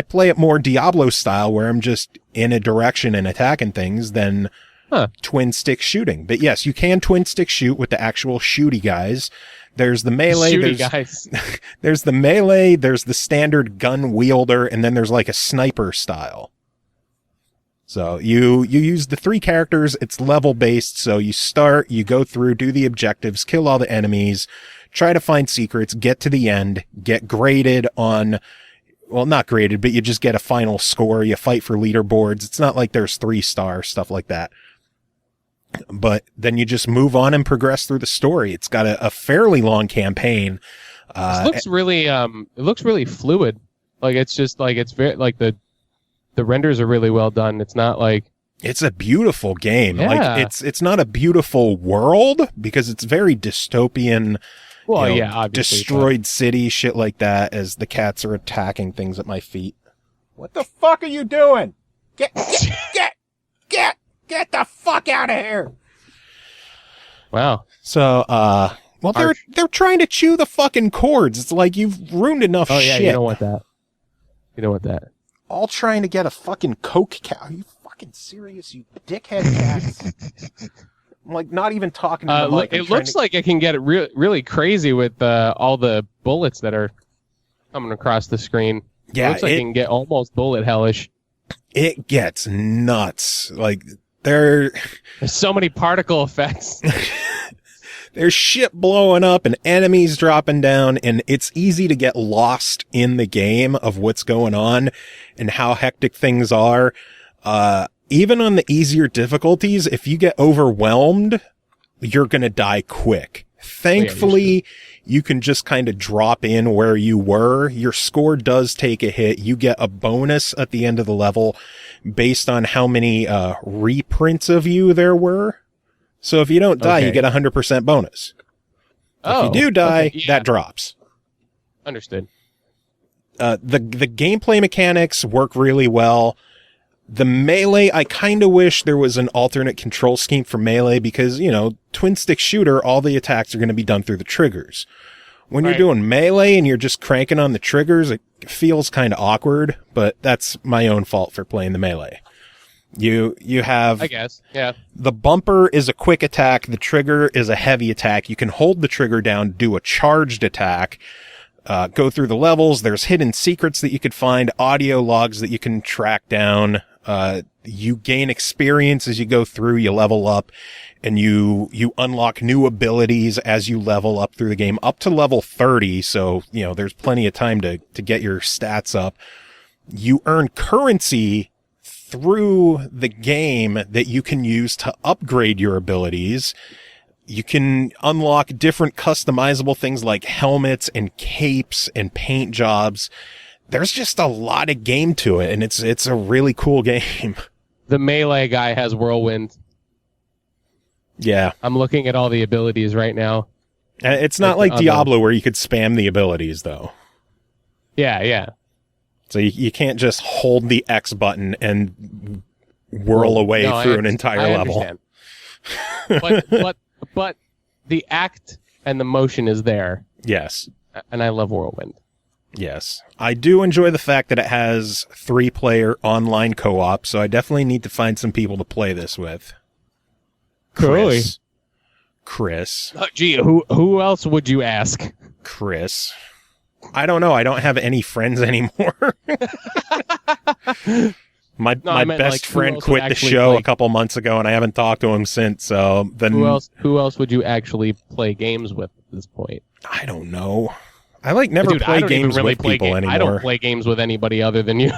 play it more Diablo style, where I'm just in a direction and attacking things than twin stick shooting. But yes, you can twin stick shoot with the actual shooty guys. There's the melee. There's the melee. There's the standard gun wielder, and then there's like a sniper style. So you use the 3 characters. It's level based. So you start, you go through, do the objectives, kill all the enemies, try to find secrets, get to the end, get graded on. Well, not graded, but you just get a final score. You fight for leaderboards. It's not like there's 3-star stuff like that. But then you just move on and progress through the story. It's got a fairly long campaign. It looks really fluid. Like it's just like it's very like the renders are really well done. It's not like it's a beautiful game. Yeah. Like it's not a beautiful world because it's very dystopian. Well, you know, yeah, obviously, destroyed city, shit like that. As the cats are attacking things at my feet. What the fuck are you doing? Get the fuck out of here! Wow. So, well, they're trying to chew the fucking cords. It's like you've ruined enough shit. Oh yeah, you don't want that. You don't want that. All trying to get a fucking Coke cow. Are you fucking serious, you dickhead cats? I'm like not even talking to the mic. It looks like it can get really crazy with all the bullets that are coming across the screen. Yeah, it looks like it can get almost bullet hellish. It gets nuts. Like there's so many particle effects. There's shit blowing up and enemies dropping down, and it's easy to get lost in the game of what's going on and how hectic things are. Even on the easier difficulties, if you get overwhelmed, you're going to die quick. Thankfully, you can just kind of drop in where you were. Your score does take a hit. You get a bonus at the end of the level based on how many reprints of you there were. So if you don't die, you get 100% bonus. If you do die, that drops. Understood. The gameplay mechanics work really well. The melee, I kind of wish there was an alternate control scheme for melee because, you know, twin stick shooter, all the attacks are going to be done through the triggers. When you're doing melee and you're just cranking on the triggers, it feels kind of awkward, but that's my own fault for playing the melee. You have, I guess, yeah. The bumper is a quick attack. The trigger is a heavy attack. You can hold the trigger down, do a charged attack, go through the levels. There's hidden secrets that you could find, audio logs that you can track down. You gain experience as you go through, you level up, and you unlock new abilities as you level up through the game up to level 30. So, you know, there's plenty of time to get your stats up. You earn currency through the game that you can use to upgrade your abilities. You can unlock different customizable things like helmets and capes and paint jobs. There's just a lot of game to it, and it's a really cool game. The melee guy has whirlwind. Yeah. I'm looking at all the abilities right now. It's not like Diablo where you could spam the abilities, though. Yeah, yeah. So you can't just hold the X button and whirl away through an entire level. Understand. but the act and the motion is there, Yes. and I love Whirlwind. Yes. I do enjoy the fact that it has 3-player online co-op, so I definitely need to find some people to play this with. Chris. Oh, gee, who else would you ask? Chris. I don't know. I don't have any friends anymore. My best friend quit the show a couple months ago, and I haven't talked to him since. So then, who else would you actually play games with at this point? I don't know. I never play games with people anymore. I don't play games with anybody other than you.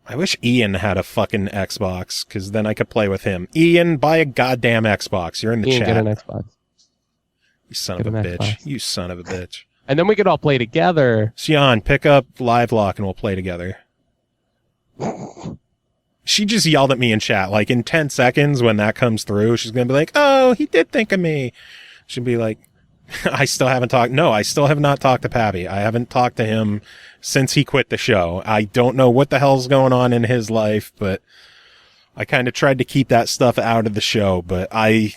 I wish Ian had a fucking Xbox, because then I could play with him. Ian, buy a goddamn Xbox. You're in the chat. Get an Xbox. You son of a bitch. You son of a bitch. And then we could all play together. Xian, pick up LiveLock and we'll play together. She just yelled at me in chat. Like, in 10 seconds when that comes through, she's going to be like, oh, he did think of me. She'll be like, I still haven't talked. No, I still have not talked to Pappy. I haven't talked to him since he quit the show. I don't know what the hell's going on in his life, but I kind of tried to keep that stuff out of the show, but I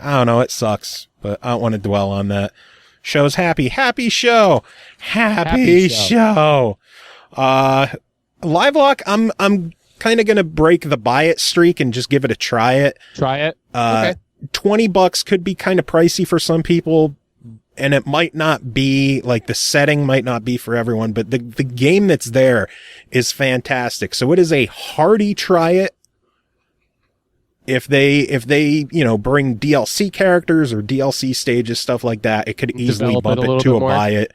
don't know. It sucks, but I don't want to dwell on that. Show's happy. Happy show. Happy show. LiveLock, I'm kind of going to break the buy it streak and just give it a try it. Try it? Okay. $20 could be kind of pricey for some people, and it might not be, like, the setting might not be for everyone, but the game that's there is fantastic. So it is a hearty try it. If they, bring DLC characters or DLC stages, stuff like that, it could easily bump it to a buy it.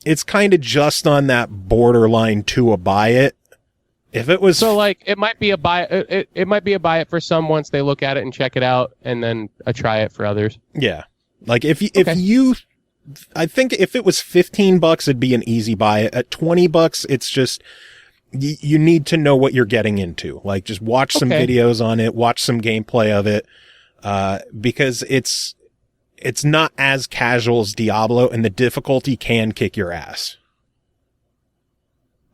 It's kind of just on that borderline to a buy it. If it was it might be a buy. It might be a buy it for some once they look at it and check it out, and then a try it for others. Yeah, like I think if it was $15, it'd be an easy buy it. At $20, it's just you need to know what you're getting into. Like, just watch some videos on it, watch some gameplay of it, because it's not as casual as Diablo, and the difficulty can kick your ass.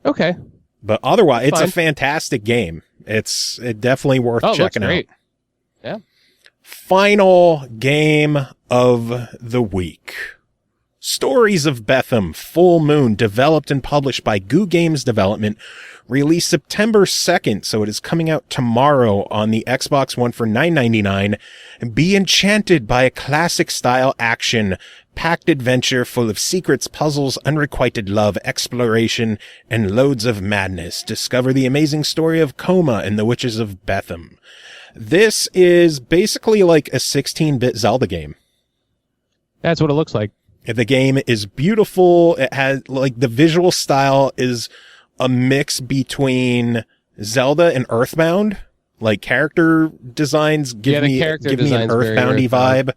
Okay. But otherwise, it's a fantastic game. It's definitely worth checking out. Yeah. Final game of the week. Stories of Bethem, Full Moon, developed and published by GuGames Development, released September 2nd, so it is coming out tomorrow on the Xbox One for $9.99. Be enchanted by a classic-style action-packed adventure full of secrets, puzzles, unrequited love, exploration, and loads of madness. Discover the amazing story of Coma and the Witches of Bethem. This is basically like a 16-bit Zelda game. That's what it looks like. The game is beautiful. It has, like, the visual style is a mix between Zelda and Earthbound. Like, character designs give me an Earthboundy vibe.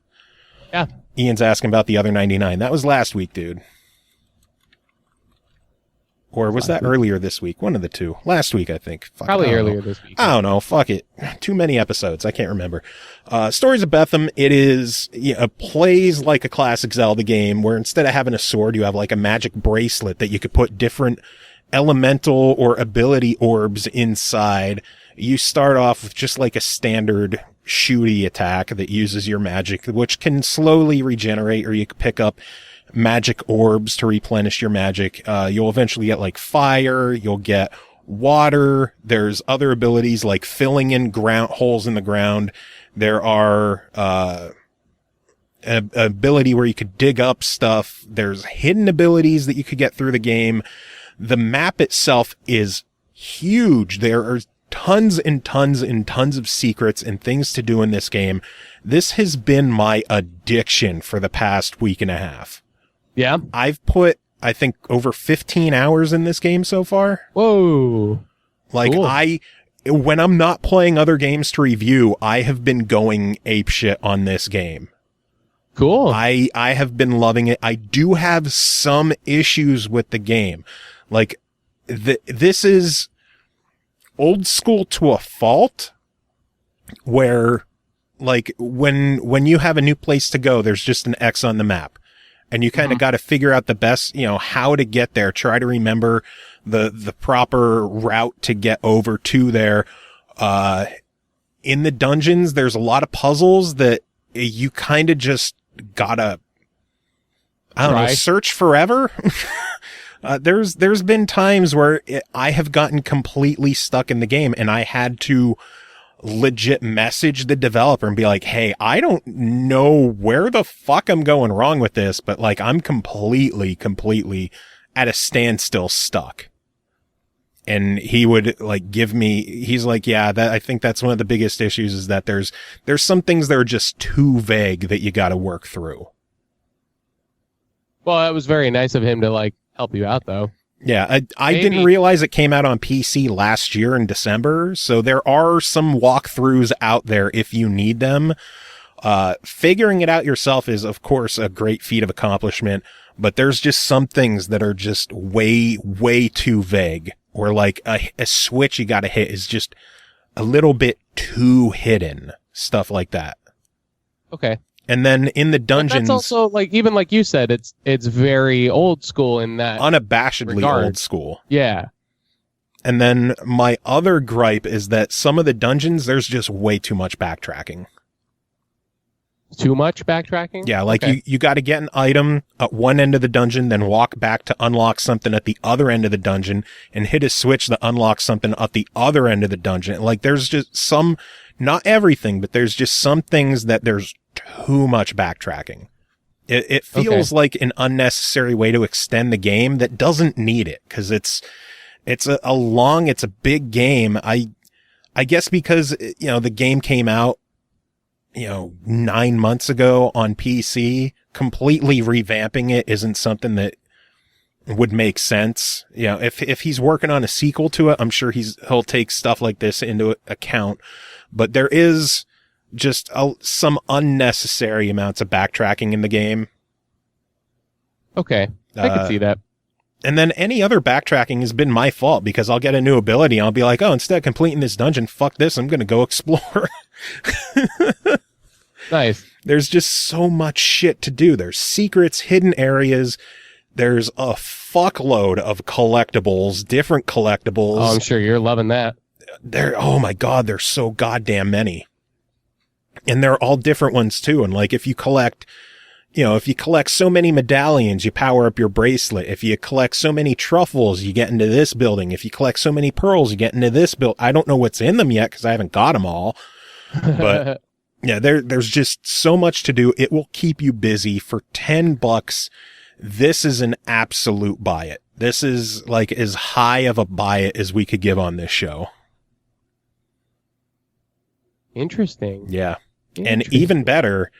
Yeah. Ian's asking about the other 99. That was last week, dude. Or was that earlier this week? One of the two. Last week, I think. Probably earlier this week. I don't know. Fuck it. Too many episodes. I can't remember. Stories of Bethem, it plays like a classic Zelda game where instead of having a sword, you have like a magic bracelet that you could put different elemental or ability orbs inside. You start off with just like a standard shooty attack that uses your magic, which can slowly regenerate, or you can pick up magic orbs to replenish your magic. You'll eventually get like fire, you'll get water. There's other abilities like filling in holes in the ground. There are an ability where you could dig up stuff. There's hidden abilities that you could get through the game. The map itself is huge. There are tons and tons and tons of secrets and things to do in this game. This has been my addiction for the past week and a half. Yeah. I've put, I think, over 15 hours in this game so far. Whoa. Like, cool. When I'm not playing other games to review, I have been going apeshit on this game. Cool. I have been loving it. I do have some issues with the game. Like, this is old school to a fault, where, like, when you have a new place to go, there's just an X on the map. And you kind of got to figure out the best, how to get there. Try to remember the proper route to get over to there. In the dungeons, there's a lot of puzzles that you kind of just gotta, I don't know, search forever. There's been times where I have gotten completely stuck in the game and I had to legit message the developer and be like, hey, I don't know where the fuck I'm going wrong with this, but like I'm completely at a standstill stuck. And he would like give me, he's like, yeah, I think that's one of the biggest issues is that there's some things that are just too vague that you got to work through. Well, it was very nice of him to like help you out though. Yeah, I didn't realize it came out on PC last year in December, so there are some walkthroughs out there if you need them. Figuring it out yourself is, of course, a great feat of accomplishment, but there's just some things that are just way too vague, or like a switch you gotta hit is just a little bit too hidden, stuff like that. Okay. And then in the dungeons, but that's also like, even like you said, it's very old school in that unabashedly regard. Old school. Yeah. And then my other gripe is that some of the dungeons, there's just way too much backtracking. Too much backtracking? Yeah, like you got to get an item at one end of the dungeon, then walk back to unlock something at the other end of the dungeon, and hit a switch that unlocks something at the other end of the dungeon. Like there's just some, not everything, but there's just some things that there's too much backtracking. It feels like an unnecessary way to extend the game that doesn't need it, because it's a big game. I guess because, the game came out 9 months ago on PC, completely revamping it isn't something that would make sense. If he's working on a sequel to it, I'm sure he'll take stuff like this into account, but there is just some unnecessary amounts of backtracking in the game. Okay. I can see that. And then any other backtracking has been my fault, because I'll get a new ability and I'll be like, oh, instead of completing this dungeon, fuck this, I'm going to go explore. Nice. There's just so much shit to do. There's secrets, hidden areas. There's a fuckload of collectibles, different collectibles. Oh, I'm sure you're loving that. Oh my God, there's so goddamn many. And they're all different ones too. And like, if you collect so many medallions, you power up your bracelet. If you collect so many truffles, you get into this building. If you collect so many pearls, you get into this building. I don't know what's in them yet because I haven't got them all. But yeah, there's just so much to do. It will keep you busy for $10. This is an absolute buy it. This is like as high of a buy it as we could give on this show. Interesting. Yeah. And even better,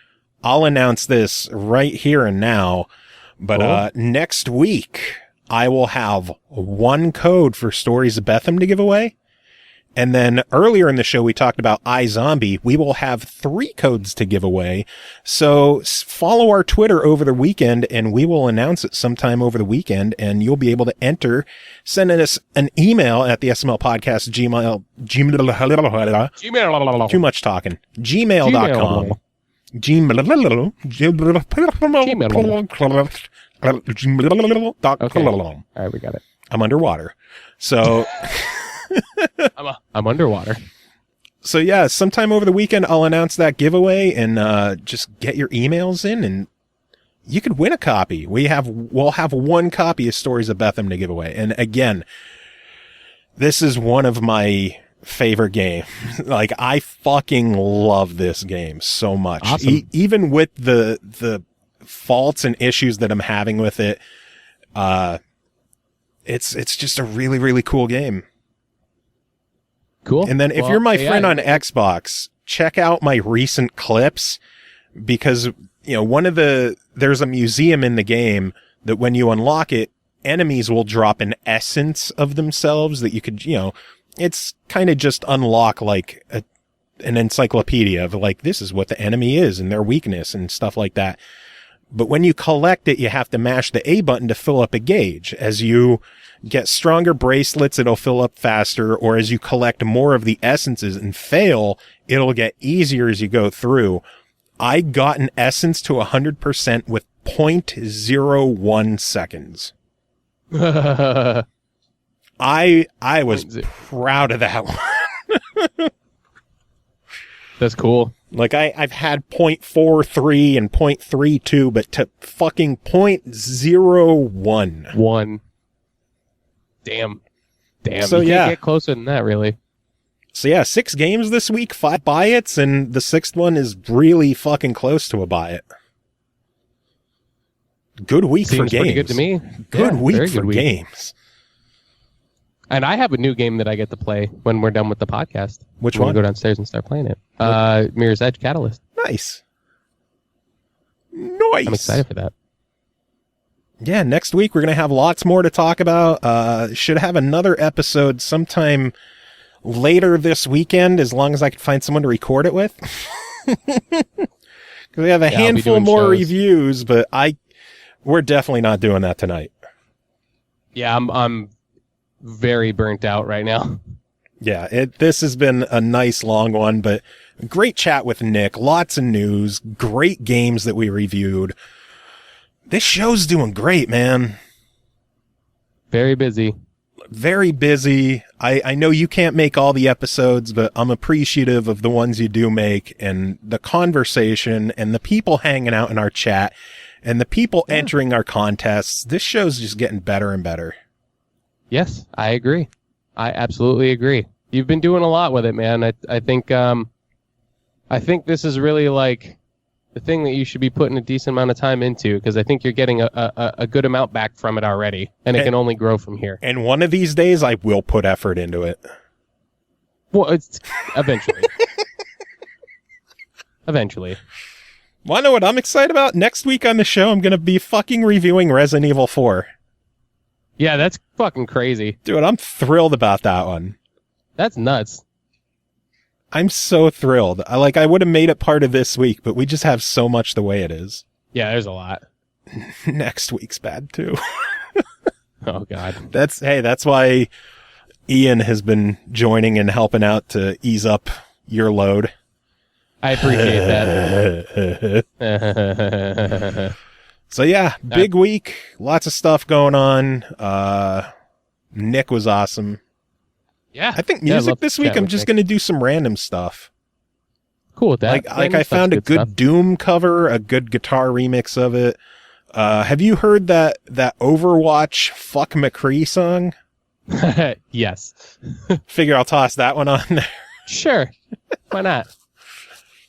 I'll announce this right here and now, but next week I will have one code for Stories of Bethem to give away. And then earlier in the show, we talked about iZombie. We will have 3 codes to give away. So follow our Twitter over the weekend and we will announce it sometime over the weekend, and you'll be able to enter. Send us an email at the SML podcast gmail. Too much talking. Gmail.com. Okay. All right, we got it. I'm underwater. So I'm underwater. So yeah, sometime over the weekend I'll announce that giveaway, and just get your emails in and you could win a copy. We'll have one copy of Stories of Bethem to give away. And again, this is one of my favorite games. Like, I fucking love this game so much. Awesome. Even with the faults and issues that I'm having with it, it's just a really, really cool game. Cool. And then if you're my friend on Xbox, check out my recent clips, because, there's a museum in the game that when you unlock it, enemies will drop an essence of themselves that you could, it's kind of just unlock like an encyclopedia of like, this is what the enemy is and their weakness and stuff like that. But when you collect it, you have to mash the A button to fill up a gauge. As you get stronger bracelets, it'll fill up faster, or as you collect more of the essences and fail, it'll get easier as you go through. I got an essence to 100% with 0.01 seconds. I was proud of that one. That's cool. Like I've had 0.43 and 0.32, but to fucking 0.01. One. Damn. So, you yeah. can't get closer than that, really. So yeah, 6 games this week, 5 buy-its, and the 6th one is really fucking close to a buy-it. Good week for Seems games. pretty good to me. Good Yeah, week very for good week. games. And I have a new game that I get to play when we're done with the podcast. Which I'm one? gonna go downstairs and start playing it. Mirror's Edge Catalyst. Nice. Nice. I'm excited for that. Yeah, next week we're going to have lots more to talk about. Should have another episode sometime later this weekend, as long as I can find someone to record it with. Because we have a I'll be handful doing more shows. reviews, but we're definitely not doing that tonight. Yeah, I'm very burnt out right now. Yeah, this has been a nice long one, but great chat with Nick. Lots of news, great games that we reviewed. This show's doing great, man. Very busy. Very busy. I know you can't make all the episodes, but I'm appreciative of the ones you do make, and the conversation and the people hanging out in our chat and the people entering our contests. This show's just getting better and better. Yes, I agree. I absolutely agree. You've been doing a lot with it, man. I think this is really like the thing that you should be putting a decent amount of time into, because I think you're getting a good amount back from it already, and it can only grow from here. And one of these days, I will put effort into it. Well, it's eventually. Eventually. Want to know what I'm excited about? Next week on the show, I'm going to be fucking reviewing Resident Evil 4. Yeah, that's fucking crazy. Dude, I'm thrilled about that one. That's nuts. I'm so thrilled. I would have made it part of this week, but we just have so much the way it is. Yeah, there's a lot. Next week's bad too. Oh, God. That's why Ian has been joining and helping out to ease up your load. I appreciate that. So yeah, big week, lots of stuff going on. Nick was awesome. Yeah. I think Yeah, music love this to week, chat I'm with just Nick. going to do some random stuff. Cool with that. Like I found a good stuff. Doom cover, a good guitar remix of it. Have you heard that Overwatch Fuck McCree song? Yes. Figure I'll toss that one on there. Sure. Why not?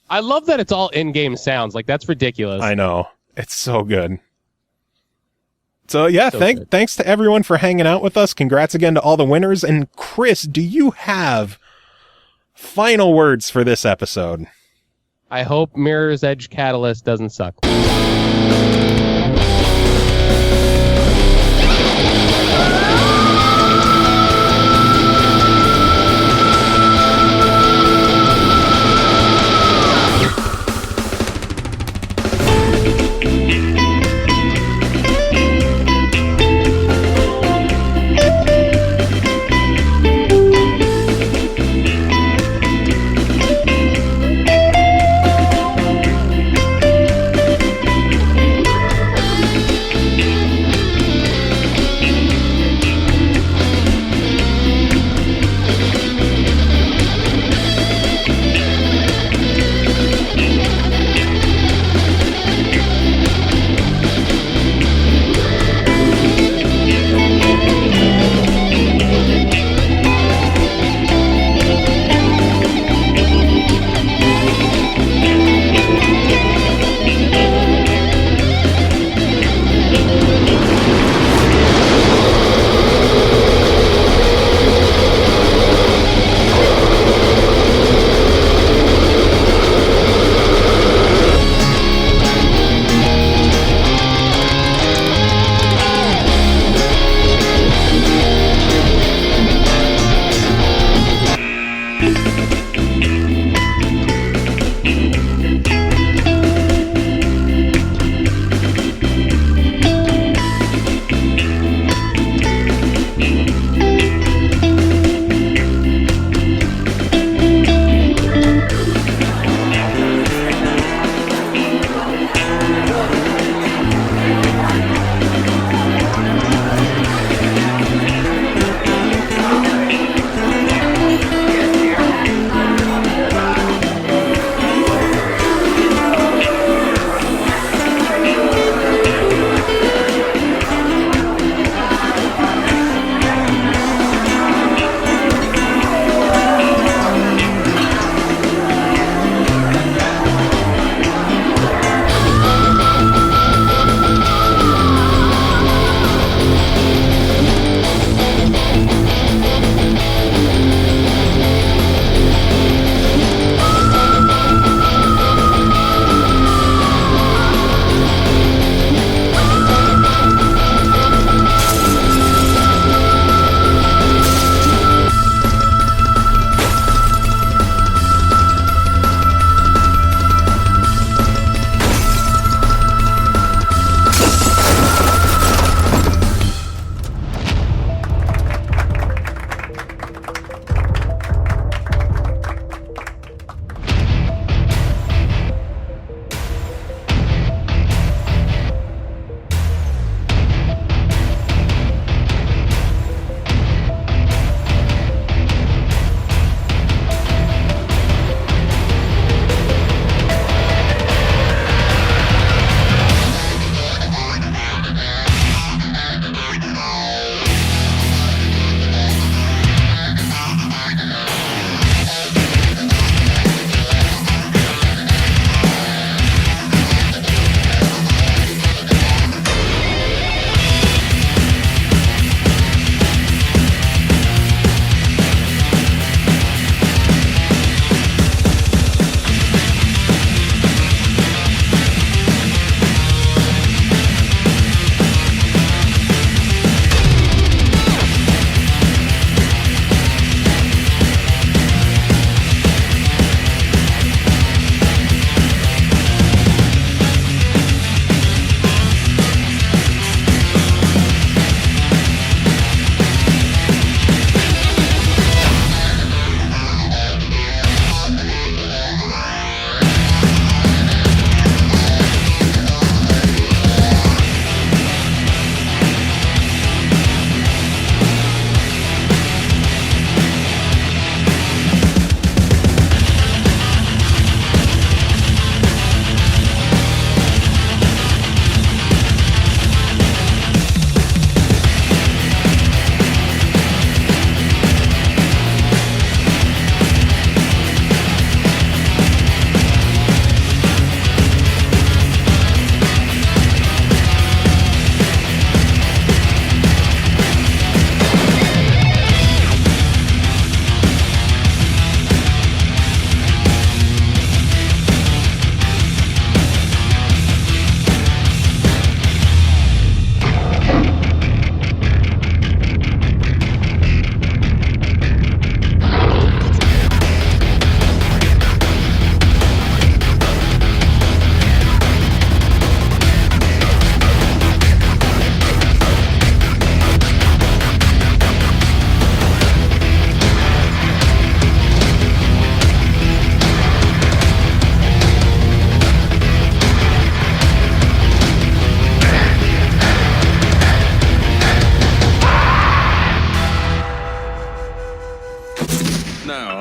I love that it's all in-game sounds. Like, that's ridiculous. I know. It's so good. So yeah, So good. thanks to everyone for hanging out with us. Congrats again to all the winners. And Chris, do you have final words for this episode? I hope Mirror's Edge Catalyst doesn't suck.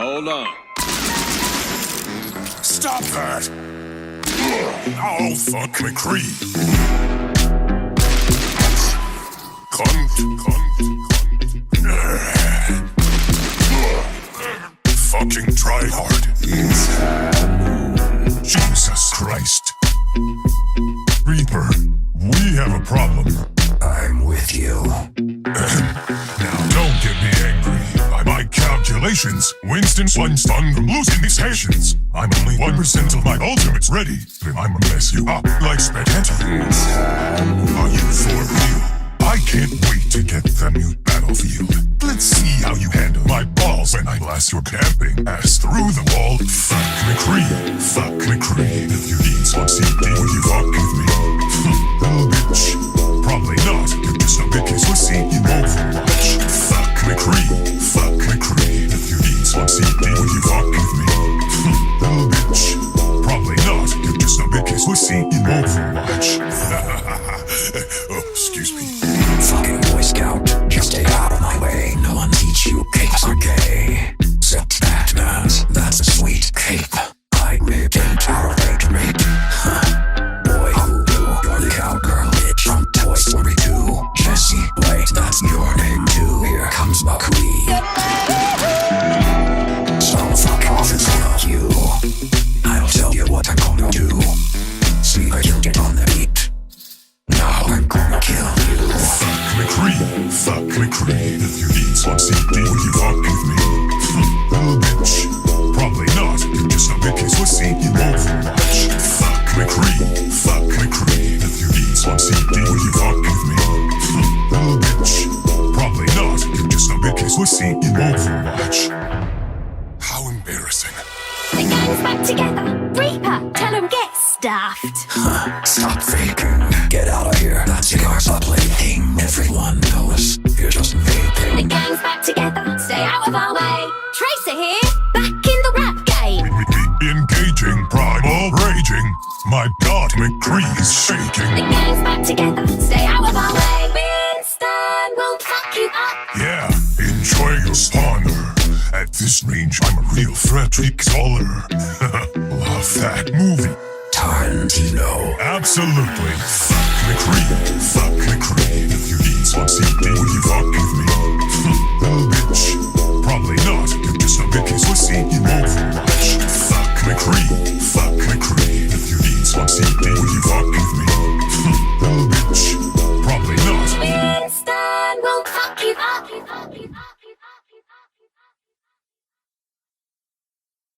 hold on. Stop that! Oh, fuck McCree. Fucking try hard. Jesus Christ. Reaper, we have a problem. I'm with you. Now don't get me angry. By my calculations, Winston's one stun from losing these patients. I'm only 1% of my ultimates ready. Then I'ma mess you up like spaghetti. Are you for real? I can't wait to get the new battlefield. Let's see how you handle my balls when I blast your camping ass through the wall. Fuck McCree, fuck McCree. If you need some CD, will you fuck with me? Little bitch, probably not. You're just a big kiss pussy in Overwatch. Fuck McCree, fuck McCree. If you need some CD, will you fuck with me? Little bitch, probably not. You're just a big kiss pussy in Overwatch. Oh, excuse me. Fucking Boy Scout, just stay out of my way. No one teach you capes are gay. Except Batman's, that's a sweet cape. I ripped and tolerate rape. Boy Hoodoo, you're the cowgirl bitch from Toy Story 2. Jesse, wait, that's your name too. Here comes McCree. So fuck off and fuck you. I'll tell you what I'm gonna do. See how you get on the beat. Now I'm gonna kill you. Fuck McCree, fuck McCree. If you need some CD, will you fuck with me? Little bitch, probably not. You're just a big kiss pussy in Overwatch. Fuck McCree, fuck McCree. If you need some CD, will you fuck with me? Little bitch, probably not. You're just a big kiss pussy in Overwatch. How embarrassing. The gang's back together. Reaper, tell him get stuffed. Stop faking. Get out of here. That cigar's a plaything. Everyone knows you're just vaping. The gang's back together. Stay out of our way. Tracer here, back in the rap game. Engaging, primal, raging. My God, McCree is shaking. The gang's back together. Stay out of our way. Winston will fuck you up. Yeah, enjoy your spawner. At this range, I'm a real Frederick Zoller. Love that movie. Tarantino. Absolutely. Fuck McCree, fuck McCree. If you need some CD, will you fuck with me? Little bitch, probably not. You're just a big kiss pussy in Overwatch. Fuck McCree,